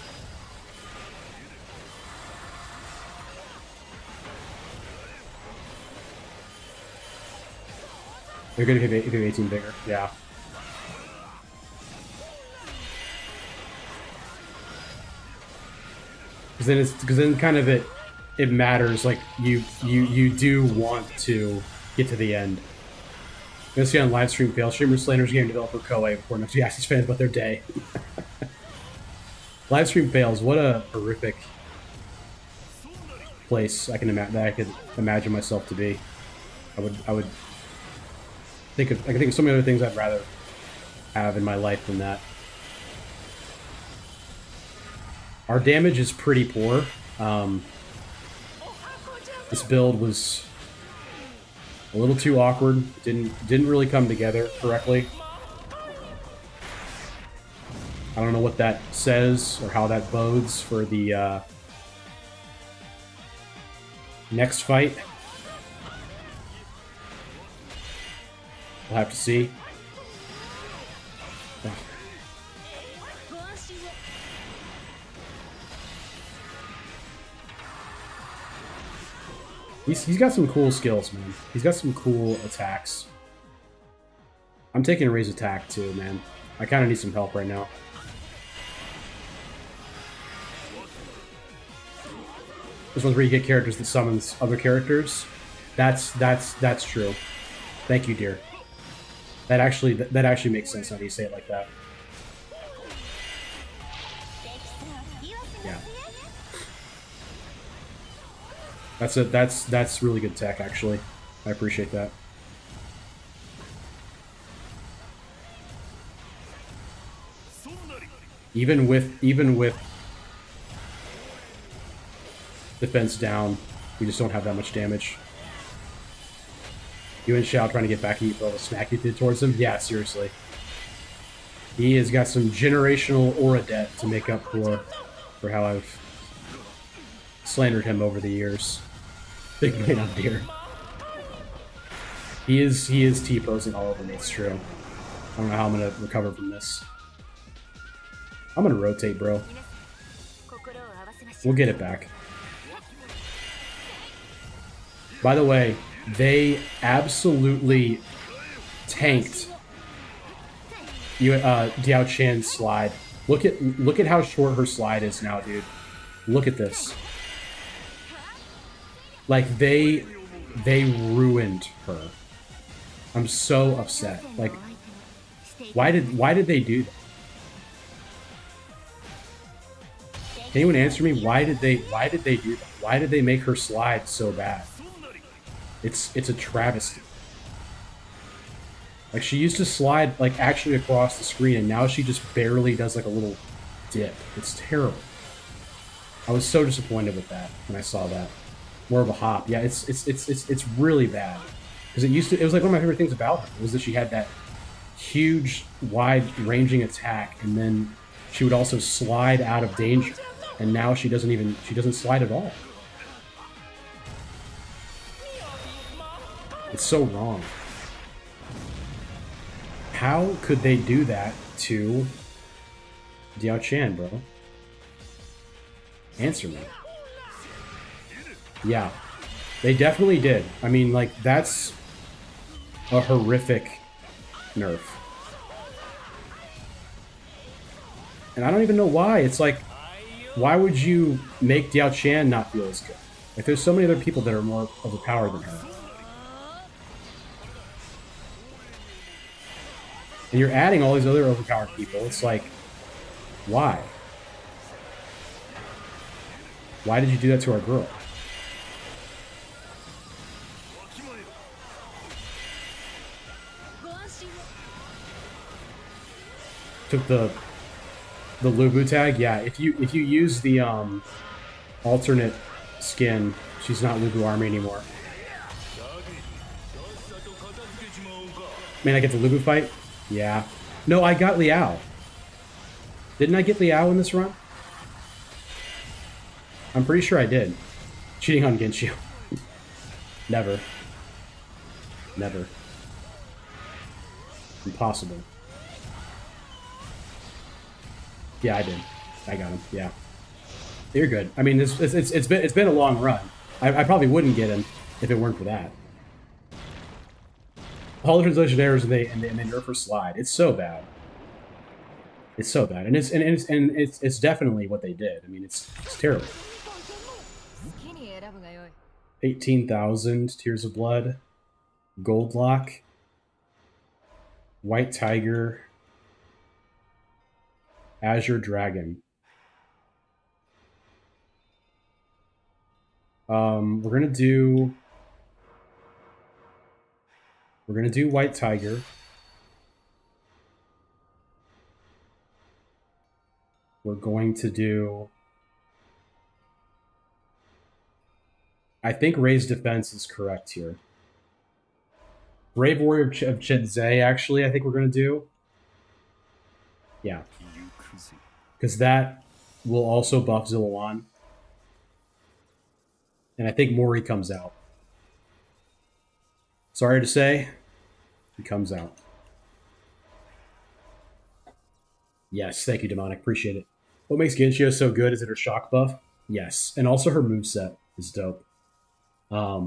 They're gonna hit 18 bigger, yeah. Because then kind of it matters. Like you do want to get to the end. I'm gonna see on live stream fail streamers slanders game developer Koei before enough Jackson's fans about their day. Live stream fails. What a horrific place I could imagine myself to be. I would think of I can think of so many other things I'd rather have in my life than that. Our damage is pretty poor. This build was a little too awkward. Didn't really come together correctly. I don't know what that says or how that bodes for the next fight. We'll have to see. He's got some cool skills, man. He's got some cool attacks. I'm taking a raise attack too, man. I kind of need some help right now. This one's where you get characters that summons other characters. That's true. Thank you, dear. That actually makes sense now that you say it like that. Yeah. That's really good tech, actually. I appreciate that. Even with defense down, we just don't have that much damage. You and Shao trying to get back and eat all the smack you did towards him? Yeah, seriously. He has got some generational aura debt to make up for how I've slandered him over the years. Big man up here. He is T-posing all over me, it's true. I don't know how I'm gonna recover from this. I'm gonna rotate, bro. We'll get it back. By the way, they absolutely tanked Diao Chan's slide. Look at how short her slide is now, dude. Look at this. Like they ruined her. I'm so upset. Like, why did they do that? Can anyone answer me? Why did they do that? Why did they make her slide so bad? It's a travesty. Like, she used to slide like actually across the screen, and now she just barely does like a little dip. It's terrible. I was so disappointed with that when I saw that. More of a hop. Yeah, it's really bad. Because it was like one of my favorite things about her was that she had that huge, wide-ranging attack, and then she would also slide out of danger. And now she doesn't slide at all. It's so wrong. How could they do that to Diao Chan, bro? Answer me. Yeah, they definitely did. I mean, like, that's a horrific nerf. And I don't even know why. It's like, why would you make Diao Chan not feel as good? Like, there's so many other people that are more overpowered than her. And you're adding all these other overpowered people. It's like, why? Why did you do that to our girl? Took the Lubu tag? Yeah, if you use the alternate skin, she's not Lubu Army anymore. Man, I get the Lubu fight? Yeah. No, I got Liao. Didn't I get Liao in this run? I'm pretty sure I did. Cheating on Genshu. Never. Never. Impossible. Yeah, I did. I got him. Yeah, you're good. I mean, it's been a long run. I probably wouldn't get him if it weren't for that. All the translation errors and they nerf for slide. It's so bad. It's so bad, and it's definitely what they did. I mean, it's terrible. 18,000 Tears of Blood, Gold Lock, White Tiger, Azure Dragon. We're gonna do White Tiger. We're going to do. I think Raised Defense is correct here. Brave Warrior of Chidzay, actually, I think we're going to do. Yeah. Because that will also buff Zillawan. And I think Mori comes out. Sorry to say, he comes out. Yes, thank you, Demonic. Appreciate it. What makes Genshio so good is it her shock buff? Yes. And also her moveset is dope. Her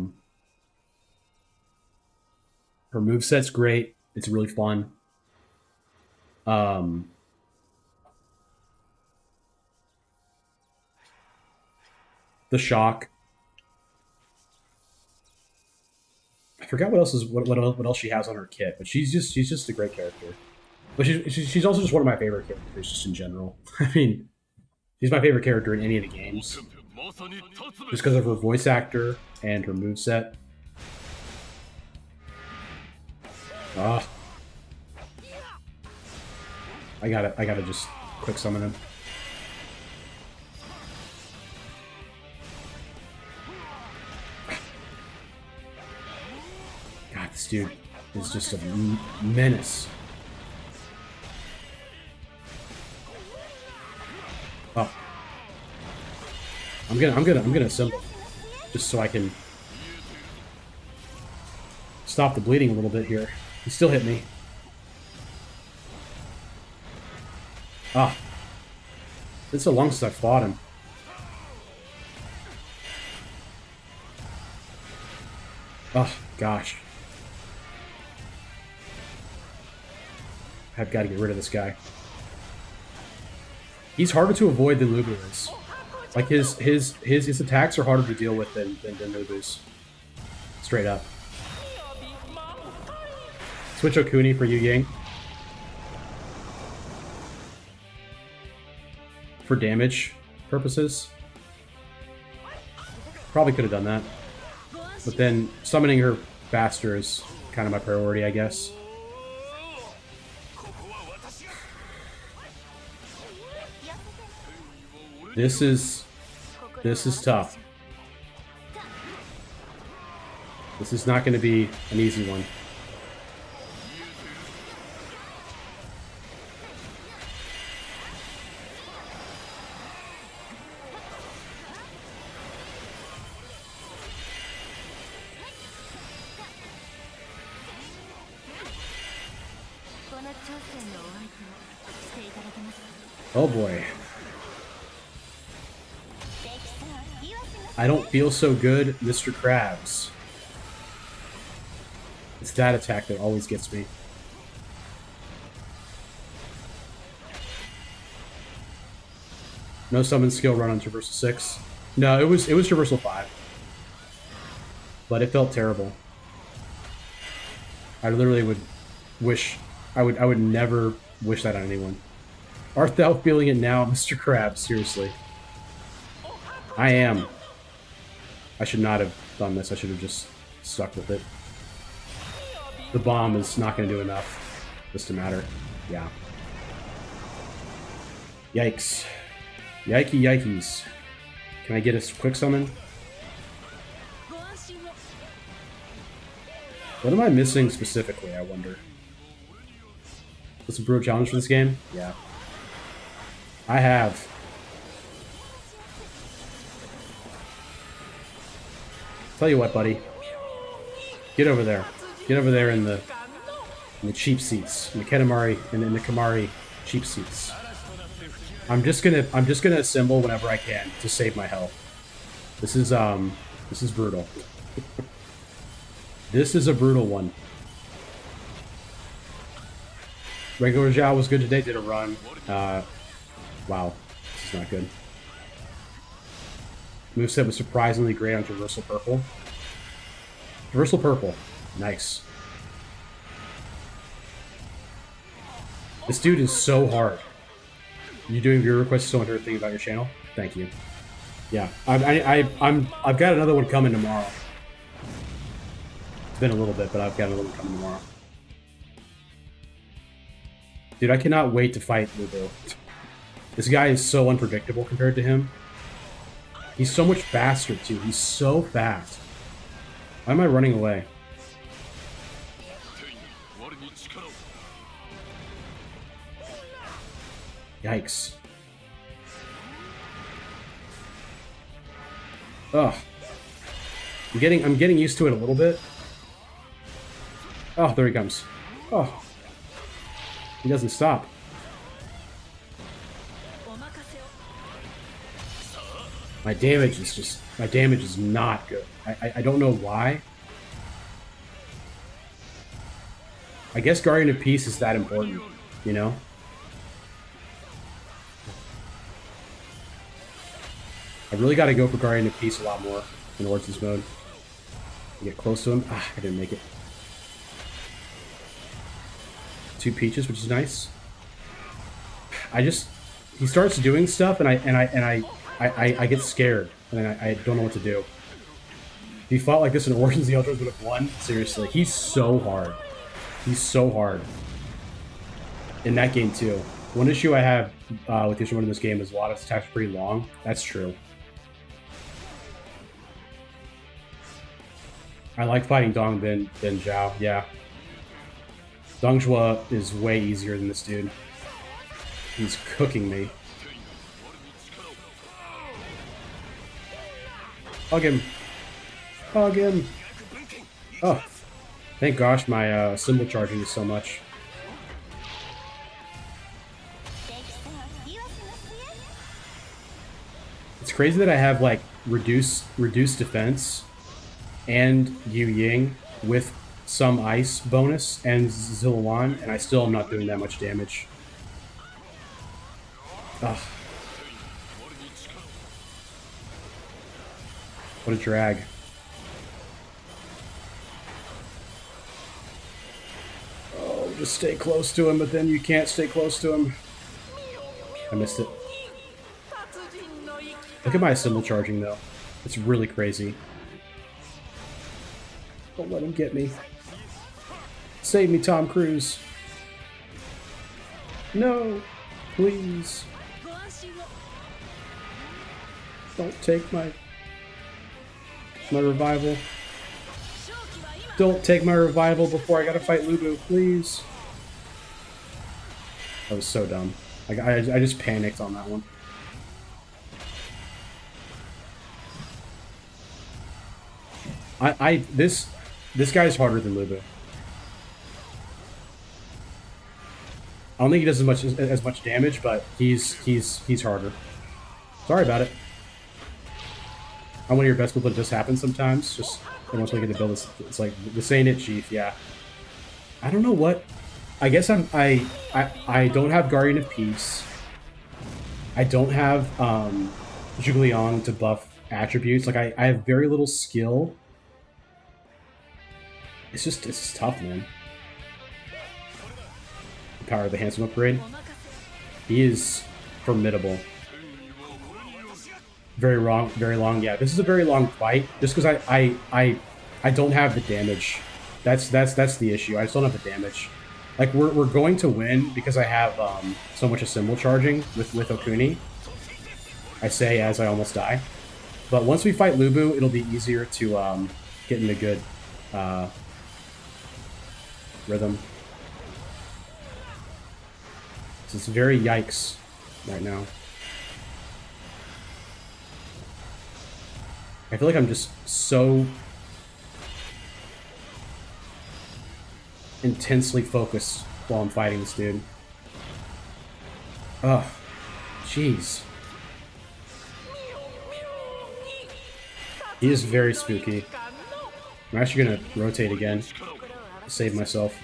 moveset's great. It's really fun. The shock. I forgot what else she has on her kit, but she's just a great character. But she's also just one of my favorite characters, just in general. I mean, she's my favorite character in any of the games, just because of her voice actor and her moveset. Ah, I gotta just quick summon him. God, this dude is just a menace. Oh, I'm gonna assemble just so I can stop the bleeding a little bit here. He still hit me. Ah, it's been so long since I fought him. Oh gosh, I've got to get rid of this guy. He's harder to avoid than Lubu is. Like his attacks are harder to deal with than Lubu's. Straight up. Switch Okuni for Yu Yang. For damage purposes. Probably could have done that. But then summoning her faster is kind of my priority, I guess. This is tough. This is not going to be an easy one. Oh boy. I don't feel so good, Mr. Krabs. It's that attack that always gets me. No summon skill run on Traversal 6. No, it was Traversal 5. But it felt terrible. I literally would wish I would never wish that on anyone. Art thou feeling it now, Mr. Krabs? Seriously. I am. I should not have done this. I should have just stuck with it. The bomb is not going to do enough. Just to matter. Yeah. Yikes. Yikey yikeys. Can I get a quick summon? What am I missing specifically, I wonder? What's the Brew challenge for this game? Yeah. I have. Tell you what, buddy. Get over there. Get over there in the cheap seats. In the Katamari and in the Kamari cheap seats. I'm just gonna assemble whenever I can to save my health. This is brutal. This is a brutal one. Regular Zhao was good today, did a run. Wow. This is not good. Moveset was surprisingly great on Traversal Purple. Traversal Purple. Nice. This dude is so hard. You doing viewer requests? So wonder thing about your channel? Thank you. Yeah, I've got another one coming tomorrow. It's been a little bit, but I've got another one coming tomorrow. Dude, I cannot wait to fight Ludo. This guy is so unpredictable compared to him. He's so much faster, too. He's so fast. Why am I running away? Yikes. Ugh. I'm getting used to it a little bit. Oh, there he comes. Oh. He doesn't stop. My damage is not good. I don't know why. I guess Guardian of Peace is that important, you know? I really got to go for Guardian of Peace a lot more in Origins mode. Get close to him. Ah, I didn't make it. 2 peaches, which is nice. He starts doing stuff, and I get scared, and I don't know what to do. If he fought like this in Origins, the Eldros would have won. Seriously, he's so hard. He's so hard. In that game too. One issue I have with Yoshimaru in this game is a lot of attacks are pretty long. That's true. I like fighting Dong than Zhao, yeah. Dongjua is way easier than this dude. He's cooking me. Hug him. Hug him. Oh. Thank gosh my symbol charging is so much. It's crazy that I have like reduced defense and Yu Ying with some ice bonus and Zillawan, and I still am not doing that much damage. Ugh. What a drag. Oh, just stay close to him, but then you can't stay close to him. I missed it. Look at my symbol charging, though. It's really crazy. Don't let him get me. Save me, Tom Cruise. No, please. Don't take my revival. Don't take my revival before I gotta fight Lubu, please. That was so dumb. I just panicked on that one. This guy's harder than Lubu. I don't think he does as much damage, but he's harder. Sorry about it. I'm one of your best people. It just happens sometimes. Just almost like to build this. It's like this ain't it, Chief. Yeah. I don't know what. I guess I don't have Guardian of Peace. I don't have Zhugliang to buff attributes. Like I have very little skill. It's just tough, man. The power of the handsome upgrade. He is formidable. Very long. Yeah, this is a very long fight. Just because I don't have the damage. That's the issue. I just don't have the damage. Like we're going to win because I have so much of symbol charging with Okuni. I say as I almost die. But once we fight Lubu, it'll be easier to get in a good rhythm. So it's very yikes right now. I feel like I'm just so intensely focused while I'm fighting this dude. Ugh. Jeez. He is very spooky. I'm actually gonna rotate again to save myself.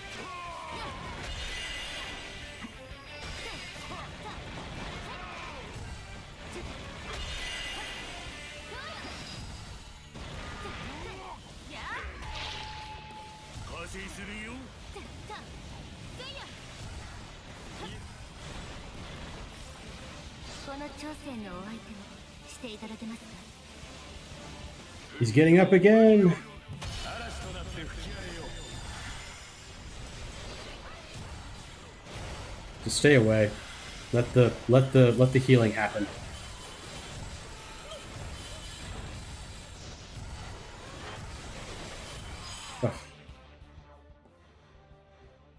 He's getting up again. Just stay away. Let the healing happen. Ugh.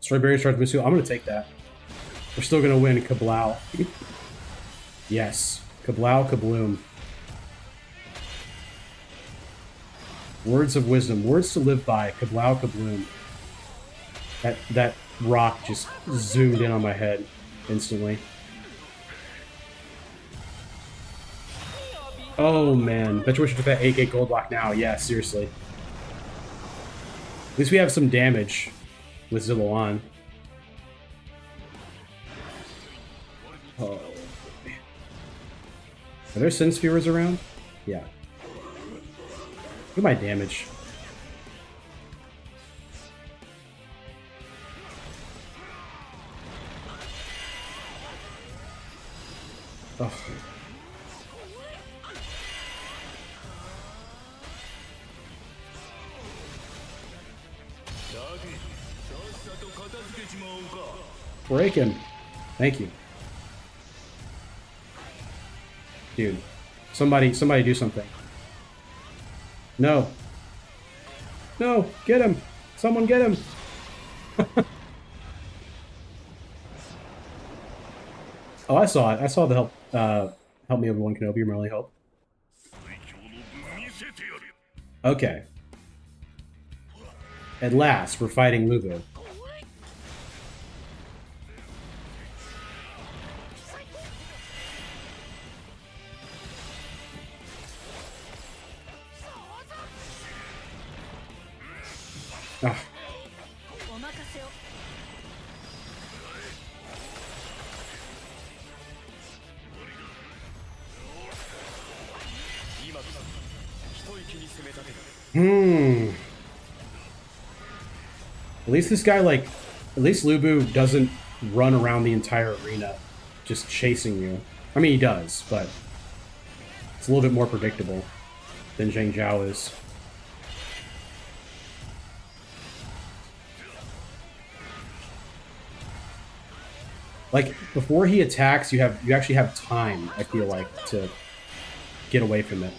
Strawberry Charge Musu. I'm gonna take that. We're still gonna win Kablau. Yes. Kablau Kabloom. Words of wisdom. Words to live by. Kablau Kabloom. That rock just zoomed in on my head instantly. Oh man. Bet you wish you took that 8-gate gold block now. Yeah, seriously. At least we have some damage with Zillawan. Oh. Are there Sin Spheres around? Yeah. Look at my damage. Oh. Break him. Thank you. Dude. Somebody do something. No. No, get him. Someone get him. Oh, I saw it. I saw the help help me Obi-Wan Kenobi, your only hope. Okay. At last, we're fighting Lubu. Ah. At least this guy, like, at least Lubu doesn't run around the entire arena just chasing you. I mean, he does, but it's a little bit more predictable than Zhang Zhao is. Like, before he attacks, you actually have time, I feel like, to get away from it.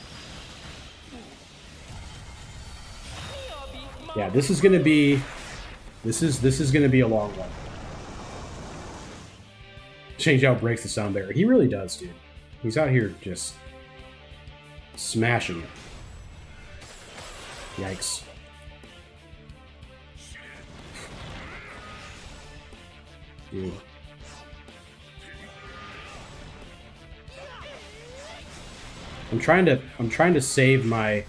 Yeah, this is gonna be gonna be a long one. Zhang Zhao breaks the sound barrier. He really does, dude. He's out here just smashing it. Yikes. Dude. I'm trying to save my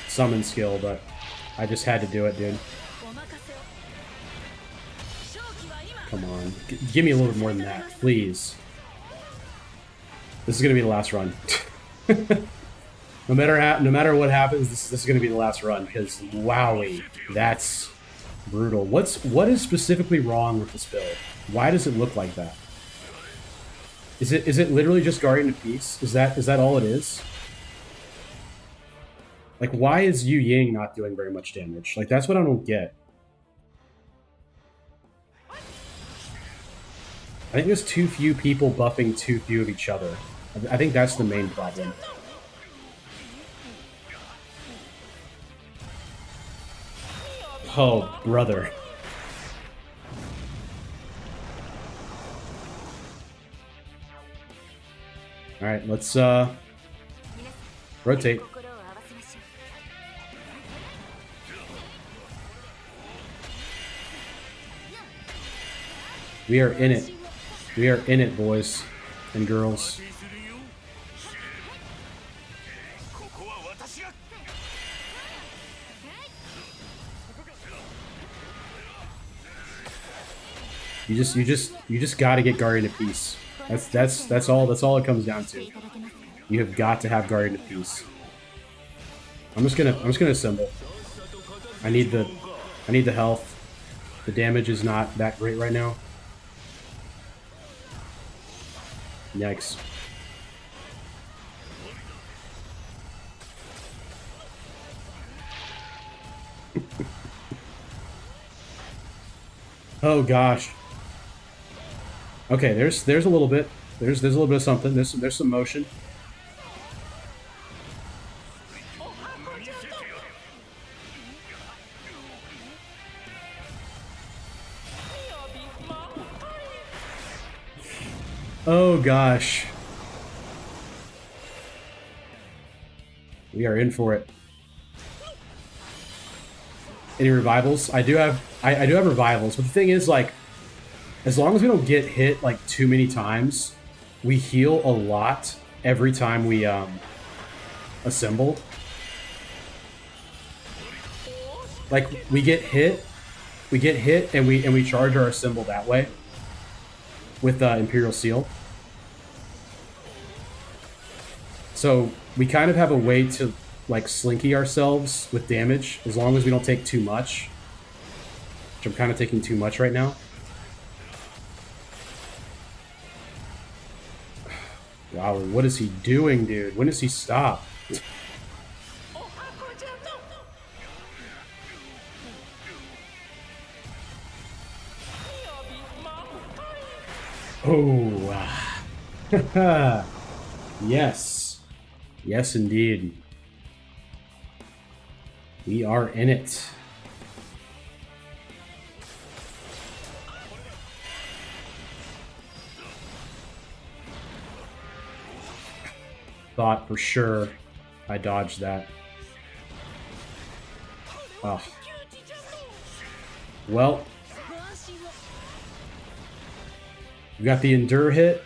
summon skill, but I just had to do it, dude. Come on. Give me a little bit more than that, please. This is going to be the last run. No matter what happens, this is going to be the last run, because wowie, that's brutal. What is specifically wrong with this build? Why does it look like that? Is it literally just Guardian of Peace? Is that all it is? Like, why is Yu Ying not doing very much damage? Like, that's what I don't get. I think there's too few people buffing too few of each other. I think that's the main problem. Oh, brother. Alright, let's rotate. We are in it. We are in it, boys and girls. You just got to get Guardian of Peace. That's all it comes down to. You have got to have Guardian of Peace. I'm just gonna assemble. I need the health. The damage is not that great right now. Yikes. Oh gosh. Okay, there's a little bit. There's a little bit of something. There's some motion. Oh gosh. We are in for it. Any revivals? I do have revivals, but the thing is, like, as long as we don't get hit like too many times, we heal a lot every time we assemble. Like we get hit and we charge our assemble that way with Imperial Seal. So we kind of have a way to like slinky ourselves with damage as long as we don't take too much. Which I'm kind of taking too much right now. Wow, what is he doing, dude? When does he stop? Oh, yes. Yes, indeed. We are in it. Thought for sure I dodged that. Oh. Well. We got the Endure hit.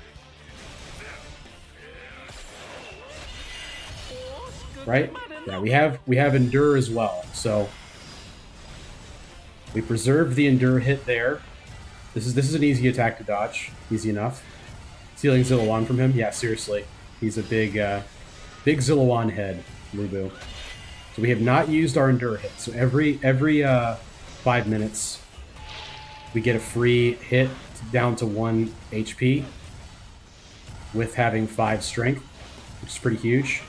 Right? Yeah, we have Endure as well. So we preserved the Endure hit there. This is an easy attack to dodge. Easy enough. Stealing Zilliwan from him? Yeah, seriously. He's a big Zilliwan head, Lubu. So we have not used our Endure hit. So every 5 minutes, we get a free hit down to 1 HP with having 5 strength, which is pretty huge.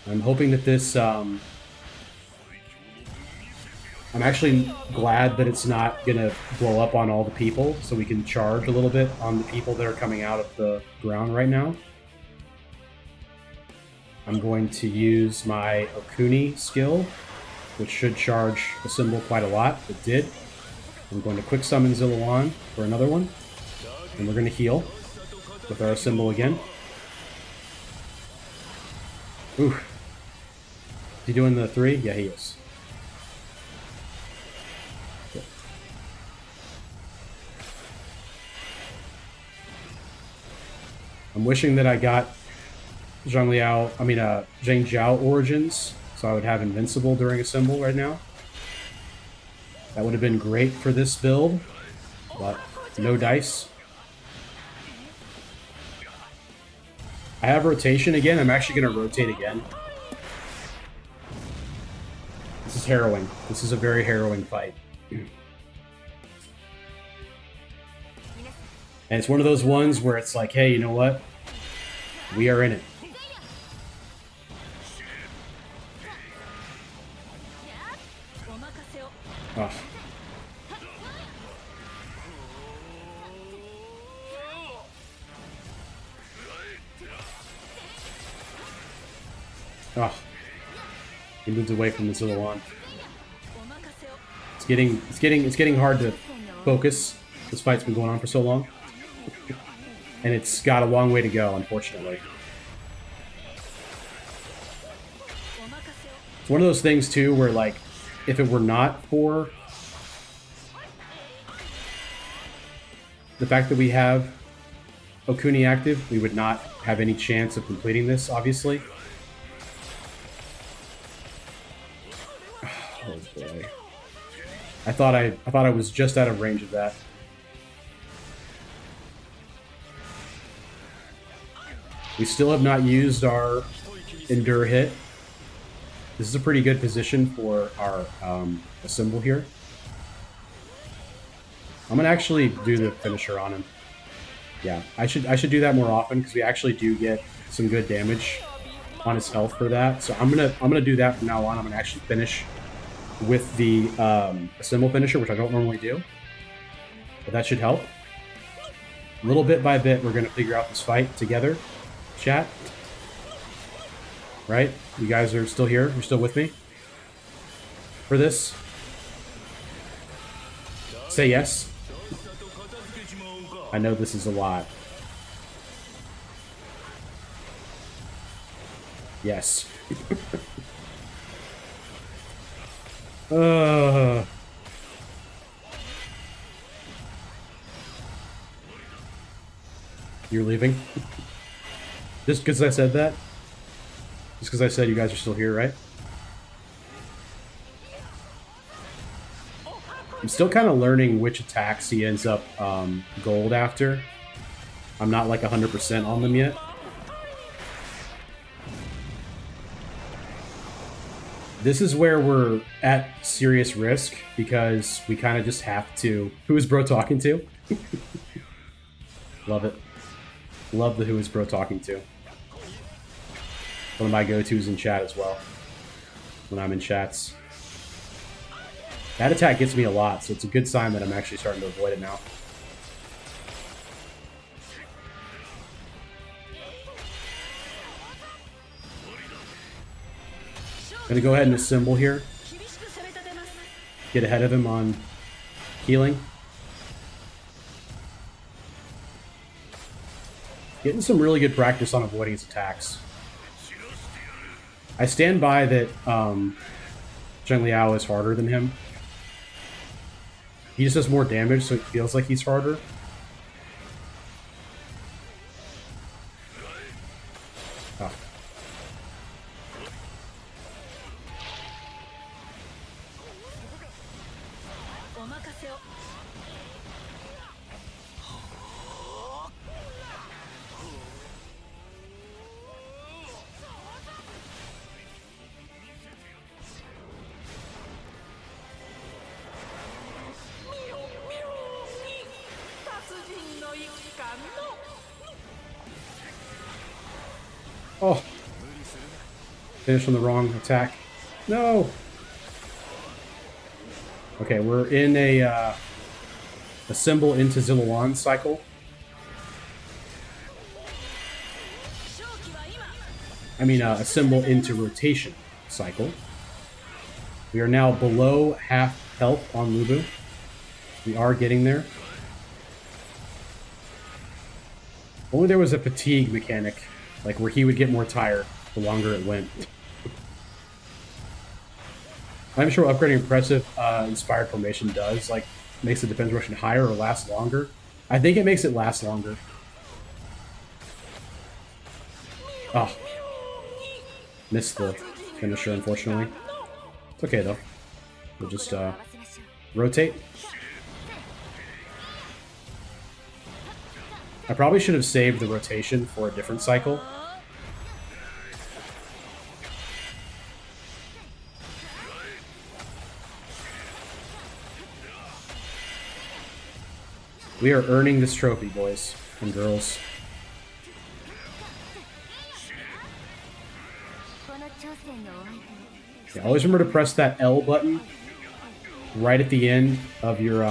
I'm hoping that this... I'm actually glad that it's not going to blow up on all the people, so we can charge a little bit on the people that are coming out of the ground right now. I'm going to use my Okuni skill, which should charge the symbol quite a lot. It did. I'm going to quick summon Zilliwan for another one, and we're going to heal with our symbol again. Ooh. Is he doing the 3? Yeah, he is. I'm wishing that I got Zhang Jiao origins, so I would have Invincible during a symbol right now. That would have been great for this build, but no dice. I have rotation again. I'm actually going to rotate again. This is harrowing. This is a very harrowing fight. And it's one of those ones where it's like, hey, you know what? We are in it. Oh. Oh. He moved away from the Zilliwan. It's getting hard to focus. This fight's been going on for so long. And it's got a long way to go, unfortunately. It's one of those things, too, where, like, if it were not for the fact that we have Okuni active, we would not have any chance of completing this, obviously. Oh boy. I thought I was just out of range of that. We still have not used our Endure hit. This is a pretty good position for our symbol here. I'm gonna actually do the finisher on him. Yeah, I should do that more often because we actually do get some good damage on his health for that. So I'm gonna do that from now on. I'm gonna actually finish with the symbol finisher, which I don't normally do, but that should help. Little bit by bit, we're gonna figure out this fight together. Chat, right? You guys are still here? You're still with me for this? Say yes. I know this is a lot. Yes. You're leaving? Just because I said that? Just because I said you guys are still here, right? I'm still kind of learning which attacks he ends up gold after. I'm not like 100% on them yet. This is where we're at serious risk because we kind of just have to... Who is bro talking to? Love it. Love the who is bro talking to. One of my go-tos in chat as well. When I'm in chats. That attack gets me a lot, so it's a good sign that I'm actually starting to avoid it now. Gonna go ahead and assemble here. Get ahead of him on healing. Getting some really good practice on avoiding his attacks. I stand by that Zheng Liao is harder than him. He just does more damage, so it feels like he's harder. Oh. Oh. Finished on the wrong attack. No! Okay, we're in a symbol into Ziluan cycle. I mean, a symbol into rotation cycle. We are now below half health on Lubu. We are getting there. Only there was a fatigue mechanic, like where he would get more tired the longer it went. I'm sure upgrading impressive inspired formation does, like, makes the defense rushing higher or last longer. I think it makes it last longer. Oh. Missed the finisher, unfortunately. It's okay, though. We'll just rotate. I probably should have saved the rotation for a different cycle. We are earning this trophy, boys and girls. Yeah, always remember to press that L button right at the end of your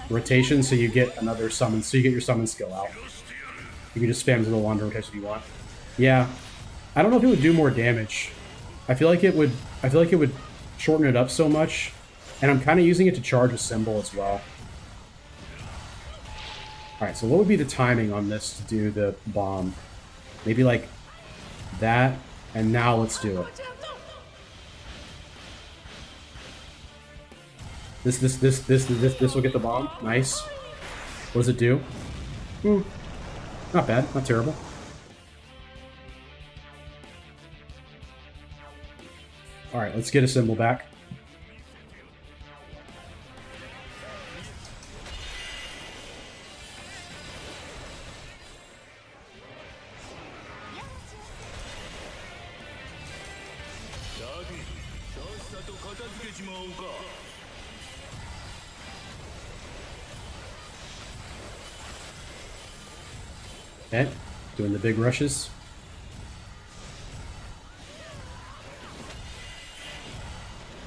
rotation, so you get another summon. So you get your summon skill out. You can just spam to the wander rotation if you want. Yeah, I don't know if it would do more damage. I feel like it would. I feel like it would shorten it up so much, and I'm kind of using it to charge a symbol as well. All right, so what would be the timing on this to do the bomb? Maybe like that, and now let's do it. This will get the bomb. Nice. What does it do? Not bad. Not terrible. Alright, let's get a symbol back. Okay, doing the big rushes.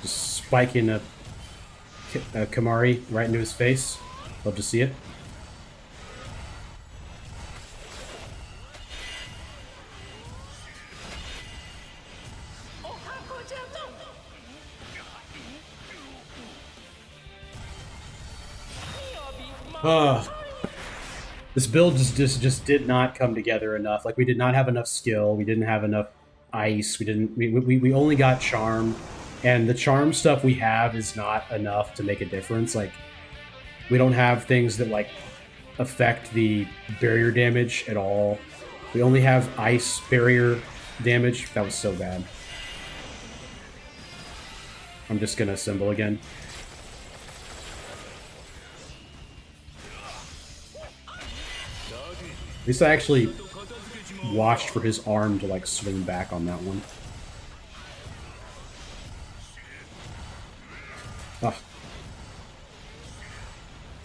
Just spiking a Kamari right into his face. Love to see it. This build just did not come together enough. Like, we did not have enough skill. We didn't have enough ice. We only got charm, and the charm stuff we have is not enough to make a difference. Like, we don't have things that like affect the barrier damage at all. We only have ice barrier damage. That was so bad. I'm just gonna symbol again. At least I actually watched for his arm to like swing back on that one. Ugh.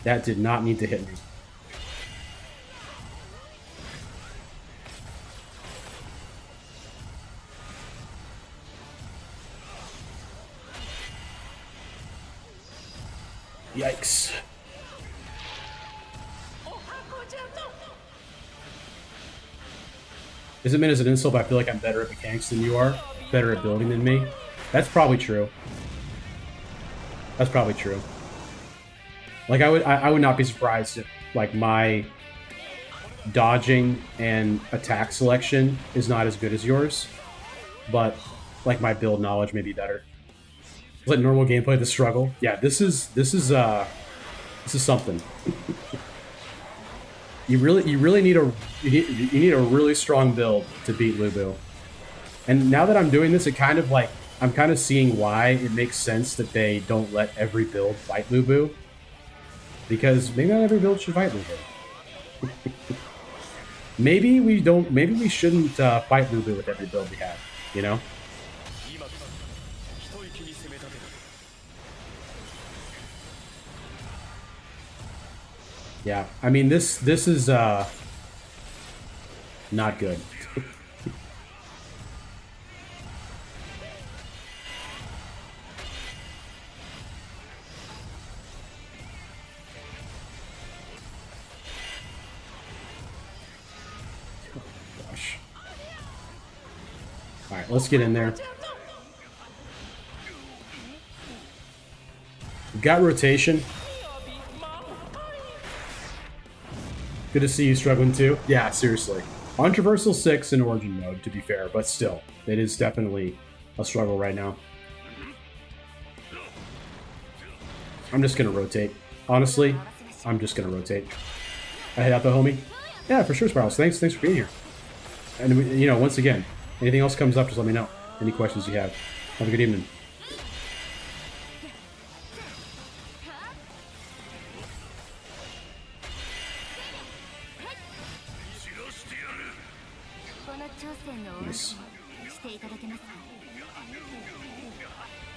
That did not need to hit me. Yikes. Isn't meant as an insult, but I feel like I'm better at mechanics than you are. Better at building than me. That's probably true. That's probably true. Like, I would not be surprised if, like, my dodging and attack selection is not as good as yours. But, like, my build knowledge may be better. Is that normal gameplay, the struggle? Yeah, this is something. You really need a really strong build to beat Lubu. And now that I'm doing this, it kind of like I'm kind of seeing why it makes sense that they don't let every build fight Lubu. Because maybe not every build should fight Lubu. Maybe we shouldn't fight Lubu with every build we have, you know? Yeah, I mean this is not good. Oh, gosh. All right, let's get in there. We've got rotation. Good to see you struggling too. Yeah, seriously. On Traversal 6 in Origin mode, to be fair, but still, it is definitely a struggle right now. I'm just gonna rotate. Honestly, I'm just gonna rotate. I head out the homie. Yeah, for sure, Spirals. Thanks for being here. And you know, once again, anything else comes up, just let me know. Any questions you have. Have a good evening. Nice.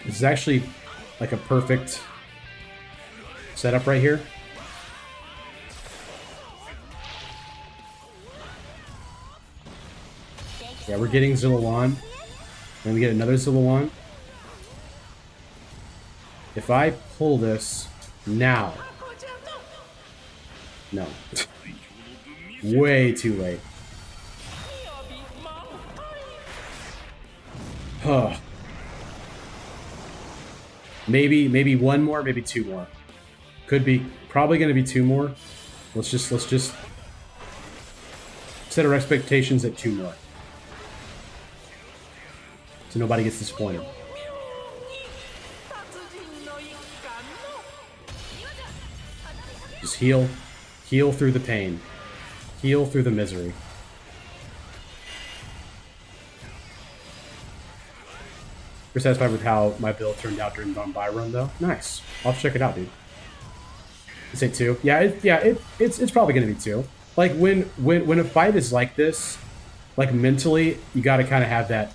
This is actually like a perfect setup right here. Yeah, we're getting Zillawan. Then we get another Zillawan. If I pull this now. No. Way too late. Huh. Maybe one more, maybe two more. Could be probably going to be two more. Let's just set our expectations at two more, so nobody gets disappointed. Just heal. Heal through the pain. Heal through the misery. You're satisfied with how my build turned out during the buy run, though? Nice. I'll check it out, dude. You say 2? Yeah, it's probably gonna be 2. Like when a fight is like this, like mentally, you got to kind of have that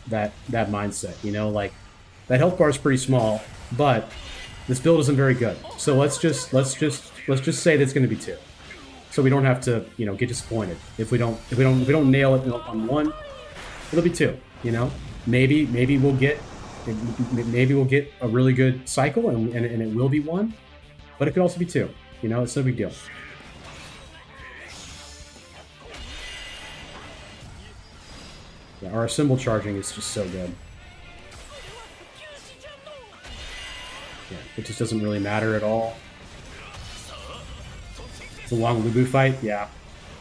mindset, you know. Like that health bar is pretty small, but this build isn't very good. So let's just say that's going to be 2, so we don't have to, you know, get disappointed if we don't nail it on 1. It'll be 2. You know, maybe we'll get a really good cycle and it will be 1, but it could also be 2. You know, it's no big deal. Yeah, our symbol charging is just so good. Yeah, it just doesn't really matter at all. It's a long Lubu fight, yeah.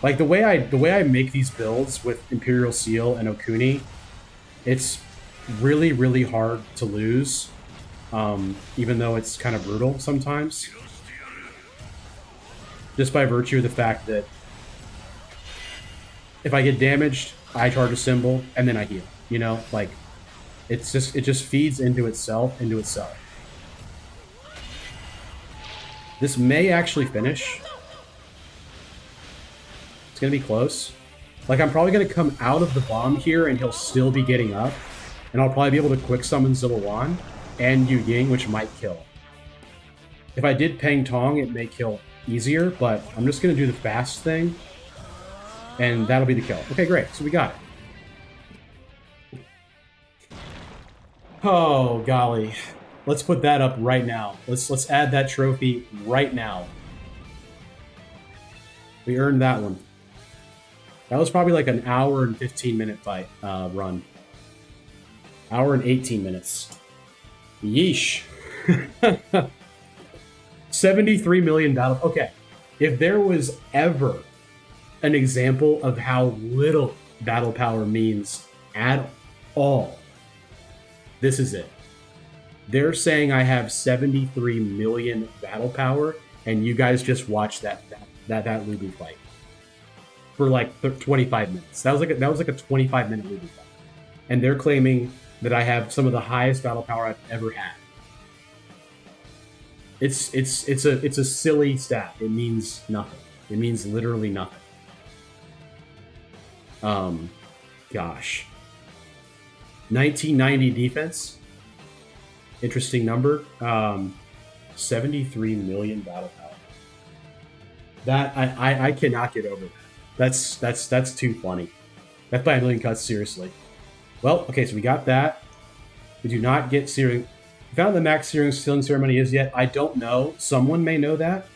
Like the way I make these builds with Imperial Seal and Okuni, it's really, really hard to lose. Even though it's kind of brutal sometimes. Just by virtue of the fact that if I get damaged, I charge a symbol and then I heal. You know, like it just feeds into itself. This may actually finish. It's gonna be close. Like I'm probably gonna come out of the bomb here and he'll still be getting up, and I'll probably be able to quick summon Zillawan and Yu Ying, which might kill. If I did Peng Tong, it may kill easier, but I'm just gonna do the fast thing. And that'll be the kill. Okay, great. So we got it. Oh, golly. Let's put that up right now. Let's add that trophy right now. We earned that one. That was probably like an hour and 15-minute fight run. Hour and 18 minutes. Yeesh. 73 million battle. Okay. If there was ever an example of how little battle power means at all, this is it. They're saying I have 73 million battle power, and you guys just watch that Lubu fight for like 25 minutes. That was like a 25-minute Lubu fight, and they're claiming that I have some of the highest battle power I've ever had. It's a silly stat. It means nothing. It means literally nothing. Gosh. 1990 defense. Interesting number. 73 million battle power. That I cannot get over that. That's too funny. That's by a million cuts, seriously. Well, okay, so we got that. We do not get searing. We found the max sealing ceremony is yet. I don't know. Someone may know that.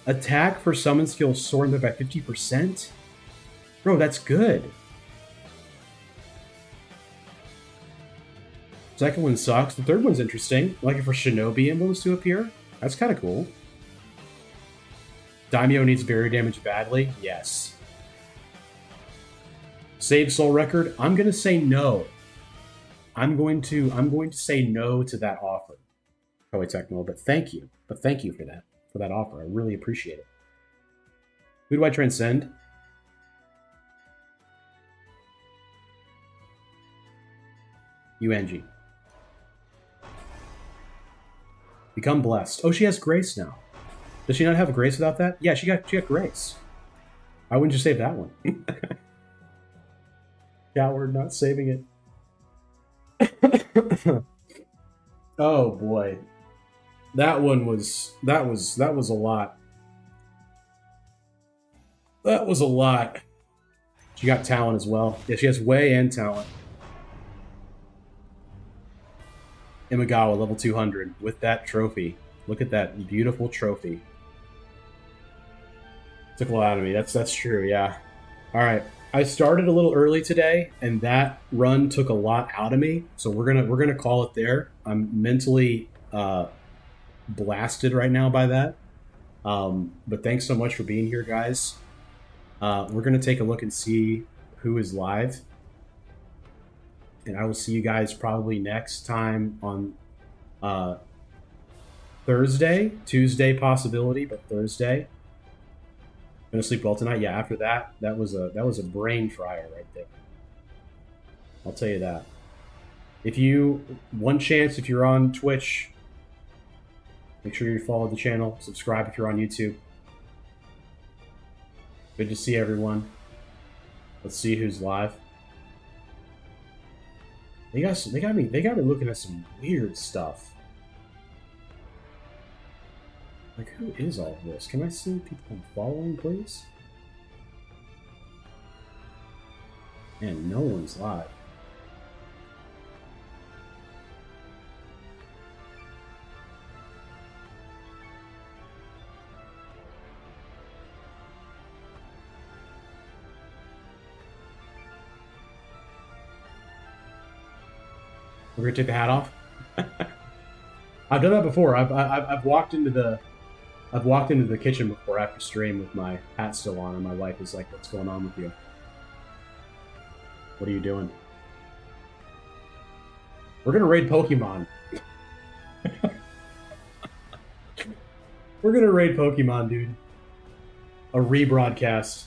Attack for summon skill soaring by 50%. Bro, that's good. Second one sucks. The third one's interesting. Like for Shinobi emblems to appear. That's kind of cool. Daimyo needs barrier damage badly. Yes. Save soul record. I'm gonna say no. I'm going to say no to that offer. Probably technical, but thank you. But thank you for that offer. I really appreciate it. Who do I transcend? UNG. Become blessed. Oh, she has grace now. Does she not have grace without that? Yeah, she got grace. Why wouldn't you save that one? Coward, not saving it. Oh boy. That was a lot. That was a lot. She got talent as well. Yeah, she has way and talent. Imagawa, level 200, with that trophy. Look at that beautiful trophy. Took a lot out of me. That's true, yeah. Alright. I started a little early today, and that run took a lot out of me. So we're gonna call it there. I'm mentally blasted right now by that. But thanks so much for being here, guys. We're gonna take a look and see who is live. And I will see you guys probably next time on Thursday. Tuesday possibility, but Thursday. Gonna sleep well tonight. Yeah, after that, that was a brain fryer right there. I'll tell you that. If you one chance, if you're on Twitch, make sure you follow the channel. Subscribe if you're on YouTube. Good to see everyone. Let's see who's live. They got me looking at some weird stuff. Like, who is all this? Can I see people I'm following, please? And no one's live. We're gonna take the hat off. I've done that before. I've walked into the kitchen before after stream with my hat still on, and my wife is like, "What's going on with you? What are you doing?" We're gonna raid Pokemon. We're gonna raid Pokemon, dude. A rebroadcast.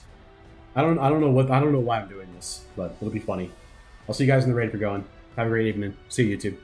I don't know why I'm doing this, but it'll be funny. I'll see you guys in the raid if you're going. Have a great evening. See you, YouTube.